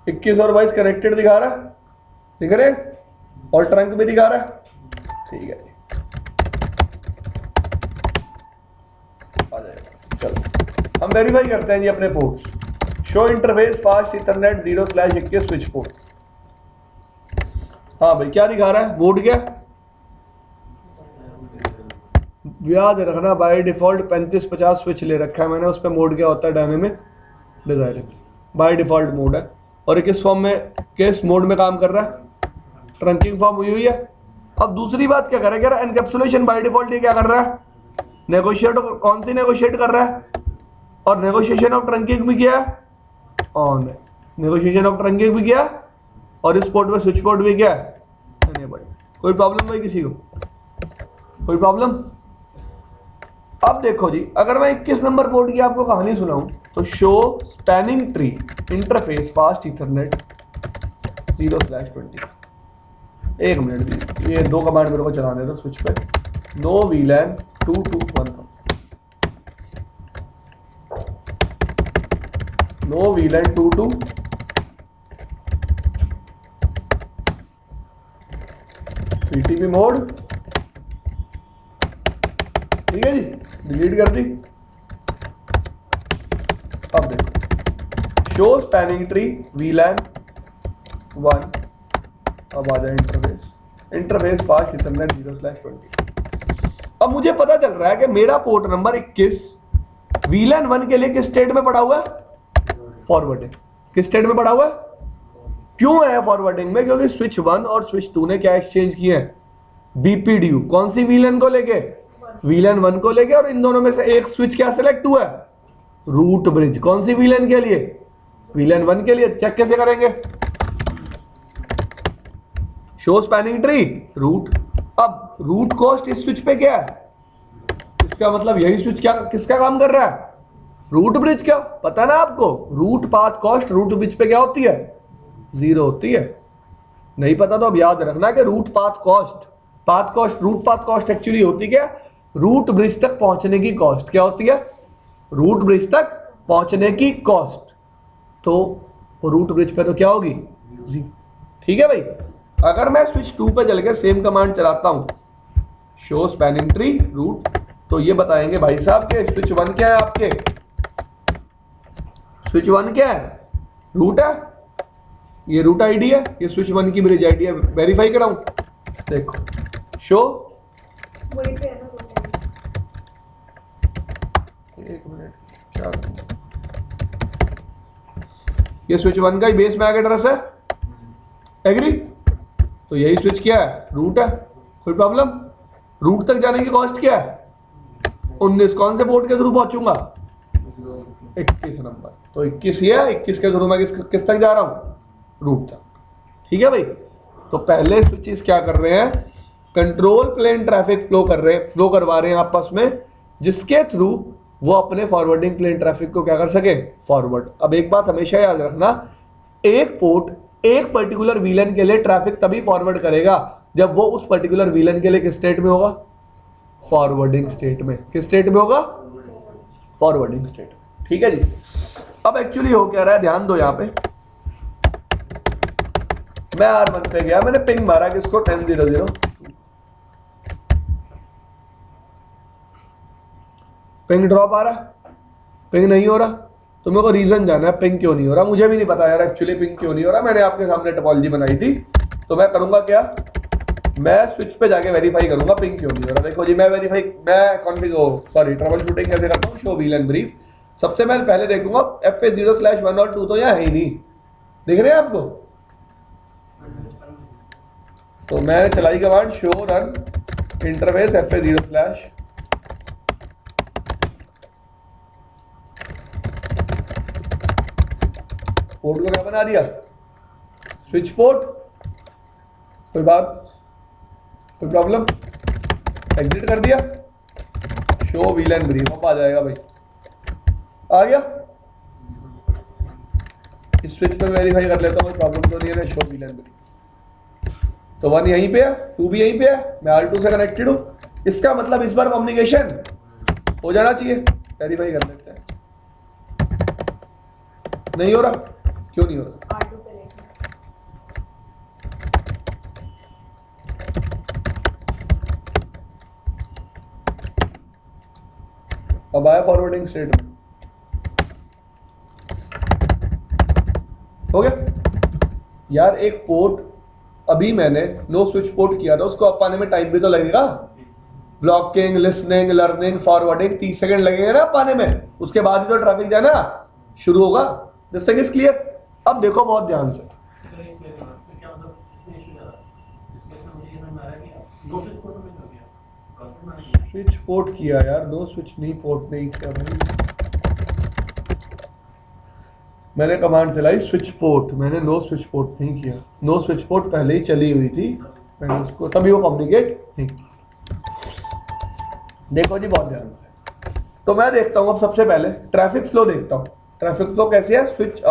इक्कीस और 22 कनेक्टेड दिखा रहा है, दिख रहे, और ट्रंक भी दिखा रहा है। ठीक है जी, आ जाएगा। चलो हम वेरीफाई करते हैं जी अपने ports. Show interface fast Ethernet 0/21 switch port. हाँ भाई, क्या दिखा रहा है? मोड क्या? याद रखना बाय डिफॉल्ट 3550 स्विच ले रखा है मैंने, उस पर मोड क्या होता है? Dynamic desirable, by default mode है। और किस फॉर्म में, किस मोड में काम कर रहा है? ट्रंकिंग फॉर्म हुई है। अब दूसरी बात क्या कर रहा है? एनकैप्सुलेशन बाय डिफॉल्ट ये क्या कर रहा है? नेगोशिएट। कौन सी नेगोशिएट कर रहा है? और नेगोशिएशन ऑफ ट्रंकिंग भी किया है, ऑन है। नेगोशिएशन ऑफ ट्रंकिंग भी किया, और इस पोर्ट में स्विच पोर्ट भी क्या है? एनेबल्ड। कोई प्रॉब्लम भाई किसी को? कोई प्रॉब्लम? अब देखो जी, अगर मैं 21 नंबर पोर्ट की आपको कहानी सुनाऊं तो show spanning tree interface fast Ethernet 0/20। एक मिनट भी, ये दो कमांड मेरे को चलाने दो स्विच पे। No VLAN 2 to 1 no VLAN 2 to PTP mode, ठीक है जी, डिलीट कर दी। अब देखो शो स्पैनिंग ट्री VLAN 1, अब आ जाए इंटरफेस फास्ट इथरनेट 0/20। अब मुझे पता चल रहा है कि मेरा पोर्ट नंबर 21 VLAN 1 के लिए किस स्टेट में पड़ा हुआ है? फॉरवर्डिंग। किस स्टेट में पड़ा हुआ है? क्यों है फॉरवर्डिंग में? क्योंकि स्विच 1 और स्विच 2 ने क्या एक्सचेंज किए हैं? BPDU। कौन सी VLAN को लेके? VLAN 1 को लेके। और इन दोनों में से एक स्विच क्या सिलेक्ट हुआ है? Root bridge. कौन सी VLAN के लिए? VLAN 1 के लिए। चेक कैसे करेंगे? Show spanning tree root. अब रूट कॉस्ट इस स्विच पे क्या है? इसका मतलब यही स्विच क्या किसका काम कर रहा है? रूट ब्रिज का। पता ना आपको, root path cost root bridge पे क्या होती है? 0 होती है। नहीं पता तो अब याद रखना कि रूट पाथ कॉस्ट एक्चुअली होती क्या? रूट ब्रिज तक पहुंचने की कॉस्ट क्या होती है? रूट ब्रिज तक पहुंचने की कॉस्ट। तो रूट ब्रिज पे तो क्या होगी? 0। ठीक है भाई। अगर मैं स्विच 2 पे चल के सेम कमांड चलाता हूं, शो स्पैनिंग ट्री रूट, तो ये बताएंगे भाई साहब के स्विच 1 क्या है आपके? स्विच 1 क्या है? रूट है। ये रूट आईडी है, ये स्विच 1 की ब्रिज आईडी है। वेरीफाई कराऊं? देखो शो,
वही पे है ना रूट आईडी।
एक मिनट, क्या ये स्विच 1 का ही बेस मैक एड्रेस है। एग्री? तो यही स्विच क्या है? रूट है। कोई प्रॉब्लम? रूट तक जाने की कॉस्ट क्या है? 19। कौन से पोर्ट के थ्रू पहुंचूंगा? 21 नंबर। तो 21 ये है, 21 के थ्रू मैं किस तक जा रहा हूं? रूट तक। ठीक है भाई। तो पहले स्विचेस क्या कर रहे हैं? कंट्रोल प्लेन ट्रैफिक फ्लो करवा रहे हैं आपस में, जिसके थ्रू वो अपने फॉरवर्डिंग प्लेन ट्रैफिक को क्या कर सके? फॉरवर्ड। अब एक बात हमेशा याद रखना, एक पोर्ट एक पर्टिकुलर VLAN के लिए ट्रैफिक तभी फॉरवर्ड करेगा जब वो उस पर्टिकुलर VLAN के लिए किस स्टेट में होगा? फॉरवर्डिंग स्टेट में। किस स्टेट में होगा? Forwarding state. ठीक है जी। अब एक्चुअली हो क्या रहा है, ध्यान दो यहां पे। मैं R1 पे गया, मैंने पिंग मारा किसको? 10.0.0। पिंग ड्रॉप आ रहा, पिंग नहीं हो रहा। तो मेरे को रीजन जाना है, पिंग क्यों नहीं हो रहा। मुझे भी नहीं पता यार एक्चुअली पिंग क्यों नहीं हो रहा। मैंने आपके सामने टोपोलॉजी बनाई थी, तो मैं करूंगा क्या, मैं स्विच पे जाके वेरीफाई करूंगा पिंग क्यों नहीं हो रहा। देखो जी, मैं ट्रबल शूटिंग कैसे करता हूँ, शो VLAN ब्रीफ। सबसे मैं पहले देखूंगा FA 0/1 और 2 तो यहाँ है ही नहीं, दिख रहे हैं आपको। तो मैंने चलाई command show run interface FA 0/, port को क्या बना दिया? Switch port. कोई बात, कोई प्रॉब्लम? एग्जिट कर दिया, शो VLAN ब्रीफ। अब आ जाएगा भाई, आ गया। इस स्विच पे वेरीफाई कर लेता हूँ, कोई प्रॉब्लम तो नहीं है ना। शो VLAN ब्रीफ, तो 1 यहीं पे है, 2 भी यहीं पे है, मैं R2 से कनेक्टेड हूँ। इसका मतलब इस बार कम्युनिकेशन हो जाना चाहिए। वेरीफाई कर लेते हैं। नहीं हो रहा, क्यों नहीं हो रहा?
R2 पे लेके।
अब आया फॉरवर्डिंग स्टेट में, हो गया यार। एक पोर्ट अभी मैंने नो स्विच पोर्ट किया था, उसको अप आने में टाइम भी तो लगेगा। Blocking, listening, learning, forwarding 30 second लगेंगे ना पाने में। उसके बाद ही तो ट्रैफिक जाना शुरू होगा। This thing is clear. अब देखो बहुत ध्यान से, स्विच पोर्ट किया यार, नो स्विच नहीं पोर्ट नहीं किया भाई। मैंने कमांड चलाई स्विच पोर्ट, मैंने नो स्विच पोर्ट नहीं किया। नो स्विच पोर्ट पहले ही चली हुई थी, मैंने उसको तभी वो कम्युनिकेट नहीं किया। देखो जी बहुत ध्यान से। तो मैं देखता हूँ अब सबसे पहले ट्रैफिक फ्लो देखता हूँ। ट्रैफिक फ्लो कैसे है, स्विच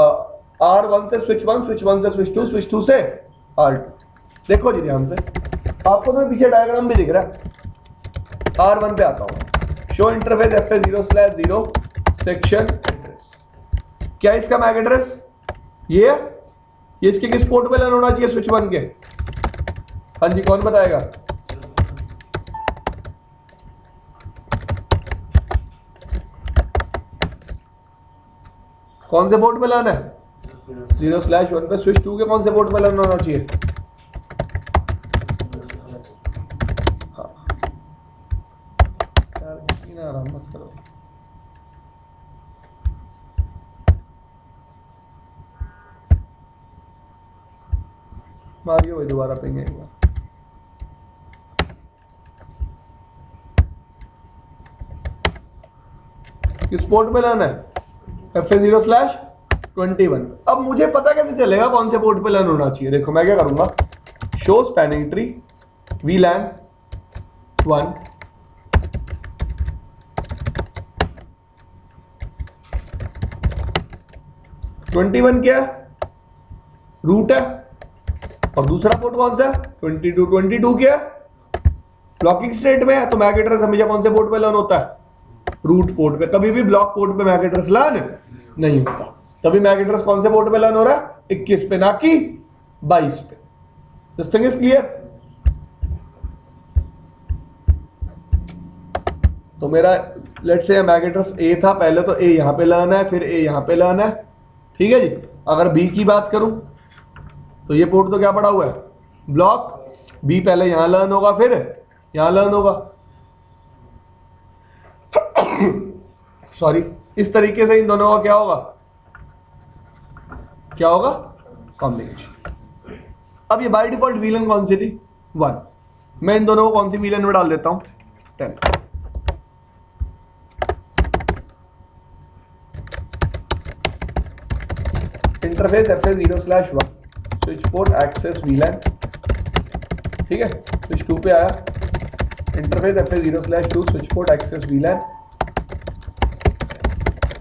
R1 से स्विच 1, स्विच 1 से स्विच 2, स्विच 2 से R2। देखो जी ध्यान से, आपको तो पीछे डायग्राम भी दिख रहा है। R1 पे आता हूँ, show interface FA0/0 section address. क्या इसका मैक एड्रेस ये है, ये इसके किस पोर्ट पे लर्न होना चाहिए, स्विच 1 के। हाँ जी, कौन बताएगा? कौन से पोर्ट पे लर्न है? 0/1 पे। स्विच 2 के कौन से पोर्ट पे लर्न होना चाहिए? हाँ यार, इतना आराम मत करो। मारियो भाई दोबारा पेंगे एक बार। किस पोर्ट पे लर्न है? FA0/21। अब मुझे पता कैसे चलेगा कौन से पोर्ट पे लर्न होना चाहिए? देखो मैं क्या करूंगा, शो स्पैनिंग ट्री VLAN 1 21 क्या है? रूट है। और दूसरा पोर्ट कौन सा है? 22 क्या है? ब्लॉकिंग स्टेट में है। तो मैक एड्रेस हमेशा कौन से पोर्ट पे लर्न होता है? रूट पोर्ट पे। कभी भी ब्लॉक पोर्ट पे मैक एड्रेस लर्न नहीं होता। तभी मैक एड्रेस कौन से पोर्ट पे लर्न हो रहा है? 21 पे, ना कि 22 पे। This thing is clear. तो मेरा लेट से मैक एड्रेस A था, पहले तो A यहां पे लर्न है, फिर A यहां पे लर्न है, ठीक है जी। अगर B की बात करूं तो ये पोर्ट तो क्या पड़ा हुआ है? ब्लॉक। B पहले यहां लर्न होगा, फिर यहां लर्न होगा। सॉरी, इस तरीके से इन दोनों का क्या होगा, क्या होगा? कॉम्बिनेशन। अब ये बाय डिफॉल्ट VLAN कौन सी थी? 1। मैं इन दोनों को कौन सी VLAN में डाल देता हूं? 10। Interface FA0/1 switch port access VLAN, ठीक है। स्विच 2 पे आया, interface FA0/2 switch port access VLAN।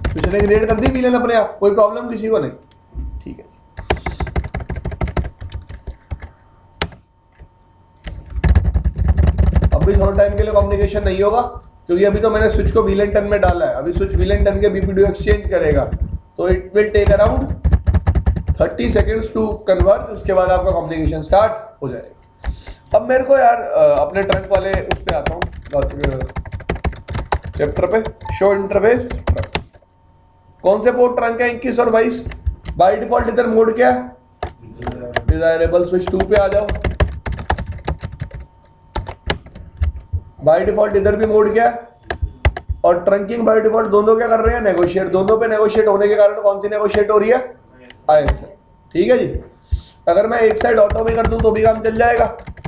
Switch ने क्रिएट कर दी VLAN अपने आप, कोई प्रॉब्लम किसी को नहीं, ठीक है। अभी थोड़ा टाइम के लिए कम्युनिकेशन नहीं होगा, क्योंकि अभी तो मैंने स्विच को VLAN 10 में डाला है। अभी स्विच VLAN 10 के BPDU एक्सचेंज करेगा, तो it will take around 30 seconds to convert. उसके बाद आपका कम्युनिकेशन स्टार्ट हो जाएगा। अब मेरे को यार अपने ट्रंक वाले उस पे आता हूँ, चैप्टर पे, शो इंटरफेस। कौन से पोर्ट ट्रंक है? 21 और 22। बाय डिफॉल्ट इधर मोड क्या है? डिजायरेबल। स्विच 2 पे आ जाओ, बाय डिफॉल्ट इधर भी मोड क्या है? और ट्रंकिंग बाय डिफॉल्ट दोनों क्या कर रहे हैं? नेगोशिएट। दोनों पे नेगोशिएट होने के कारण कौन सी नेगोशिएट हो रही है? ISL, ठीक है जी। अगर मैं एक साइड ऑटो में कर दूं तो भी काम चल जाएगा।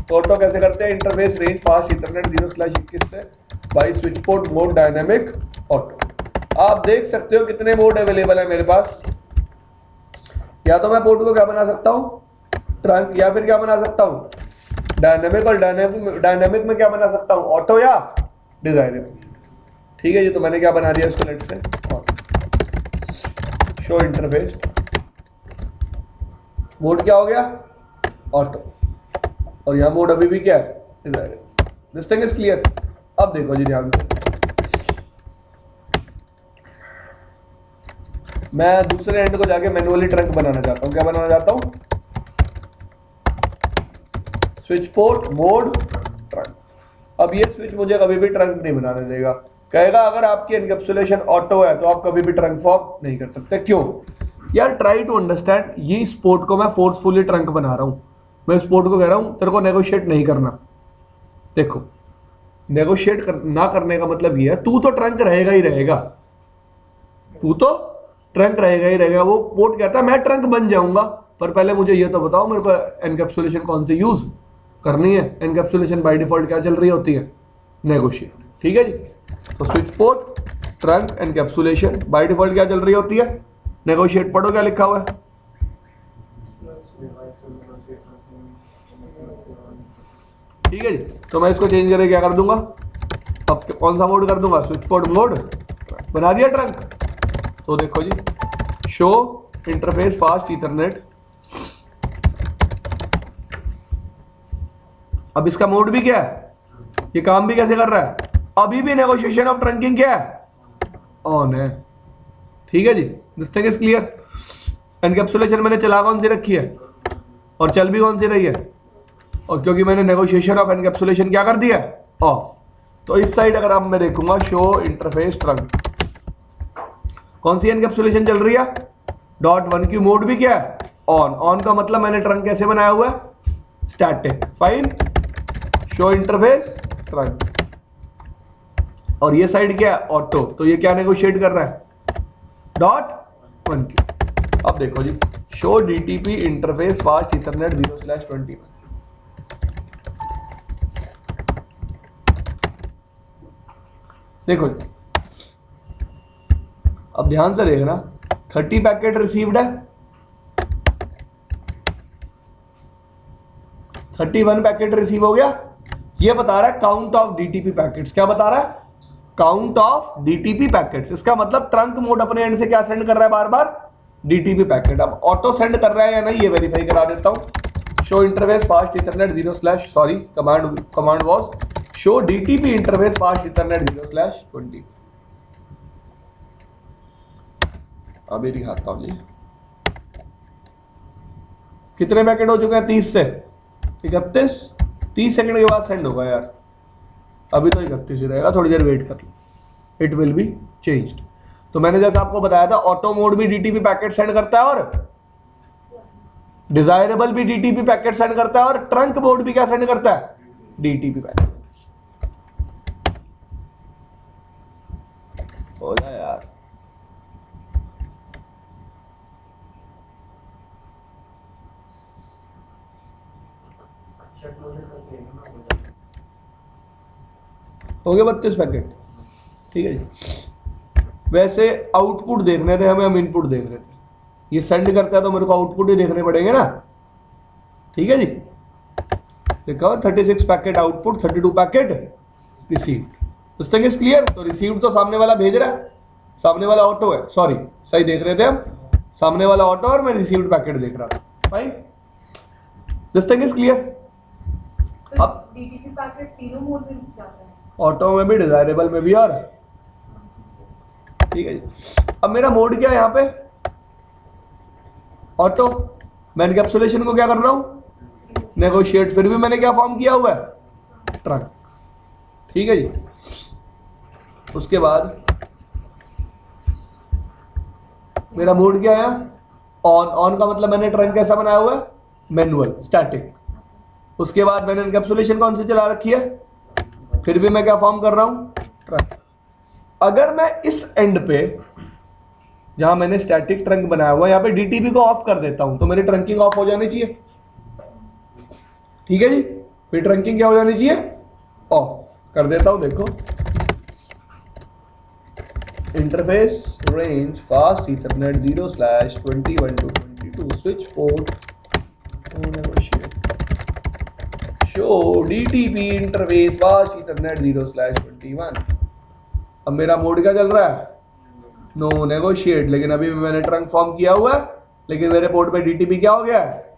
तो ऑटो कैसे करते हैं? इंटरफेस रेंज फास्ट इथरनेट 0/21 से by switch port mode dynamic auto. आप देख सकते हो कितने मोड अवेलेबल है मेरे पास। या तो मैं पोर्ट को क्या बना सकता हूँ? ट्रंक, या फिर क्या बना सकता हूँ? डायनेमिक। और डायनेमिक में क्या बना सकता हूँ? ऑटो या डिजायरेबल, ठीक है जी। तो मैंने क्या बना दिया इसको, लेट से शो इंटरफेस। मोड क्या हो गया? ऑटो। और यहां मोड अभी भी क्या है? Desirable. This thing is clear. अब देखो जी ध्यान से, मैं दूसरे एंड को जाके मैन्युअली ट्रंक बनाना चाहता हूं। क्या बनाना चाहता हूं? Switch port mode trunk. अब ये स्विच मुझे कभी भी ट्रंक नहीं बनाने देगा, कहेगा अगर आपकी एनकैप्सुलेशन ऑटो है तो आप कभी भी ट्रंक फॉर्म नहीं कर सकते। क्यों यार? Try to understand. ये इस पोर्ट को मैं फोर्सफुली ट्रंक बना रहा हूं। मैं इस पोर्ट को कह रहा हूं तेरे को नेगोशिएट नहीं करना। देखो, नेगोशिएट ना करने का मतलब ये है, तू तो ट्रंक रहेगा ही रहेगा, तू तो ट्रंक रहेगा ही रहेगा। वो पोर्ट कहता है मैं ट्रंक बन जाऊंगा, पर पहले मुझे ये तो बताओ मेरे को एनकैप्सुलेशन कौन सी यूज करनी है। एनकैप्सुलेशन बाय डिफॉल्ट क्या चल रही होती है? नेगोशिएट, ठीक है जी। तो switch port trunk encapsulation by default क्या चल रही होती है? नेगोशिएट। पढ़ो क्या लिखा हुआ है, ठीक है जी। तो मैं इसको चेंज करके क्या कर दूंगा, अब कौन सा मोड कर दूंगा? स्विच पोर्ट मोड बना दिया ट्रंक। तो देखो जी शो इंटरफेस फास्ट ईथरनेट। अब इसका मोड भी क्या है, ये काम भी कैसे कर रहा है, अभी भी नेगोशिएशन ऑफ ट्रंकिंग क्या है, ऑन है। ठीक है जी, this thing is clear. Encapsulation मैंने चला कौन सी रखी है और चल भी कौन सी रही है, और क्योंकि मैंने नेगोशिएशन ऑफ एनकैप्सुलेशन क्या कर दिया, ऑफ। तो इस साइड अगर अब मैं देखूंगा शो इंटरफेस ट्रंक, कौन सी एनकैप्सुलेशन चल रही है, .1q मोड भी क्या है, ऑन। ऑन का मतलब मैंने ट्रंक कैसे बनाया हुआ है, static. Fine, show interface trunk. और ये साइड क्या है, ऑटो। तो ये क्या नेगोशिएट कर रहा है, .1q। अब देखो जी, show DTP interface fast ethernet 0/21। देखो जी, अब ध्यान से देखना, 30 पैकेट रिसीव्ड है, 31 पैकेट रिसीव हो गया। ये बता रहा है काउंट ऑफ डीटीपी पैकेट्स। क्या बता रहा है, काउंट ऑफ डीटीपी पैकेट्स। इसका मतलब ट्रंक मोड अपने एंड से क्या सेंड कर रहा है, बार बार डीटीपी पैकेट। अब ऑटो सेंड कर रहा है या नहीं, ये वेरीफाई करा देता हूं। Show interface fast Ethernet 0/, command was show DTP interface fast Ethernet 0/20। अभी दिखाता हूं जी, कितने पैकेट हो चुके हैं, 30 से 31। 30 सेकंड के बाद सेंड होगा यार, अभी तो 31 ही रहेगा, थोड़ी देर वेट कर लो, इट विल बी चेंज्ड। तो मैंने जैसा आपको बताया था, ऑटो मोड भी डीटीपी पैकेट सेंड करता है और डिजायरेबल भी डीटीपी पैकेट सेंड करता है, और ट्रंक मोड भी क्या सेंड करता है, डीटीपी पैकेट। हो जाए यार, हो गए 32 पैकेट। ठीक है जी, वैसे आउटपुट देखने थे हमें, हम इनपुट देख रहे थे। ये सेंड करता है तो मेरे को आउटपुट ही देखने पड़ेंगे ना। ठीक है जी, देखो 36 packet output, 32 packet received. This thing is clear. तो रिसीव्ड तो सामने वाला भेज रहा है, सामने वाला ऑटो है, सॉरी सही देख रहे थे हम, सामने वाला ऑटो और मैं रिसीव्ड पैकेट देख रहा था। Fine, this thing is clear. अब
डीटीपी पैकेट तीनों मोड में जाता है,
ऑटो में भी, डिजायरेबल में भी, और ठीक है जी। अब मेरा मोड क्या है यहाँ पे, ऑटो। मैं एनकैप्सुलेशन को क्या कर रहा हूं, नेगोशिएट। फिर भी मैंने क्या फॉर्म किया हुआ है, ट्रंक। ठीक है जी, उसके बाद मेरा मोड क्या है, ऑन। ऑन का मतलब मैंने ट्रंक कैसा बनाया हुआ है, मैनुअल, स्टैटिक। उसके बाद मैंने एनकैप्सुलेशन कौन सी चला रखी है, फिर भी मैं क्या फॉर्म कर रहा हूं, ट्रंक। अगर मैं इस एंड पे, जहां मैंने स्टैटिक ट्रंक बनाया हुआ है, यहां पे डीटीपी को ऑफ कर देता हूं, तो मेरी ट्रंकिंग ऑफ हो जानी चाहिए। ठीक है जी, फिर ट्रंकिंग क्या हो जानी चाहिए, ऑफ कर देता हूं। देखो, interface range fast ethernet 0/21 to 22 switch port show DTP interface fast ethernet 0/21। अब मेरा मोड क्या चल रहा है, नो नेगोशिएट। लेकिन अभी मैंने ट्रंक फॉर्म किया हुआ है, लेकिन मेरे पोर्ट पे डीटीपी क्या हो गया है,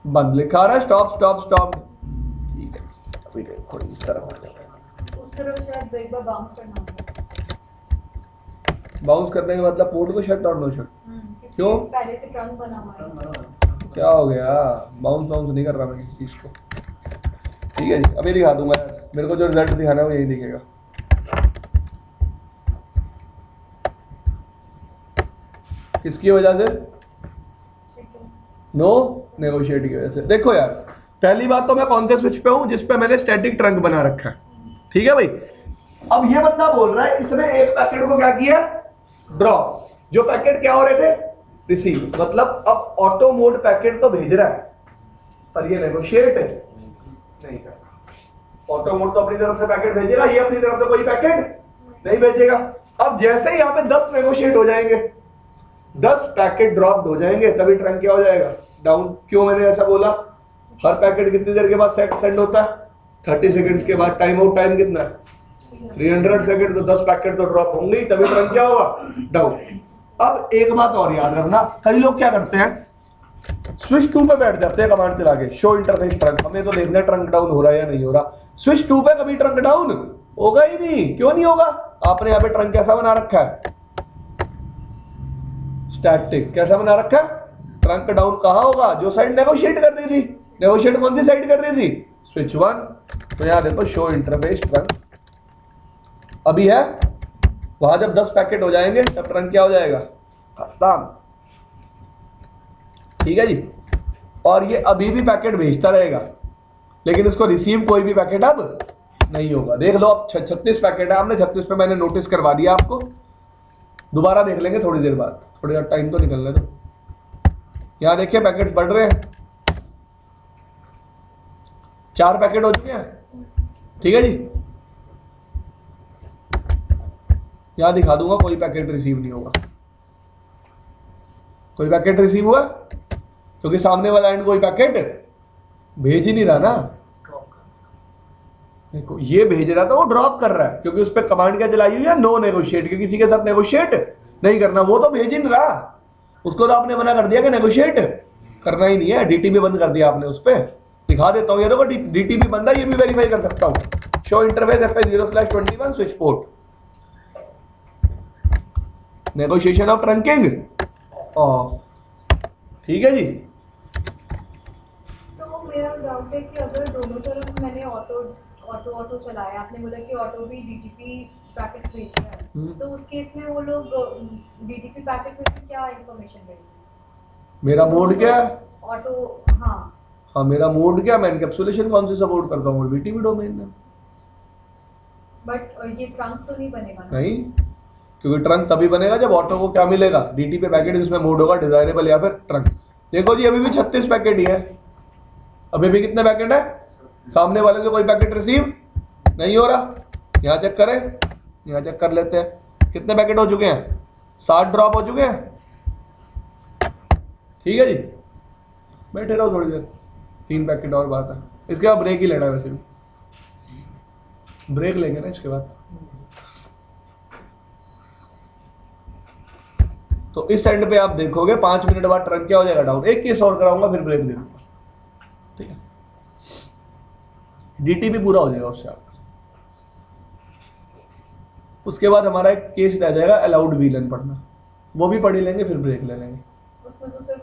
बंद लिखा रहा है, स्टॉप स्टॉप स्टॉप। ठीक है, अभी देखो इस तरफ हो जाएगा,
उस तरफ शायद एक बार बाउंस करना होगा।
बाउंस करने का मतलब पोर्ट को शट और नो शट। क्यों,
पहले से ट्रंक बना हुआ है,
क्या हो गया, बाउंस बाउंस नहीं कर रहा मैं किसी चीज को। ठीक है जी, अभी दिखा दूंगा, मेरे को जो रिजल्ट दिखाना है वो यही दिखेगा। किसकी वजह से, नो नेगोशिएट की वजह से। देखो यार, पहली बात तो मैं कौन से स्विच पे हूं, जिस पे मैंने स्टैटिक ट्रंक बना रखा है। ठीक है भाई, अब ये बंदा बोल रहा है इसने एक पैकेट को क्या किया, ड्रॉप। जो पैकेट क्या हो रहे थे, रिसीव। मतलब अब ऑटो मोड पैकेट तो भेज रहा है, पर ये नेगोशिएट नहीं कर रहा। ऑटो मोड तो अपनी तरफ से पैकेट भेजेगा, ये अपनी तरफ से कोई पैकेट नहीं भेजेगा। अब जैसे ही यहाँ पे 10 नेगोशिएट हो जाएंगे, 10 पैकेट ड्रॉप हो जाएंगे, तभी ट्रंक क्या हो जाएगा, डाउन। क्यों मैंने ऐसा बोला, हर पैकेट कितनी देर के बाद सेंड होता है, 30 सेकंड्स के बाद। टाइम आउट टाइम कितना है, 300 सेकंड। तो 10 पैकेट तो ड्रॉप होंगे ही, तभी ट्रंक क्या होगा, डाउन। अब एक बात और याद रखना, कई लोग क्या करते हैं, स्विच 2 पे बैठ जाते हैं कमांड चला के, शो इंटरफेस ट्रंक, हमें तो देखना है ट्रंक डाउन हो रहा है या नहीं हो रहा। स्विच 2 पे कभी ट्रंक डाउन होगा ही नहीं। क्यों नहीं होगा? आपने यहाँ पे ट्रंक कैसा बना रखा है? स्टैटिक। कैसा बना रखा है? ट्रंक डाउन कहां होगा? जो साइड नेगोशिएट कर रही थी। नेगोशिएट कौन सी साइड कर रही थी? स्विच 1। तो यहां देखो शो इंटरफेस ट्रंक अभी है, वहां जब 10 पैकेट हो जाएंगे तब ट्रंक क्या हो जाएगा? खत्म। ठीक है जी। और ये अभी भी पैकेट भेजता रहेगा, लेकिन इसको रिसीव कोई भी पैकेट अब नहीं होगा। देख लो अब 36 पैकेट है, हमने 36 पे मैंने नोटिस करवा दिया आपको। दोबारा देख लेंगे थोड़ी देर बाद, थोड़ी देर टाइम तो निकलने दो। यहां देखिए पैकेट्स बढ़ रहे हैं, 4 पैकेट हो चुके हैं। ठीक है जी। यहां दिखा दूंगा कोई पैकेट रिसीव नहीं होगा। कोई पैकेट रिसीव हुआ क्योंकि सामने वाला एंड कोई पैकेट भेज ही नहीं रहा ना। देखो ये भेज रहा था, वो ड्रॉप कर रहा है क्योंकि उस पर कमांड क्या चलाई हुई है? नो नेगोशिएट, कि किसी के साथ नेगोशिएट नहीं करना। वो तो भेज ही नहीं रहा, उसको तो आपने मना कर दिया कि नेगोशिएट करना ही नहीं है। डीटीपी बंद कर दिया आपने। उस पर दिखा देता हूं, ये देखो डीटीपी बंद है, ये भी वेरीफाई कर सकता हूं। Show interface FI0/21 switch port, negotiation of trunking of. ठीक है जी।
तो मेरा डाउट है कि अगर दोनों तरफ मैंने ऑटो चलाया, आपने बोला कि ऑटो भी डीटीपी पैकेट भेजता है, तो उस केस में वो लोग डीटीपी पैकेट में क्या इंफॉर्मेशन देंगे?
मेरा मोड क्या है?
ऑटो। हाँ,
मेरा मोड क्या? मैं एनकैप्सुलेशन कौन सी सपोर्ट करता हूँ? बीटीपी डोमेन में।
बट ये ट्रंक तो नहीं बनेगा ना?
नहीं, क्योंकि ट्रंक तभी बनेगा जब ऑटो को क्या मिलेगा? डीटीपी पैकेट, जिसमें मोड होगा डिजायरेबल या फिर ट्रंक। देखो जी अभी भी 36 पैकेट ही है। अभी भी कितने पैकेट है? सामने वाले से कोई पैकेट रिसीव नहीं हो रहा। यहाँ चेक करें, यहाँ चेक कर लेते हैं कितने पैकेट हो चुके हैं। 60 ड्रॉप हो चुके हैं। ठीक है जी, बैठे रहो थोड़ी देर, 3 पैकेट और बात है। इसके बाद ब्रेक ही लेना है, वैसे भी ब्रेक लेंगे ना इसके बाद। तो इस एंड पे आप देखोगे 5 मिनट बाद ट्रंक क्या हो जाएगा? डाउन। एक केस और कराऊंगा फिर ब्रेक ले लूंगा। ठीक है, डीटीपी पूरा हो जाएगा उससे आपका। उसके बाद हमारा एक केस रह जाएगा अलाउड वीलन पढ़ना, वो भी पढ़ ही लेंगे, फिर ब्रेक ले लेंगे।
उसमें तो सिर्फ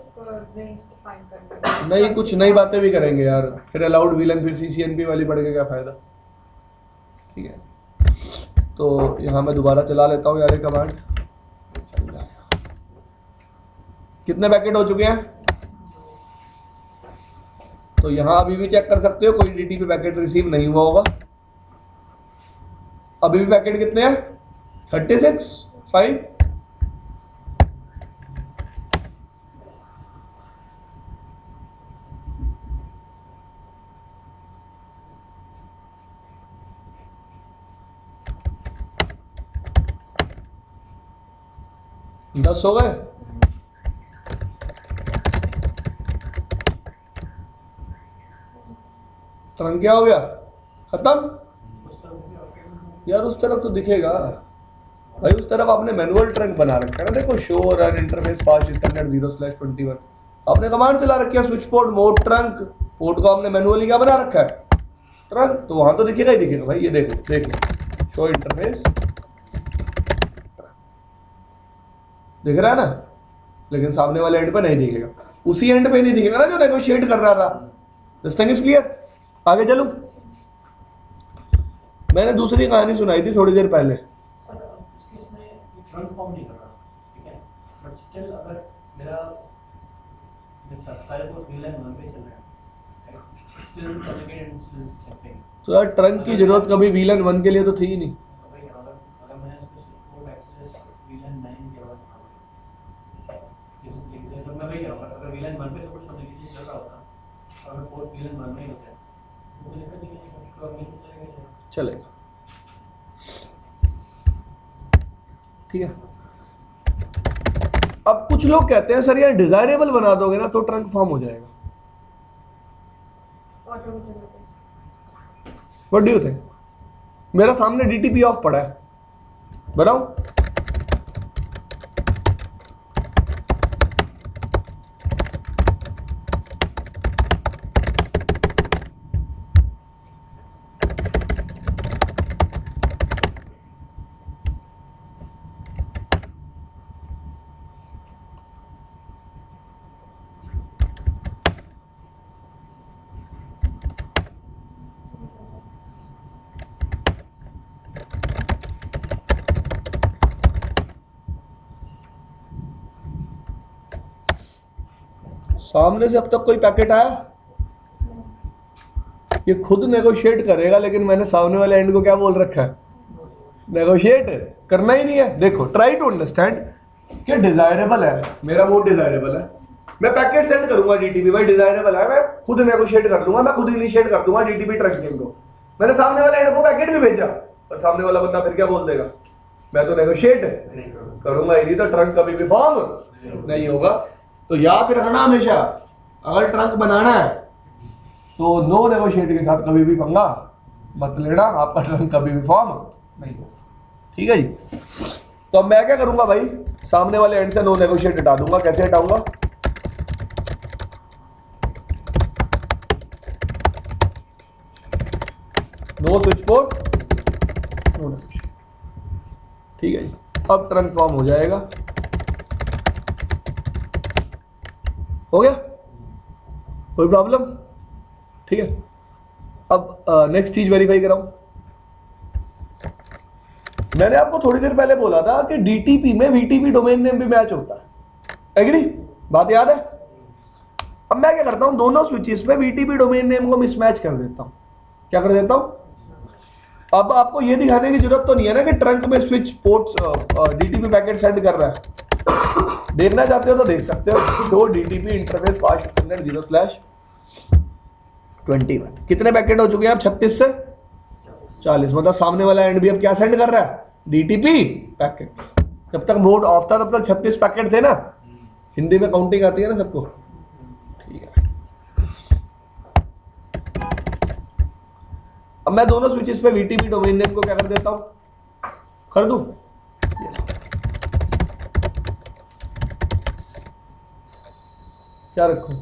रेंज डिफाइन करना है।
नहीं, कुछ नई बातें भी करेंगे यार, फिर अलाउड वीलन, फिर CCNP वाली पढ़ के क्या फायदा। ठीक है, तो यहाँ मैं दोबारा चला लेता हूँ यार ये कमांड। कितने पैकेट हो चुके हैं? तो यहां अभी भी चेक कर सकते हो, कोई डीटीपी पैकेट रिसीव नहीं हुआ होगा। अभी भी पैकेट कितने हैं? 36, 5। दस हो गए। ट्रंक क्या हो गया? खत्म यार। उस तरफ तो दिखेगा भाई, उस तरफ आपने मैनुअल ट्रंक बना रखा है ना। देखो show run interface fast internet 0/21 आपने कमांड चला रखी है। Switch port mode trunk, port को आपने मैनुअली क्या बना रखा है? ट्रंक। तो वहां तो दिखेगा ही दिखेगा भाई। ये देखो देखो, शो इंटरफेस दिख रहा है ना, लेकिन सामने वाले एंड पे नहीं दिखेगा। उसी एंड पे नहीं दिखेगा ना जो नेगोशिएट कर रहा था। This thing is clear. आगे चलूं? मैंने दूसरी कहानी सुनाई थी थोड़ी देर पहले।
ट्रंक फॉर्म नहीं कर रहा, ठीक है, बट स्टिल अगर मेरा सारे को वीलन वन पे चल रहा है, स्टिल कम्युनिकेट सकते हैं।
तो यार ट्रंक की जरूरत कभी वीलन 1 के लिए तो थी ही नहीं।
अगर मैंने उसको सपोर्ट एक्सेस वीलन 9 के बाद तो मैं वही करूंगा। अगर वीलन 1 पे सपोर्ट कम्युनिकेशन चल रहा होता, अगर पोर्ट वीलन 1 में ही होता है तो मुझे दिक्कत नहीं है, उसको अभी
चलेगा। ठीक है, अब कुछ लोग कहते हैं सर यार डिजायरेबल बना दोगे ना तो ट्रंक फॉर्म हो जाएगा।
ऑटो को चलाते।
What do you think? मेरा सामने डीटीपी ऑफ पड़ा है, बताओ। सामने से अब तक कोई पैकेट आया? ये खुद नेगोशिएट करेगा, लेकिन मैंने सामने वाले एंड को क्या बोल रखा है? नेगोशिएट करना ही नहीं है। देखो, ट्राई टू अंडरस्टैंड कि डिजायरेबल है, मेरा मोड डिजायरेबल है, मैं पैकेट सेंड करूंगा डीटीपी, भाई डिजायरेबल है, मैं खुद नेगोशिएट कर लूंगा, मैं खुद इनिशिएट कर दूंगा डीटीपी ट्रंकिंग को। मैंने सामने वाले एंड को पैकेट भी भेजा, और सामने वाला बंदा फिर क्या बोल देगा? मैं तो नेगोशिएट करूंगा ही नहीं, तो ट्रंक कभी भी फॉर्म नहीं होगा। तो याद रखना हमेशा, अगर ट्रंक बनाना है तो नो नेगोशिएट के साथ कभी भी पंगा मत लेना, आपका ट्रंक कभी भी फॉर्म नहीं होगा। ठीक है जी। तो अब मैं क्या करूंगा भाई, सामने वाले एंड से नो नेगोशिएट हटा दूंगा। कैसे हटाऊंगा? No switch port, no negotiate. ठीक है जी। अब ट्रंक फॉर्म हो जाएगा। हो गया? कोई प्रॉब्लम? ठीक है। अब नेक्स्ट चीज वेरीफाई कराऊं। मैंने आपको थोड़ी देर पहले बोला था कि डीटीपी में वीटीपी डोमेन नेम भी मैच होता है, एग्री? बात याद है? अब मैं क्या करता हूं, दोनों स्विचेस पे वीटीपी डोमेन नेम को मिसमैच कर देता हूं। क्या कर देता हूं? अब आपको ये दिखाने की जरूरत तो नहीं है ना कि ट्रंक में switch ports DTP packet send कर रहा है। देखना चाहते हो तो देख सकते हो, show DTP interface fast internet 0/21। कितने पैकेट हो चुके हैं अब? 36 से 40। मतलब सामने वाला एंड भी अब क्या सेंड कर रहा है? DTP packet. जब तक मोड ऑफ था तब तक 36 पैकेट थे ना। हिंदी में काउंटिंग आती है ना सबको? ठीक है। अब मैं दोनों स्विचेस पे वीटीपी डोमेन नेम को क्या कर देता हूं? कर दूं? क्या रखूं?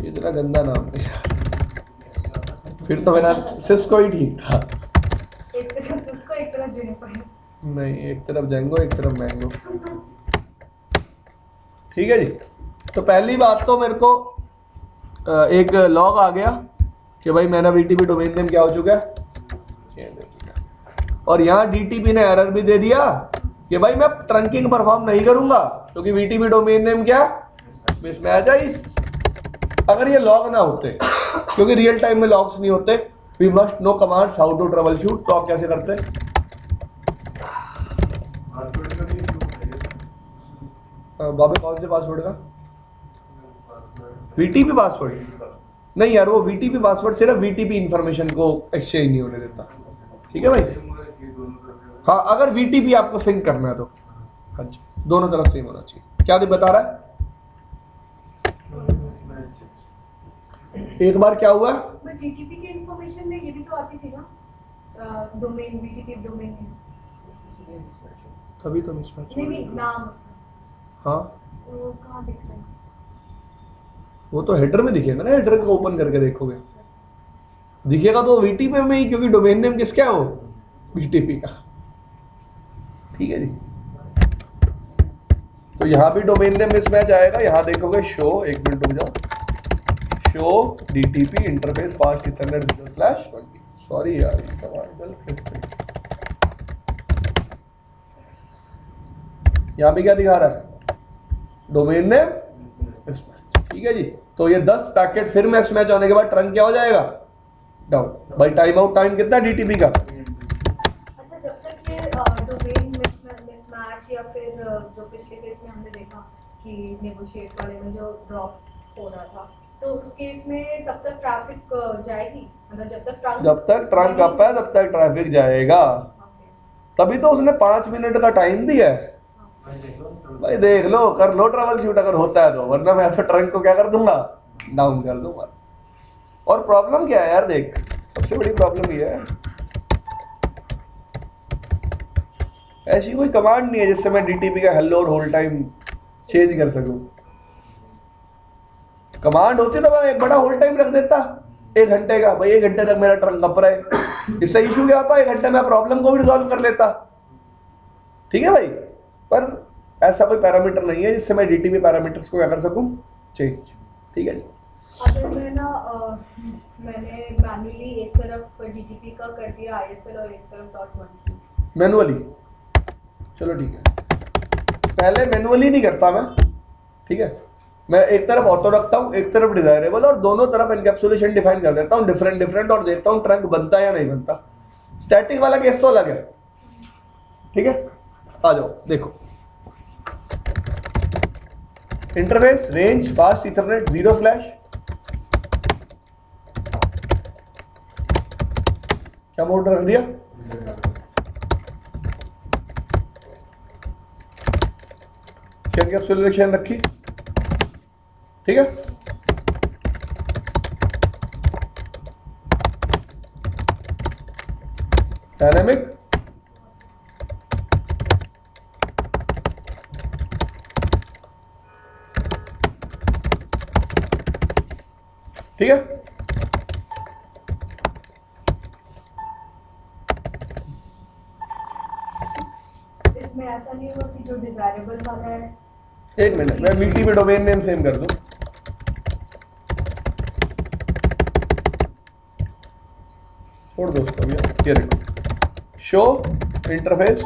इतना गंदा नाम है यार। फिर तो मेरा सिस्को ही ठीक था।
एक तरफ सिस्को, एक तरफ जूनिपर।
नहीं, एक तरफ जैंगो, एक तरफ मैंगो। ठीक है जी। तो पहली बात तो मेरे को एक लॉग आ गया कि भाई मेरा वीटीपी डोमेन नेम क्या हो चुका है? चेंज हो चुका है। और यहाँ डीटीपी ने एरर भी दे दिया कि भाई मैं ट्रंकिंग परफॉर्म नहीं करूंगा क्योंकि वीटीपी डोमेन नेम क्या? मिसमैच है। अगर ये लॉग ना होते, क्योंकि रियल टाइम में लॉग्स नहीं होते, we must know commands how to troubleshoot, तो आप कैसे करते? बाबे कौन से पासवर्ड का? VTP password? नहीं यार, वो वीटीपी पासवर्ड सिर्फ वीटीपी इंफॉर्मेशन को एक्सचेंज नहीं होने देता। ठीक है भाई? हाँ, अगर वीटीपी आपको सिंक करना है तो हाँ जी, दोनों तरफ सेम होना चाहिए। क्या बता रहा है? एक बार क्या हुआ?
बट डीटीपी के इंफॉर्मेशन में ये भी तो आती थी ना, डोमेन, वीटीपी डोमेन नेम।
तभी तो मिसमैच।
नहीं, नाम।
हाँ,
वो कहाँ दिख रहा है?
वो तो हेडर में दिखेगा ना, हेडर को ओपन करके देखोगे दिखेगा तो वीटीपी में ही, क्योंकि डोमेन नेम किसका है? वो वीटीपी का। ठीक है जी। तो यहाँ भी डोमेन नेम मिसमैच आएगा। यहाँ देखोगे शो, एक मिनट रुक जाओ, show DTP interface fast Ethernet 0/20। Sorry यार, यहाँ पे क्या दिखा रहा है? Domain name mismatch. ठीक है जी। तो ये 10 पैकेट फिर मिसमैच होने के बाद ट्रंक क्या हो जाएगा? डाउन। भाई टाइम आउट टाइम कितना डीटीपी का?
अच्छा, जब तक ये डोमेन मिसमैच या फिर जो पिछले केस में हमने देखा कि नेगोशिएट वाले में जो ड्रॉप हो रहा था, तो उस केस में तब तक ट्रैफिक जाएगी, मतलब जब तक ट्रंक
अप है तब तक ट्रैफिक जाएगा। तभी तो उसने 5 मिनट का टाइम दिया है। भाई देख लो, कर लो ट्रबल शूट अगर होता है तो, वरना मैं तो ट्रंक को क्या कर दूंगा? डाउन कर दूंगा। और प्रॉब्लम क्या है यार? देख, सबसे बड़ी प्रॉब्लम ये है, ऐसी कोई कमांड नहीं है जिससे मैं डीटीपी का हेलो और होल्ड टाइम चेंज कर सकूं। कमांड होती तो मैं एक बड़ा होल्ड टाइम रख देता 1 घंटे का। भाई 1 घंटे तक मेरा ट्रंक अप रहे, इससे इशू क्या होता? 1 घंटे में प्रॉब्लम को भी रिजॉल्व कर लेता। ठीक है भाई? पर ऐसा कोई पैरामीटर नहीं है जिससे मैं डीटीपी पैरामीटर्स को क्या कर सकूं? चेंज। ठीक है जी।
अगर मैं ना मैंने मैन्युअली एक तरफ डीटीपी का कर दिया ISL और एक तरफ .1
मैनुअली, चलो ठीक है। पहले मैनुअली नहीं करता मैं, ठीक है, मैं एक तरफ ऑटो रखता हूँ, एक तरफ डिजायरेबल, और दोनों तरफ एनकैप्सुलेशन डिफाइन कर देता हूँ डिफरेंट डिफरेंट, और देखता हूँ ट्रंक बनता है या नहीं बनता। स्टैटिक वाला केस तो अलग है, ठीक है। आ जाओ देखो, इंटरफेस रेंज फास्ट इथरनेट 0/, क्या मोड रख दिया, एनकैप्सुलेशन रखी, ठीक है। डायनेमिक, ठीक है।
इसमें ऐसा नहीं होगा कि जो डिजायरेबल वाला है,
एक मिनट, मैं वीटी में डोमेन नेम सेम कर दूं, छोड़ दो उसको भैया। ये देखो, शो इंटरफेस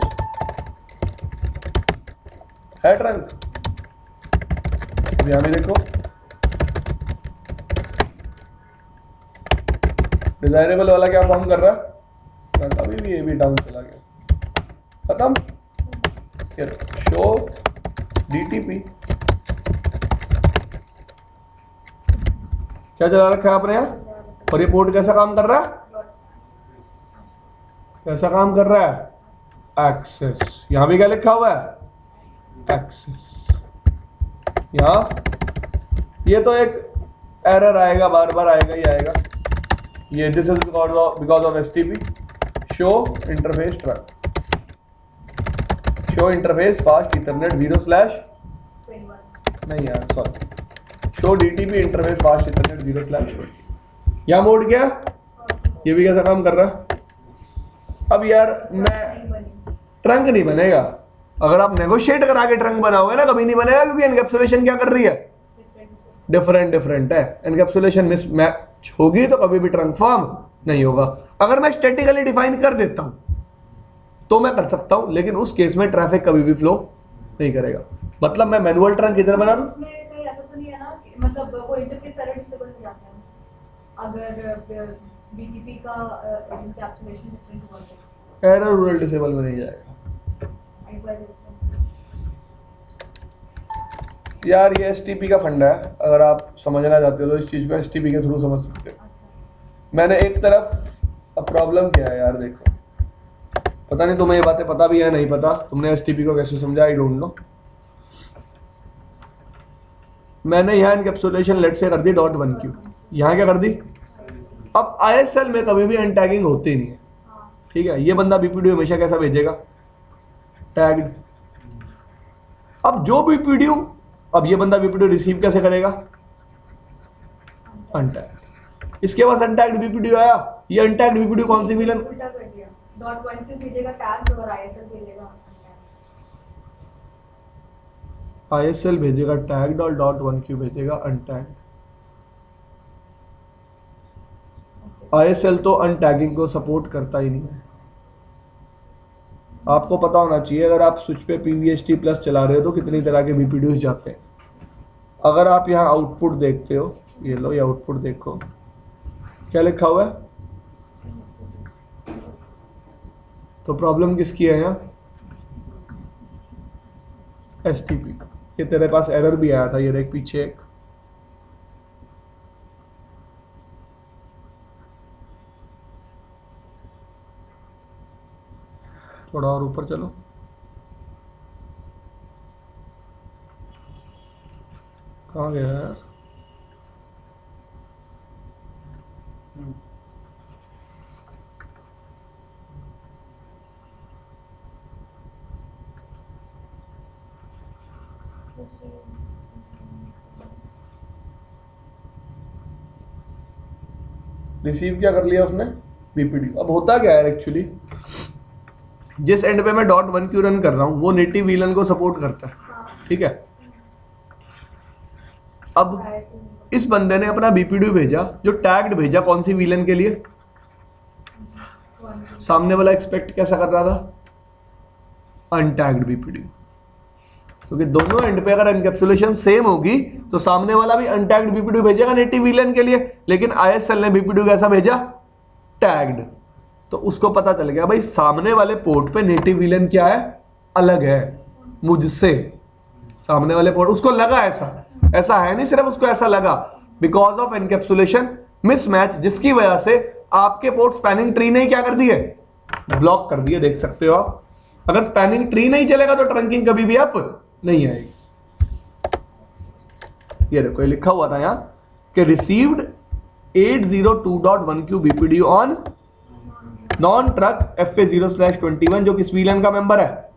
है ट्रंक, यहां भी देखो डिजायरेबल वाला क्या फॉर्म कर रहा है, अभी भी ये भी डाउन चला गया, खत्म। शो डीटीपी क्या चला रखा है आपने यहाँ, और ये पोर्ट कैसा काम कर रहा है, कैसा काम कर रहा है, एक्सेस। यहां भी क्या लिखा हुआ है, एक्सेस। यहां ये तो एक एरर आएगा, बार बार आएगा ही आएगा, ये this is because of STP show interface trunk, show interface fast Ethernet 0/, नहीं यार sorry, show DTP interface fast Ethernet 0/20। यहां मोड क्या, ये भी कैसा काम कर रहा है। अब यार मैं ट्रंक नहीं बनेगा, अगर आप नेगोशिएट करा के ट्रंक बनाओगे ना, कभी नहीं बनेगा, क्योंकि एनकैप्सुलेशन क्या कर रही है, डिफरेंट डिफरेंट है। एनकैप्सुलेशन मिसमैच होगी तो कभी भी ट्रंक फॉर्म नहीं होगा। अगर मैं स्टैटिकली डिफाइन कर देता हूं तो मैं कर सकता हूं, लेकिन उस केस में ट्रैफिक कभी भी फ्लो नहीं करेगा। मतलब मैं मैनुअल ट्रंक किधर बना दूं,
उसमें कहीं ऐसा तो नहीं है ना कि मतलब वो इंटरफेस एरर डिसेबल हो जाते हैं अगर बीटीपी का एनकैप्सुलेशन डिफरेंट हुआ तो,
एरर रूरल डिसेबल में नहीं जाएगा
एक बार
यार। ये एसटीपी का फंडा है, अगर आप समझना चाहते हो तो इस चीज को एसटीपी के थ्रू समझ सकते हो। मैंने एक तरफ अब प्रॉब्लम क्या है यार, देखो, पता नहीं तुम्हें ये बातें पता भी है नहीं पता, तुमने एसटीपी को कैसे समझा, आई डोंट नो। मैंने यहाँ एनकैप्सुलेशन लेट से कर दी .1q, यहाँ क्या कर दी। अब आईएसएल में कभी भी अनटैगिंग होती नहीं है, ठीक है। ये बंदा बीपीडीयू हमेशा कैसा भेजेगा, टैग्ड। अब जो बीपीडीयू, अब ये बंदा बीपीडीयू रिसीव कैसे करेगा, अनटैग्ड। इसके पास अनटैग्ड बीपीडीयू आया, ये अनटैग्ड बीपीडीयू कौन सी विलन,
उल्टा कर दिया, .1q भेजेगा टैग और आईएसएल भेजेगा
आईएसएल भेजेगा टैग्ड और .1q भेजेगा अनटैग्ड। आईएसएल तो अनटैगिंग को सपोर्ट करता ही नहीं है। आपको पता होना चाहिए, अगर आप स्विच पे पीवीएसटी प्लस चला रहे हो तो कितनी तरह के बीपीडीयूज जाते हैं। अगर आप यहाँ आउटपुट देखते हो, ये लो, ये आउटपुट देखो, क्या लिखा हुआ है, तो प्रॉब्लम किसकी है यहाँ, एसटीपी। ये तेरे पास एरर भी आया था, ये देख पीछे एक, थोड़ा और ऊपर चलो, कहाँ गया यार, रिसीव क्या कर लिया उसने, बीपीडी। अब होता क्या है एक्चुअली, जिस एंड पे मैं .1q रन कर रहा हूं वो नेटिव वीलन को सपोर्ट करता है, ठीक है। अब इस बंदे ने अपना बीपीडी भेजा, जो टैग्ड भेजा कौन सी वीलन के लिए, सामने वाला एक्सपेक्ट कैसा कर रहा था, अनटैग्ड बीपीडी। क्योंकि दोनों एंड पे अगर एनकैप्सुलेशन सेम होगी तो सामने वाला भी अनटैग्ड बीपीडब्ल्यू भेजेगा नेटिव वीलन के लिए, लेकिन आईएसएल ने बीपीडब्ल्यू कैसा भेजा, टैग्ड। तो उसको पता चल गया भाई सामने वाले पोर्ट पे नेटिव वीलन क्या है, अलग है मुझसे। सामने वाले पोर्ट उसको लगा ऐसा है नहीं, सिर्फ उसको ऐसा लगा बिकॉज ऑफ एनकैप्सुलेशन मिसमैच, जिसकी वजह से आपके पोर्ट स्पैनिंग ट्री ने क्या कर दिए, ब्लॉक कर दिए। देख सकते हो आप, अगर स्पैनिंग ट्री नहीं चलेगा तो ट्रंकिंग कभी भी अप नहीं आएगी। ये देखो ये लिखा हुआ था यहां कि received 802.1q BPDU on non trunk FA0/21 जो किस वीलन का मेंबर है,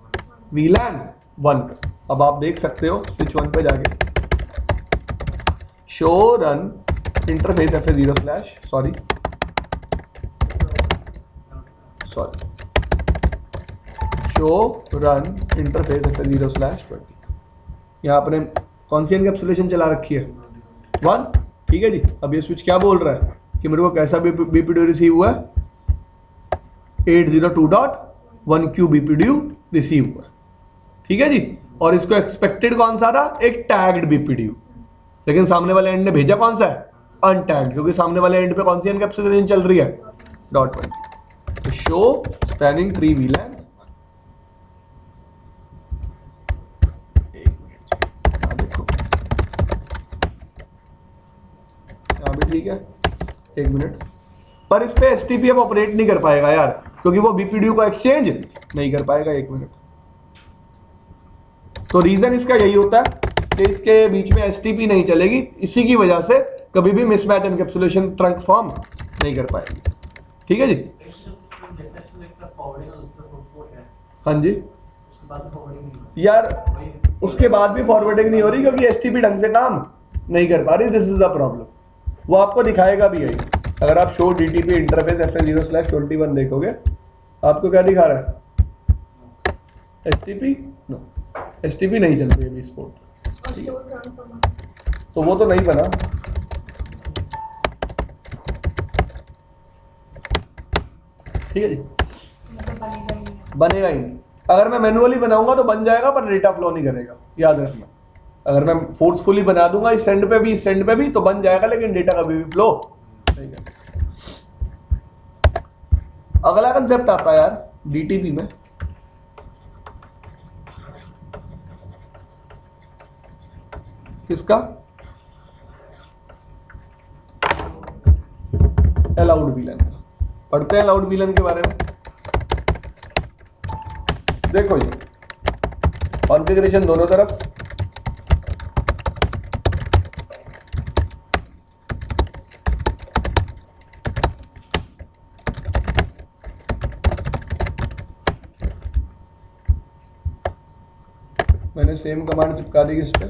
वीलन 1 का। अब आप देख सकते हो स्विच 1 पे जाके show run interface FA0/ sorry show run interface FA0/20। यहाँ आपने कौन सी एनकैप्सुलेशन चला रखी है, 1, ठीक है जी। अब ये स्विच क्या बोल रहा है कि मेरे को कैसा बीपीडब्ल्यू रिसीव हुआ है, 802.1q बीपीडब्ल्यू रिसीव हुआ, ठीक है जी। और इसको एक्सपेक्टेड कौन सा था, एक टैग्ड बीपीडब्ल्यू, लेकिन सामने वाले एंड ने भेजा कौन सा है, अनटैग्ड, क्योंकि सामने वाले एंड पे कौन सी एनकैप्सुलेशन चल रही है, .1। तो शो स्पैनिंग ट्री वीलन, देखो यहाँ भी ठीक है, 1 मिनट। पर इस पे एसटीपी अब ऑपरेट नहीं कर पाएगा यार, क्योंकि वो बीपीडब्ल्यू को एक्सचेंज नहीं कर पाएगा। 1 मिनट। तो रीजन इसका यही होता है कि इसके बीच में एसटीपी नहीं चलेगी, इसी की वजह से कभी भी मिसमैच एनकैप्सुलेशन ट्रंक फॉर्म नहीं कर पाएगी, ठीक है जी। हाँ जी यार, उसके बाद भी फॉरवर्डिंग नहीं हो रही क्योंकि एसटीपी ढंग से काम नहीं कर पा रही, दिस इज द प्रॉब्लम। वो आपको दिखाएगा भी यही, अगर आप शो डीटीपी इंटरफेस FA0/21 देखोगे, आपको क्या दिखा रहा है, एसटीपी नो, एसटीपी नहीं चल रही है इस पोर्ट, तो वो तो नहीं बना, ठीक है जी, बनेगा ही नहीं। अगर मैं मैनुअली बनाऊंगा तो बन जाएगा, पर डेटा फ्लो नहीं करेगा, याद रखना। अगर मैं फोर्सफुली बना दूंगा इस सेंड पे भी, इस सेंड पे भी, तो बन जाएगा, लेकिन डेटा कभी भी फ्लो नहीं करेगा। अगला कंसेप्ट आता है यार डीटीपी में, किसका, अलाउड वीलन का। पढ़ते हैं अलाउड वीलन के बारे में। देखो ये कॉन्फ़िगरेशन दोनों तरफ, मैंने सेम कमांड चिपका दी इस पे,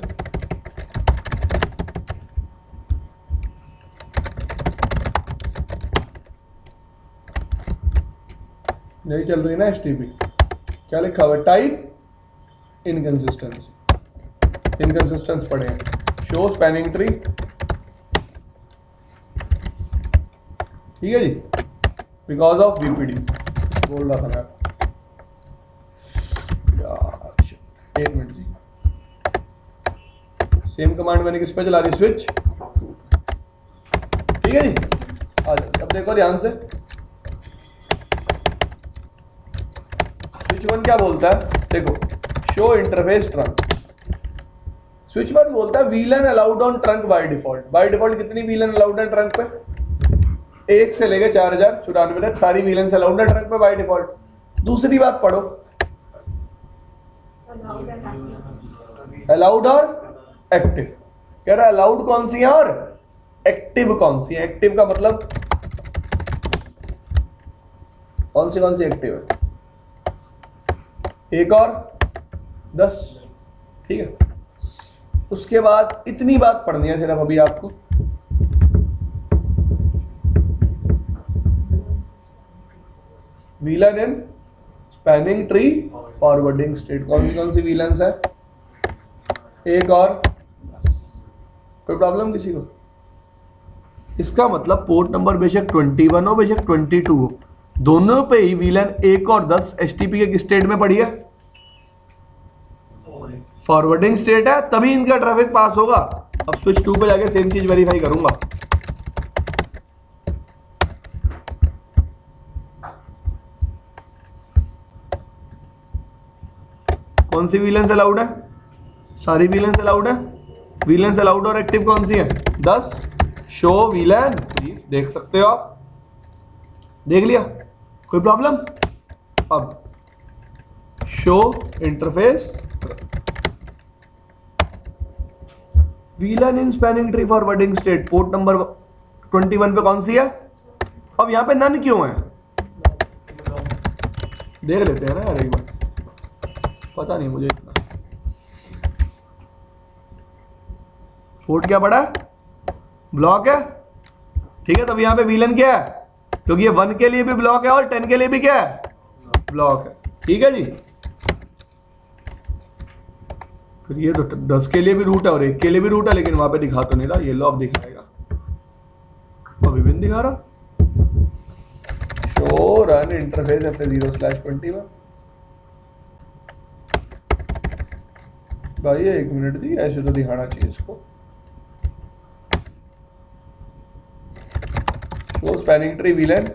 नहीं चल रही ना एसटीपी। क्या लिखा हुआ है, टाइप इनकंसिस्टेंसी, इनकंसिस्टेंस पढ़े हैं, शो स्पैनिंग ट्री, ठीक है जी, बिकॉज ऑफ बीपीडी बोल रहा था मैं आपको यार। 1 मिनट जी, सेम कमांड मैंने किस पे चला दी, स्विच, ठीक है जी। अब देखो ध्यान से, स्विच 1 क्या बोलता है, देखो शो इंटरफेस ट्रंक। स्विच 1 बोलता है VLAN allowed on trunk by default. By default कितनी वीलन अलाउड है ट्रंक पे, 1 से लेके 4094 तक सारी वीलन अलाउड है ट्रंक पे बाय डिफॉल्ट। दूसरी बात पढ़ो, अलाउड और एक्टिव। कह रहा है अलाउड कौन सी है और एक्टिव कौन सी है। एक्टिव का मतलब कौन सी एक्टिव है, 1 और 10, ठीक है। उसके बाद इतनी बात पढ़नी है सिर्फ अभी आपको, VLAN in spanning tree forwarding state. कौन सी वीलन्स है, 1 और 10। कोई प्रॉब्लम किसी को? इसका मतलब पोर्ट नंबर बेशक 21 हो बेशक 22 हो, दोनों पे ही वीलन 1 और 10 एसटीपी के स्टेट में पड़ी है, फॉरवर्डिंग स्टेट है तभी इनका ट्रैफिक पास होगा। अब स्विच 2 पे जाके सेम चीज वेरीफाई करूंगा। कौन सी वीलेंस अलाउड है? सारी वीलेंस अलाउड है। वीलेंस अलाउड और एक्टिव कौन सी है? 10। शो वीलेन, देख सकते हो आप, देख लिया, कोई प्रॉब्लम? अब show interface VLAN in spanning tree forwarding state, port number 21 पे कौन सी है? अब यहां पे नन क्यों है? देख लेते हैं ना यार एक बार, पता नहीं मुझे इतना। पोर्ट क्या पड़ा है? ब्लॉक है, ठीक है। तब यहां पे वीलन क्या है? क्योंकि ये 1 के लिए भी ब्लॉक है और 10 के लिए भी क्या है? ब्लॉक है, ठीक है जी। फिर ये तो 10 के लिए भी रूट है और 1 के लिए भी रूट है, लेकिन वहां पे दिखा तो नहीं रहा। ये लो अब दिखाएगा, अभी भी नहीं दिखा रहा। शो रन इंटरफेस F0/21 भाई 1 मिनट दी, ऐसे तो दिखाना चाहिए इसको। Show spanning tree VLAN,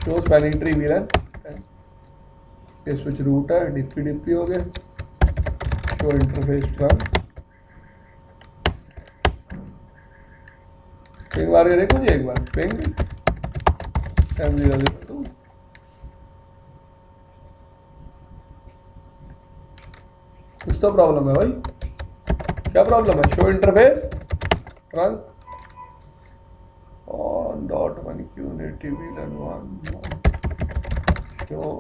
show spanning tree VLAN, ये स्विच रूट है, डीपी हो गया। शो इंटरफेस ट्रंक, पिंग मार के देखो जी एक बार, पिंग M002। कुछ तो प्रॉब्लम है भाई, क्या प्रॉब्लम है? Show interface trunk on .1 Q native VLAN 1 show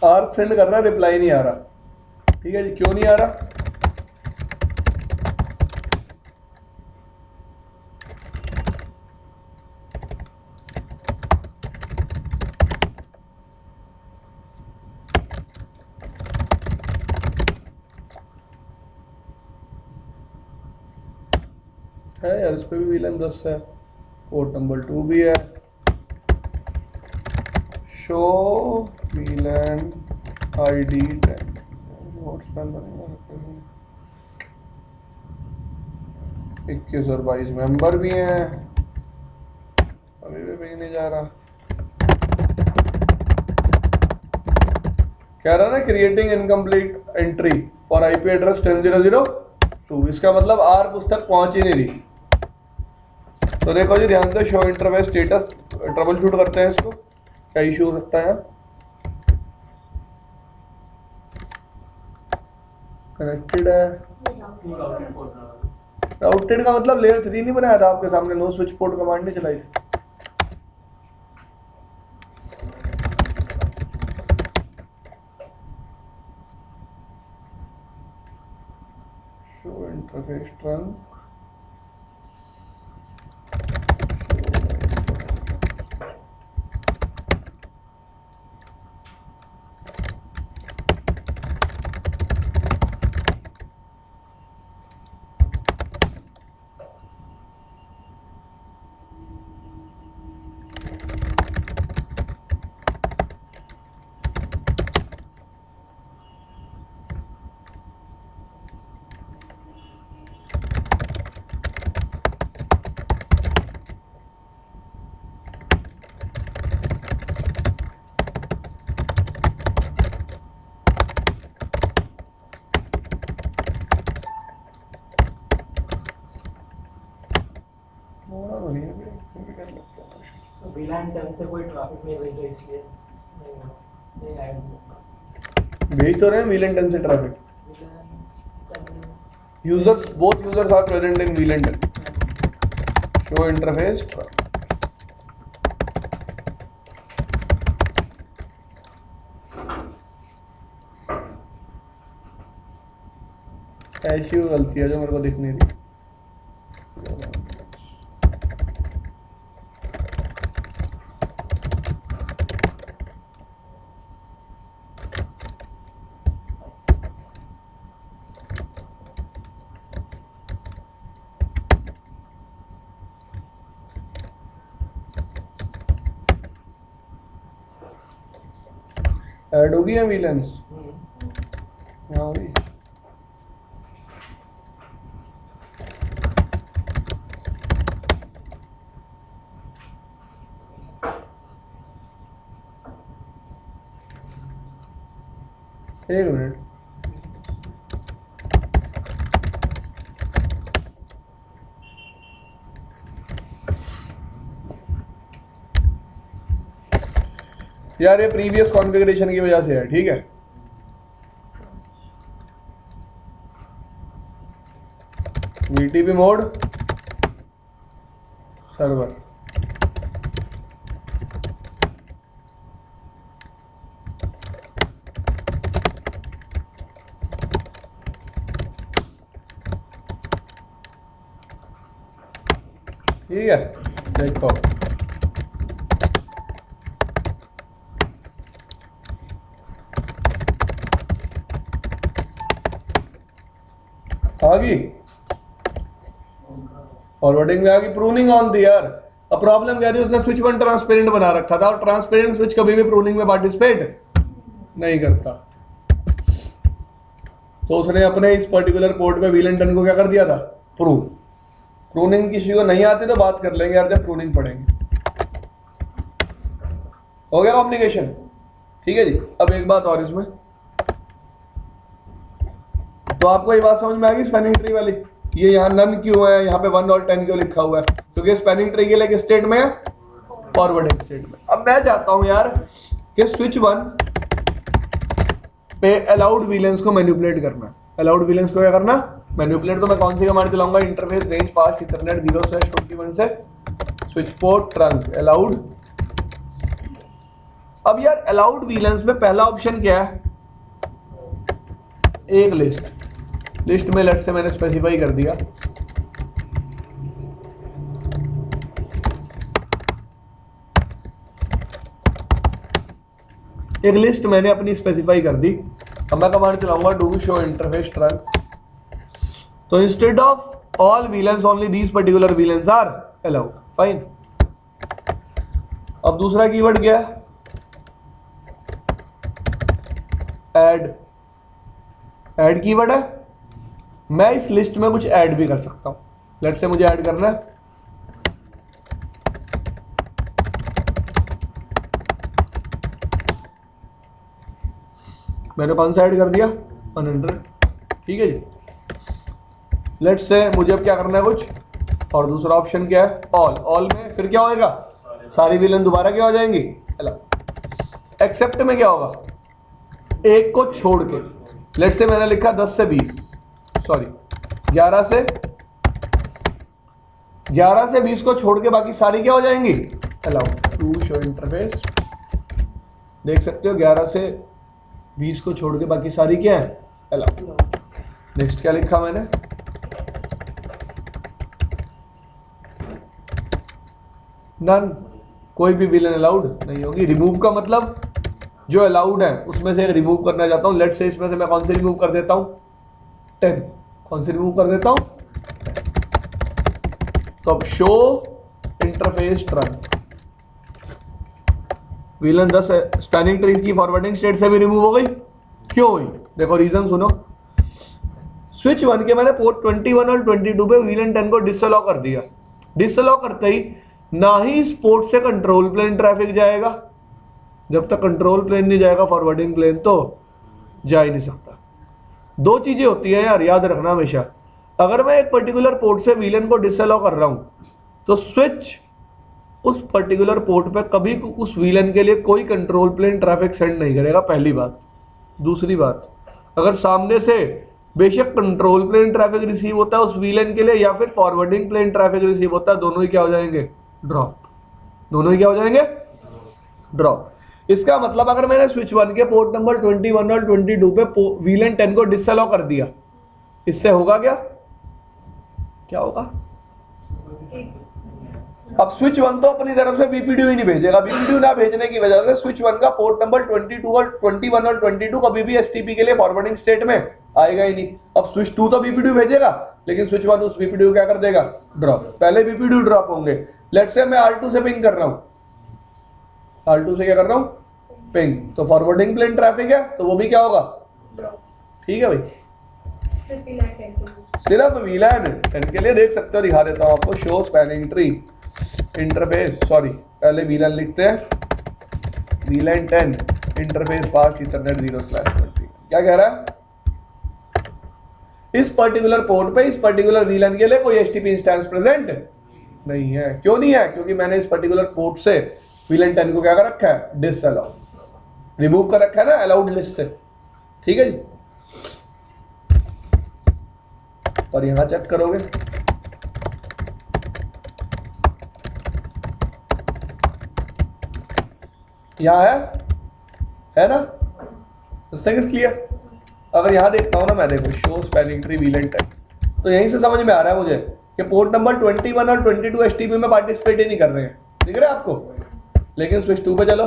arc send कर रहा है, रिप्लाई नहीं आ रहा। ठीक है जी, क्यों नहीं आ रहा? है यार, इस पे भी वीलन 10 है, पोर्ट नंबर 2 भी है। शो वीलन ID 10 21 और 22 मेंबर भी हैं, अभी भी पिंग नहीं जा रहा। कह रहा ना creating incomplete entry for IP address 10.0.0.2, इसका मतलब आर्क उस तक पहुंच ही नहीं रही। तो देखो जी, ध्यान से show interface status trouble shoot करते हैं इसको, क्या इशू हो सकता है। कनेक्टेड है, राउटेड का मतलब लेयर 3 नहीं बनाया था आपके सामने, नो स्विच पोर्ट कमांड नहीं चलाई थी। शो इंटरफेस ट्रंक,
तो VLAN 10 से कोई ट्रैफिक नहीं भेजा इसलिए नहीं ऐड
भेज तो रहे हैं VLAN 10 से traffic. Users, both users are present in VLAN 10. Show interface trunk. ऐसी गलती है जो मेरे को दिख नहीं रही. ऐड होगी है VLANs. हाँ होगी. एक मिनट. यार ये प्रीवियस कॉन्फ़िगरेशन की वजह से है. ठीक है. VTP mode server. ठीक है. देखो आ गई. फॉरवर्डिंग में आ गई. प्रूनिंग ऑन थी यार. अब प्रॉब्लम क्या थी, उसने स्विच 1 ट्रांसपेरेंट बना रखा था और ट्रांसपेरेंट स्विच कभी भी प्रूनिंग में पार्टिसिपेट नहीं करता. तो उसने अपने इस पर्टिकुलर पोर्ट पे VLAN 10 को क्या कर दिया था, प्रून. प्रूनिंग किसी को नहीं आती तो बात कर लेंगे यार जब प्रूनिंग पढ़ेंगे. हो गया कॉम्प्लिकेशन. ठीक है जी. अब एक बात और इसमें, तो आपको ये बात समझ में आ गई स्पैनिंग ट्री वाली. ये यहाँ नन क्यों है, यहाँ पे 1 और 10 क्यों लिखा हुआ है, क्योंकि स्पैनिंग ट्री के लिए किस स्टेट में है, फॉरवर्डिंग स्टेट में. अब मैं चाहता हूं यार कि स्विच 1 पे अलाउड VLANs को मैनिपुलेट करना. अलाउड VLANs को क्या करना, मैनिपुलेट. तो मैं कौन सी कमांड चलाऊंगा, इंटरफेस रेंज फास्ट इथरनेट 0/21 से स्विच पोर्ट ट्रंक अलाउड. अब यार अलाउड VLANs में पहला ऑप्शन क्या है, एक लिस्ट में लेट से मैंने स्पेसिफाई कर दिया एक लिस्ट मैंने अपनी स्पेसिफाई कर दी. अब मैं कमांड चलाऊंगा डू शो इंटरफेस ट्रंक. तो instead of all VLANs only these particular VLANs are allowed. Fine. अब दूसरा कीवर्ड क्या है, ऐड कीवर्ड है. मैं इस लिस्ट में कुछ ऐड भी कर सकता हूं. लेट से मुझे ऐड करना है मैंने कौन सा ऐड कर दिया, 100. ठीक है जी. लेट से मुझे अब क्या करना है कुछ, और दूसरा ऑप्शन क्या है, ऑल में फिर क्या होएगा, सारी VLAN दोबारा क्या हो जाएंगी, एक्सेप्ट में क्या होगा, एक को छोड़ के. लेट से मैंने लिखा 10 से 20, सॉरी 11 से 20 को छोड़ के बाकी सारी क्या हो जाएंगी, अलाउड. To show interface. देख सकते हो 11 से 20 को छोड़ के बाकी सारी क्या है, अलाउड. नेक्स्ट क्या लिखा मैंने, नन. कोई भी VLAN अलाउड नहीं होगी. रिमूव का मतलब जो अलाउड है उसमें से रिमूव करना चाहता हूं. लेट से इसमें से मैं कौन से रिमूव कर देता हूं, 10. कौन से रिमूव कर देता हूं, तो अब show interface trunk. VLAN 10 spanning tree की फॉरवर्डिंग स्टेट से भी रिमूव हो गई. क्यों हुई, देखो रीजन सुनो. स्विच 1 के मैंने पोर्ट 21 और 22 पे VLAN 10 को डिसअलाउ कर दिया. डिसअलाउ करते ही ना ही इस पोर्ट से कंट्रोल प्लेन ट्रैफिक जाएगा. जब तक कंट्रोल प्लेन नहीं जाएगा फॉरवर्डिंग प्लेन तो जा ही नहीं सकता. दो चीजें होती हैं यार, याद रखना हमेशा. अगर मैं एक पर्टिकुलर पोर्ट से VLAN को डिसअलाउ कर रहा हूं तो स्विच उस पर्टिकुलर पोर्ट पे कभी उस VLAN के लिए कोई कंट्रोल प्लेन ट्रैफिक सेंड नहीं करेगा, पहली बात। दूसरी बात, अगर सामने से बेशक कंट्रोल प्लेन ट्रैफिक रिसीव होता है उस VLAN के लिए या फिर फॉरवर्डिंग प्लेन ट्रैफिक रिसीव होता है, दोनों ही क्या हो जाएंगे? ड्रॉप। दोनों ही क्या हो जाएंगे? ड्रॉप। इसका मतलब अगर मैंने स्विच 1 के पोर्ट नंबर 21 और 22 पे VLAN 10 को डिसअलाउ कर दिया, इससे होगा क्या? क्या होगा? अब स्विच 1 तो अपनी तरफ से BPDU ही नहीं भेजेगा। BPDU ना भेजने की वजह से स्विच 1 का पोर्ट नंबर 21 और 22 कभी भी STP के लिए फॉरवर्डिंग स्टेट में आएगा ही नहीं। अब स्विच 2 तो BPDU भेजेगा, लेकिन स्विच 1 उस BPDU क्या कर देगा? ड्रॉप। पहले BPDU ड्रॉप होंगे। लेट्स से मैं R2 से पिंग कर रहा हूं, R2 से क्या कर रहा हूं? पिंग। तो फॉरवर्डिंग प्लेन ट्रैफिक है, तो वो भी क्या होगा? ठीक है भाई। सिर्फ VLAN 10 के लिए देख सकते हो, दिखा देता हूं आपको। Show spanning tree interface, sorry पहले VLAN लिखते हैं, VLAN 10 इंटरफेस फास्ट इथरनेट 0/20। क्या कह रहा है? इस पर्टिकुलर पोर्ट पे इस पर्टिकुलर VLAN के लिए कोई HTTP इंस्टेंस प्रेजेंट नहीं है। क्यों नहीं है? क्योंकि मैंने इस पर्टिकुलर पोर्ट से VLAN 10 को क्या कर रखा है? डिसअलाउ, रिमूव कर रखा है ना अलाउड लिस्ट से। ठीक है जी। और यहां चेक करोगे, यहां है ना? क्लियर? अगर यहां देखता हूं ना मैं, देखो शो स्पैनिंग ट्री VLAN 10, तो यहीं से समझ में आ रहा है मुझे कि पोर्ट नंबर 21 और 22 STP में पार्टिसिपेट ही नहीं कर रहे हैं। दिख रहा है आपको? लेकिन स्विच 2 पे चलो,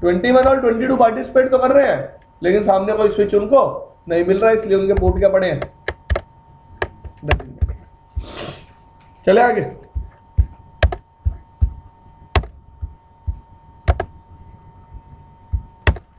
21 और 22 पार्टिसिपेट तो कर रहे हैं, लेकिन सामने कोई स्विच उनको नहीं मिल रहा है, इसलिए उनके पोर्ट क्या पड़े हैं? चले आगे।